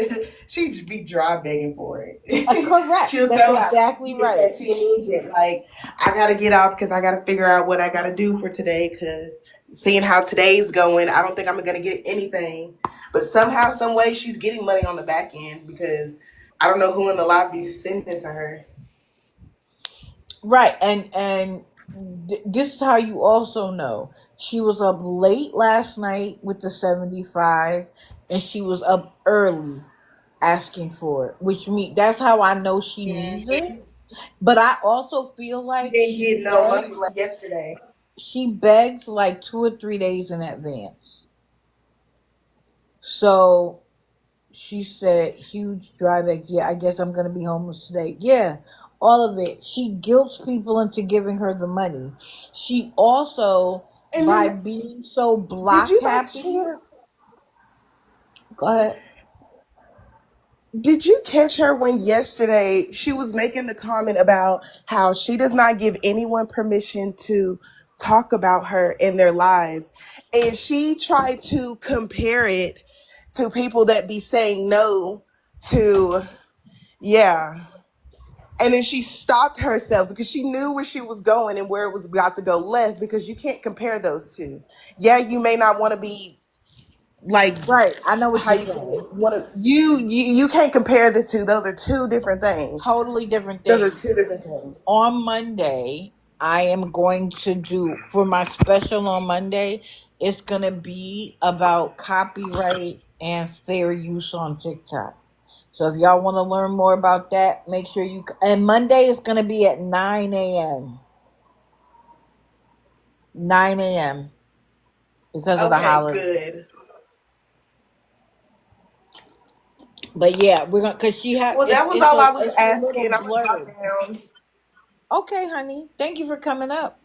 just be dry begging for it. Correct. She'll That's throw out exactly receipts that right. she needs it. Like I gotta get off because I gotta figure out what I gotta do for today. Because seeing how today's going, I don't think I'm gonna get anything. But somehow, some way, she's getting money on the back end because I don't know who in the lobby is sending it to her. Right. This is how you also know. She was up late last night with the 75 and she was up early asking for it, which means that's how I know she needs it. Mhm. But I also feel She like didn't get no money like yesterday. she begs like 2 or 3 days in advance. So she said, huge dry bag. Yeah, I guess I'm gonna be homeless today. Yeah, all of it. She guilts people into giving her the money. She also, And by then, being so did block you by happy, chance go ahead. Did you catch her when yesterday she was making the comment about how she does not give anyone permission to talk about her in their lives? And she tried to compare it to people that be saying no to, yeah. And then she stopped herself because she knew where she was going and where it was about to go left because you can't compare those two. Yeah, you may not want to be like Right, I know what how you're you put saying. it. One of you can't compare the two. Those are two different things. Totally different Those are things. two different things. On Monday, I am going to do for my special on Monday. It's gonna be about copyright and fair use on TikTok. So if y'all want to learn more about that, make sure you. And Monday is gonna be at 9 a.m. 9 a.m. because of the Okay, holiday. good. But yeah, we're gonna because she had Well, that was all I was it's a little asking. I'm gonna drop blurb. down. Okay, honey. Thank you for coming up.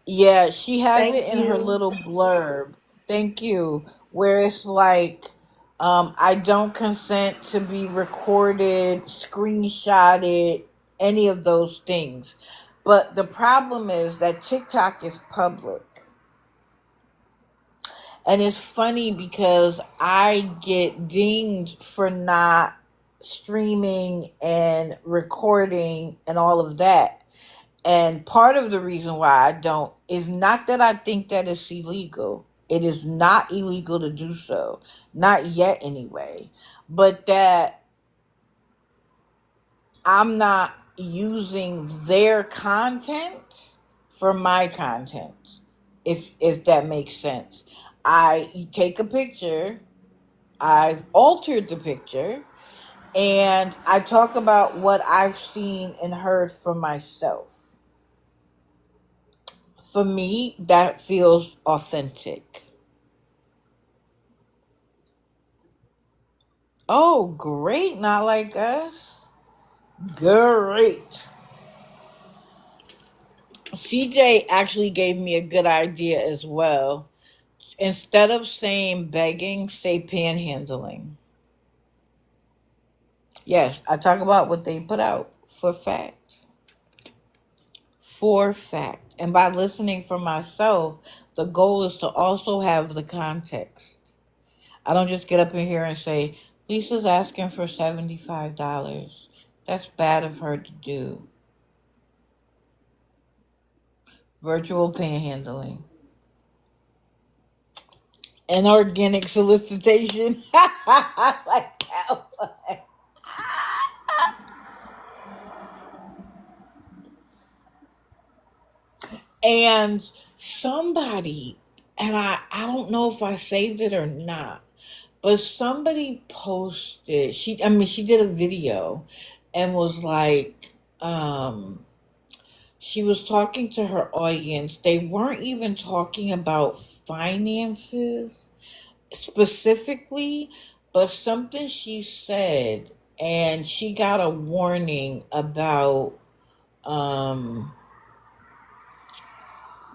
Yeah, she has it Thank in her you. little blurb. Thank you. Where it's like, I don't consent to be recorded, screenshotted, any of those things. But the problem is that TikTok is public. And it's funny because I get dinged for not streaming and recording and all of that. And part of the reason why I don't is not that I think that it's illegal. It is not illegal to do so. Not yet, anyway. But that I'm not using their content for my content. If that makes sense. I take a picture, I've altered the picture, and I talk about what I've seen and heard for myself. For me, that feels authentic. Oh, great. Not like us. Great. CJ actually gave me a good idea as well. Instead of saying begging, say panhandling. Yes, I talk about what they put out for fact. For fact. And by listening for myself, the goal is to also have the context. I don't just get up in here and say, Lisa's asking for $75. That's bad of her to do. Virtual panhandling. And organic solicitation. I like that one. And somebody and I don't know if I saved it or not, but somebody posted, she did a video and was like, she was talking to her audience. They weren't even talking about finances specifically, but something she said, and she got a warning about um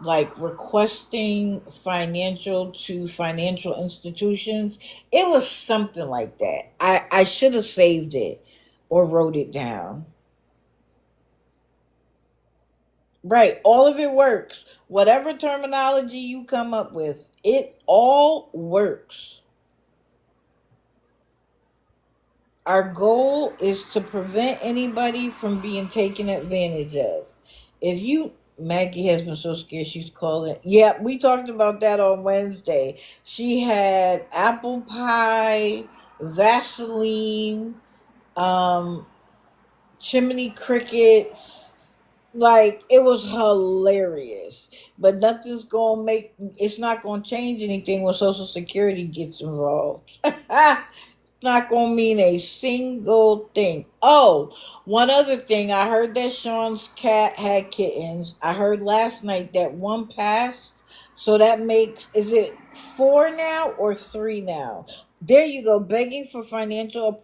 like requesting financial to financial institutions. It was something like that. I should have saved it or wrote it down. Right, all of it works. Whatever terminology you come up with, it all works. Our goal is to prevent anybody from being taken advantage of. If you, Maggie has been so scared she's calling. Yeah, we talked about that on Wednesday. She had apple pie, Vaseline, um, chimney crickets. Like, it was hilarious. But nothing's gonna make, it's not gonna change anything when Social Security gets involved. Not gonna mean a single thing. Oh, one other thing. I heard that Sean's cat had kittens. I heard last night that one passed. So that makes, is it four now or three now? There you go. Begging for financial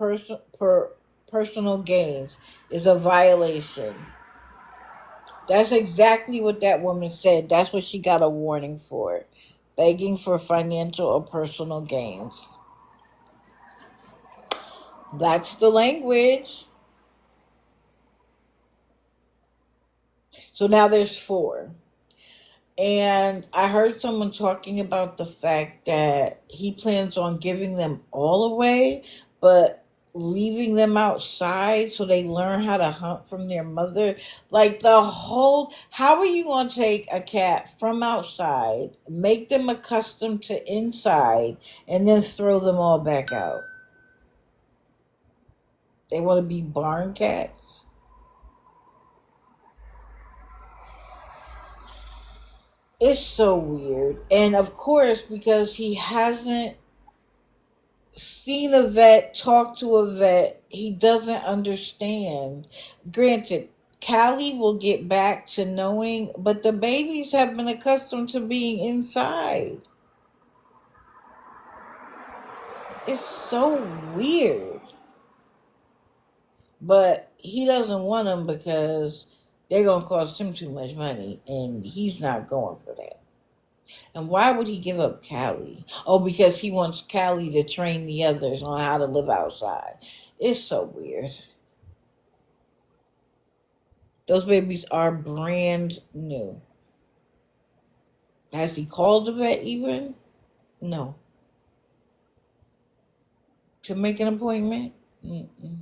or personal gains is a violation. That's exactly what that woman said. That's what she got a warning for. Begging for financial or personal gains. That's the language. So now there's four. And I heard someone talking about the fact that he plans on giving them all away, but leaving them outside so they learn how to hunt from their mother. Like the whole, how are you going to take a cat from outside, make them accustomed to inside, and then throw them all back out? They want to be barn cats? It's so weird. And of course, because he hasn't seen a vet, talked to a vet, he doesn't understand. Granted, Callie will get back to knowing, but the babies have been accustomed to being inside. It's so weird. But he doesn't want them because they're going to cost him too much money, and he's not going for that. And why would he give up Callie? Oh, because he wants Callie to train the others on how to live outside. It's so weird. Those babies are brand new. Has he called the vet even? No. To make an appointment? Mm-mm.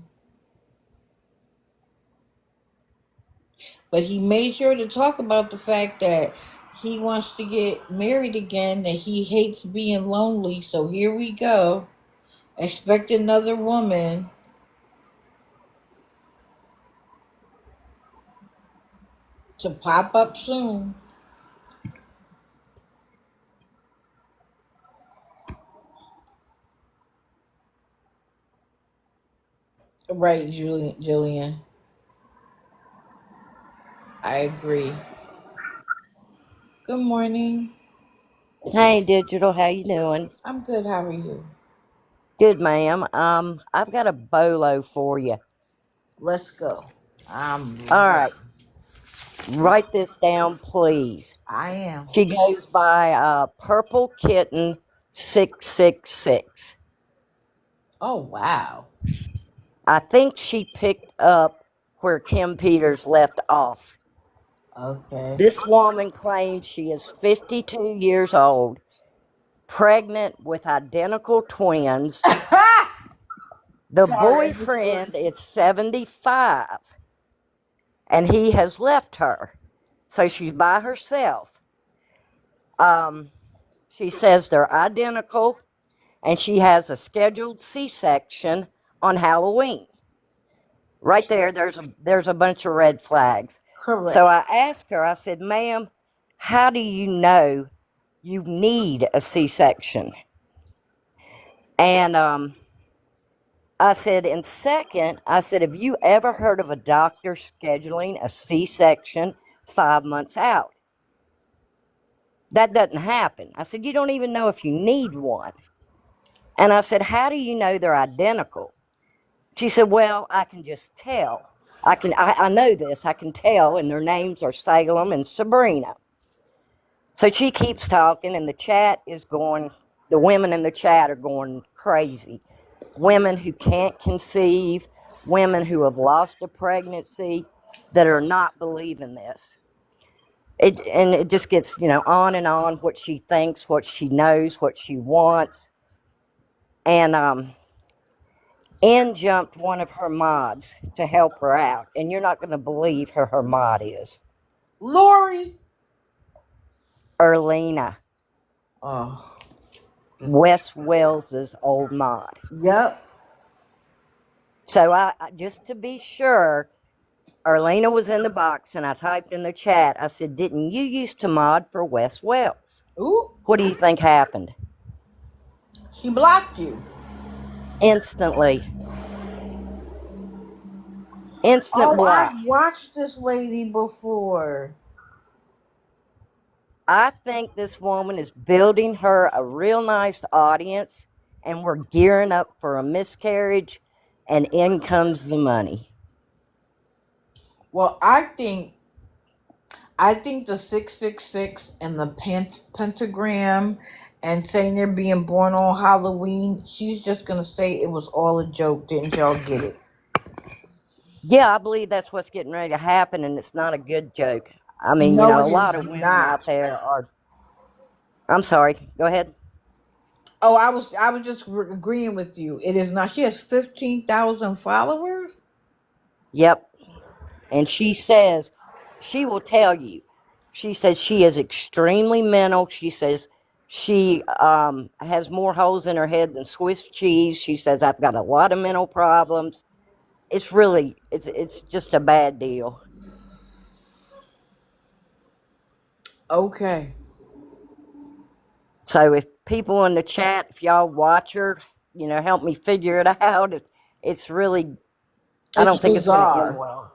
But he made sure to talk about the fact that he wants to get married again, that he hates being lonely. So here we go. Expect another woman to pop up soon. Right, Jillian. I agree. Good morning. Hey, Digital, how you doing? I'm good. How are you? Good, ma'am. I've got a bolo for you. Let's go. I'm All ready. right, write this down, please. I am. She goes by Purple Kitten 666. Oh, wow. I think she picked up where Kim Peters left off. Okay. This woman claims she is 52 years old, pregnant with identical twins. The Sorry, I just boyfriend is 75. And he has left her. So she's by herself. She says they're identical, and she has a scheduled C-section on Halloween. Right there, there's a bunch of red flags. correct. So I asked her, I said, ma'am, how do you know you need a C-section. And I said, and second, I said, have you ever heard of a doctor scheduling a C-section 5 months out? That doesn't happen. I said, you don't even know if you need one. And I said, how do you know they're identical? She said, well, I can just tell. I know this. I can tell, and their names are Salem and Sabrina. So she keeps talking, and the chat is going, the women in the chat are going crazy. Women who can't conceive, women who have lost a pregnancy that are not believing this. And it just gets, on and on, what she thinks, what she knows, what she wants. And in jumped one of her mods to help her out. And you're not going to believe who her mod is. Lori. Erlena. Oh. Wes Wells's old mod. Yep. So I just to be sure, Erlena was in the box, and I typed in the chat. I said, didn't you used to mod for Wes Wells? Ooh. What do you think happened? She blocked you. Instantly. Instant block. I've watched this lady before. I think this woman is building her a real nice audience, and we're gearing up for a miscarriage, and in comes the money. Well, I think the 666 and the pentagram and saying they're being born on Halloween, she's just going to say it was all a joke. Didn't y'all get it? Yeah, I believe that's what's getting ready to happen, and it's not a good joke. I mean, No, a it lot is of women not. out there are... I'm sorry. Go ahead. Oh, I was just agreeing with you. It is not. She has 15,000 followers. Yep. And she says, she will tell you. She says she is extremely mental. She says she has more holes in her head than Swiss cheese. She says, I've got a lot of mental problems. It's really, it's just a bad deal. Okay. So if people in the chat, if y'all watch her, help me figure it out. It's really, I don't think it's going to end well.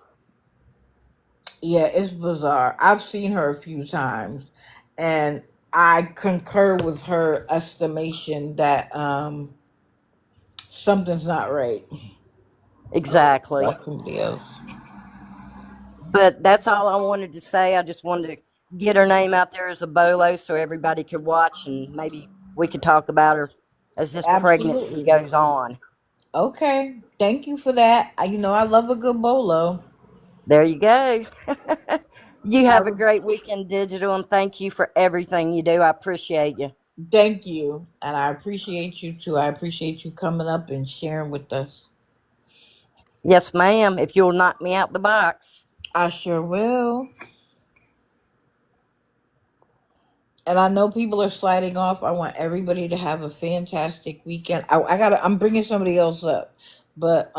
Yeah, it's bizarre. I've seen her a few times, and I concur with her estimation that something's not right. Exactly. That's somebody else. But that's all I wanted to say. I just wanted to get her name out there as a bolo so everybody could watch, and maybe we could talk about her as this pregnancy goes on. Okay. Thank you for that. I love a good bolo. There you go. You have a great weekend, Digital, and thank you for everything you do. I appreciate you. Thank you. And I appreciate you too. I appreciate you coming up and sharing with us. Yes, ma'am. If you'll knock me out the box. I sure will. And I know people are sliding off. I want everybody to have a fantastic weekend. I'm bringing somebody else up, but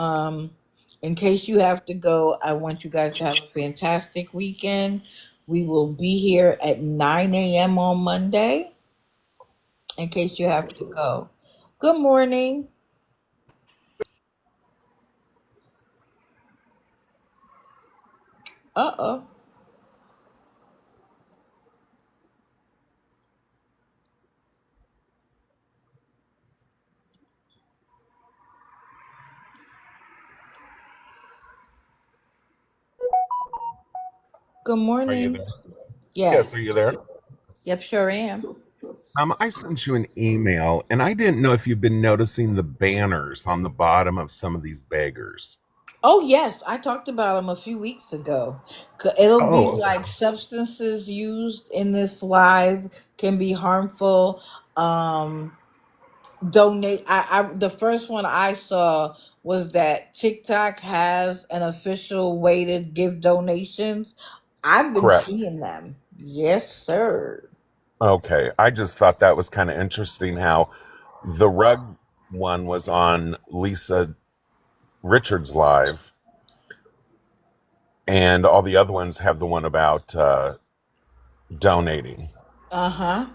in case you have to go, I want you guys to have a fantastic weekend. We will be here at 9 a.m. on Monday. In case you have to go. Good morning. Uh-oh. Good morning. Are you there? Yes. Yes, are you there? Yep, sure am. I sent you an email, and I didn't know if you've been noticing the banners on the bottom of some of these beggars. Oh, yes. I talked about them a few weeks ago. It'll be like substances used in this live can be harmful. Donate. The first one I saw was that TikTok has an official way to give donations. I've been Correct. seeing them. Yes, sir. Okay, I just thought that was kind of interesting how the rug one was on Lisa Richards' live, and all the other ones have the one about donating. Uh-huh.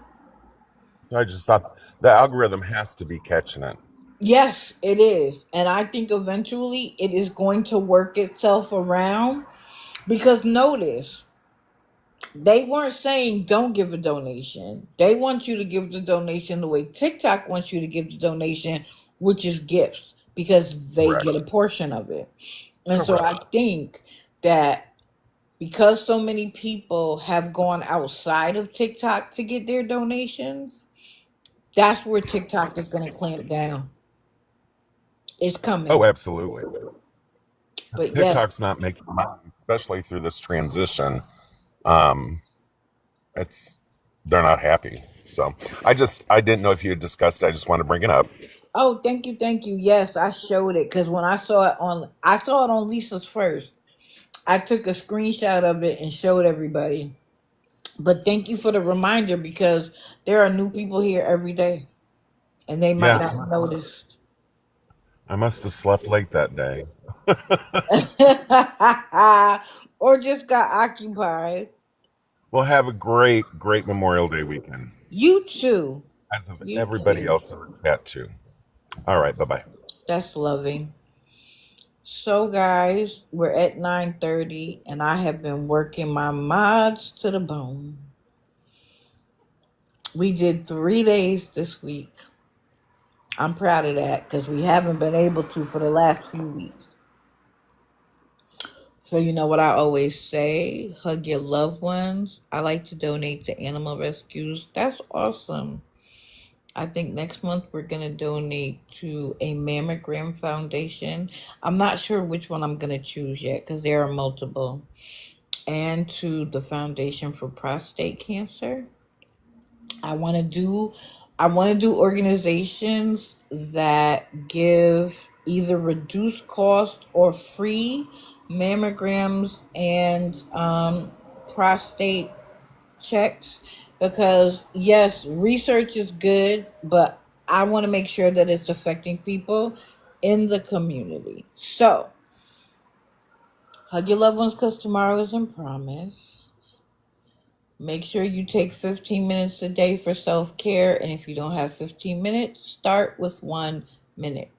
I just thought the algorithm has to be catching it. Yes, it is. And I think eventually it is going to work itself around because notice, they weren't saying don't give a donation. They want you to give the donation the way TikTok wants you to give the donation, which is gifts, because they get a Correct. portion of it. And so Correct. I think that because so many people have gone outside of TikTok to get their donations, that's where TikTok is going to clamp down. It's Oh, coming. absolutely. But yes. TikTok's not making money, especially through this transition. Um, it's they're not happy. So I didn't know if you had discussed it. I just want to bring it up. Oh, thank you, thank you. Yes, I showed it because when I saw it on Lisa's first. I took a screenshot of it and showed everybody. But thank you for the reminder because there are new people here every day and they might Yeah, not have noticed. I must have slept late that day. Or just got occupied. Well, have a great, great Memorial Day weekend, You too. as of You everybody too. else in the chat too. All right, bye bye. That's loving. So guys, we're at 9:30 and I have been working my mods to the bone. We did 3 days this week. I'm proud of that because we haven't been able to for the last few weeks. So you know what I always say? Hug your loved ones. I like to donate to animal rescues. That's awesome. I think next month we're going to donate to a mammogram foundation. I'm not sure which one I'm going to choose yet because there are multiple. And to the Foundation for Prostate Cancer. I want to do organizations that give either reduced cost or free mammograms and prostate checks because yes, research is good, but I want to make sure that it's affecting people in the community. So, hug your loved ones because tomorrow isn't promised. Make sure you take 15 minutes a day for self care. And if you don't have 15 minutes, start with 1 minute.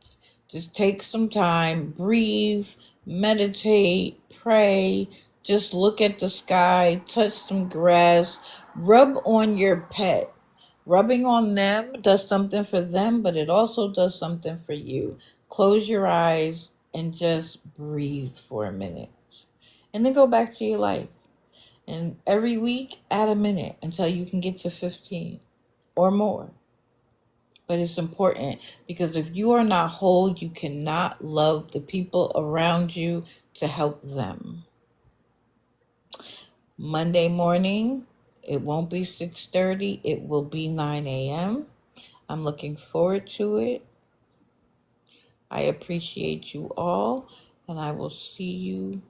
Just take some time, breathe, meditate, pray. Just look at the sky, touch some grass, rub on your pet. Rubbing on them does something for them, but it also does something for you. Close your eyes and just breathe for a minute. And then go back to your life. And every week, add a minute until you can get to 15 or more. But it's important because if you are not whole, you cannot love the people around you to help them. Monday morning, it won't be 6:30, it will be 9 a.m. I'm looking forward to it. I appreciate you all, and I will see you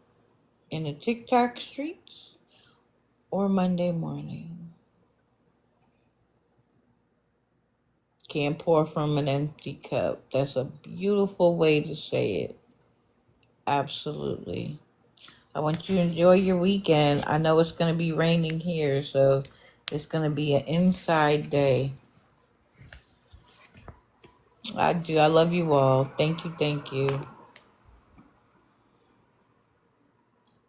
in the TikTok streets or Monday morning. Can't pour from an empty cup. That's a beautiful way to say it. Absolutely. I want you to enjoy your weekend. I know it's going to be raining here, so it's going to be an inside day. I do. I love you all. Thank you. Thank you.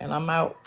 And I'm out.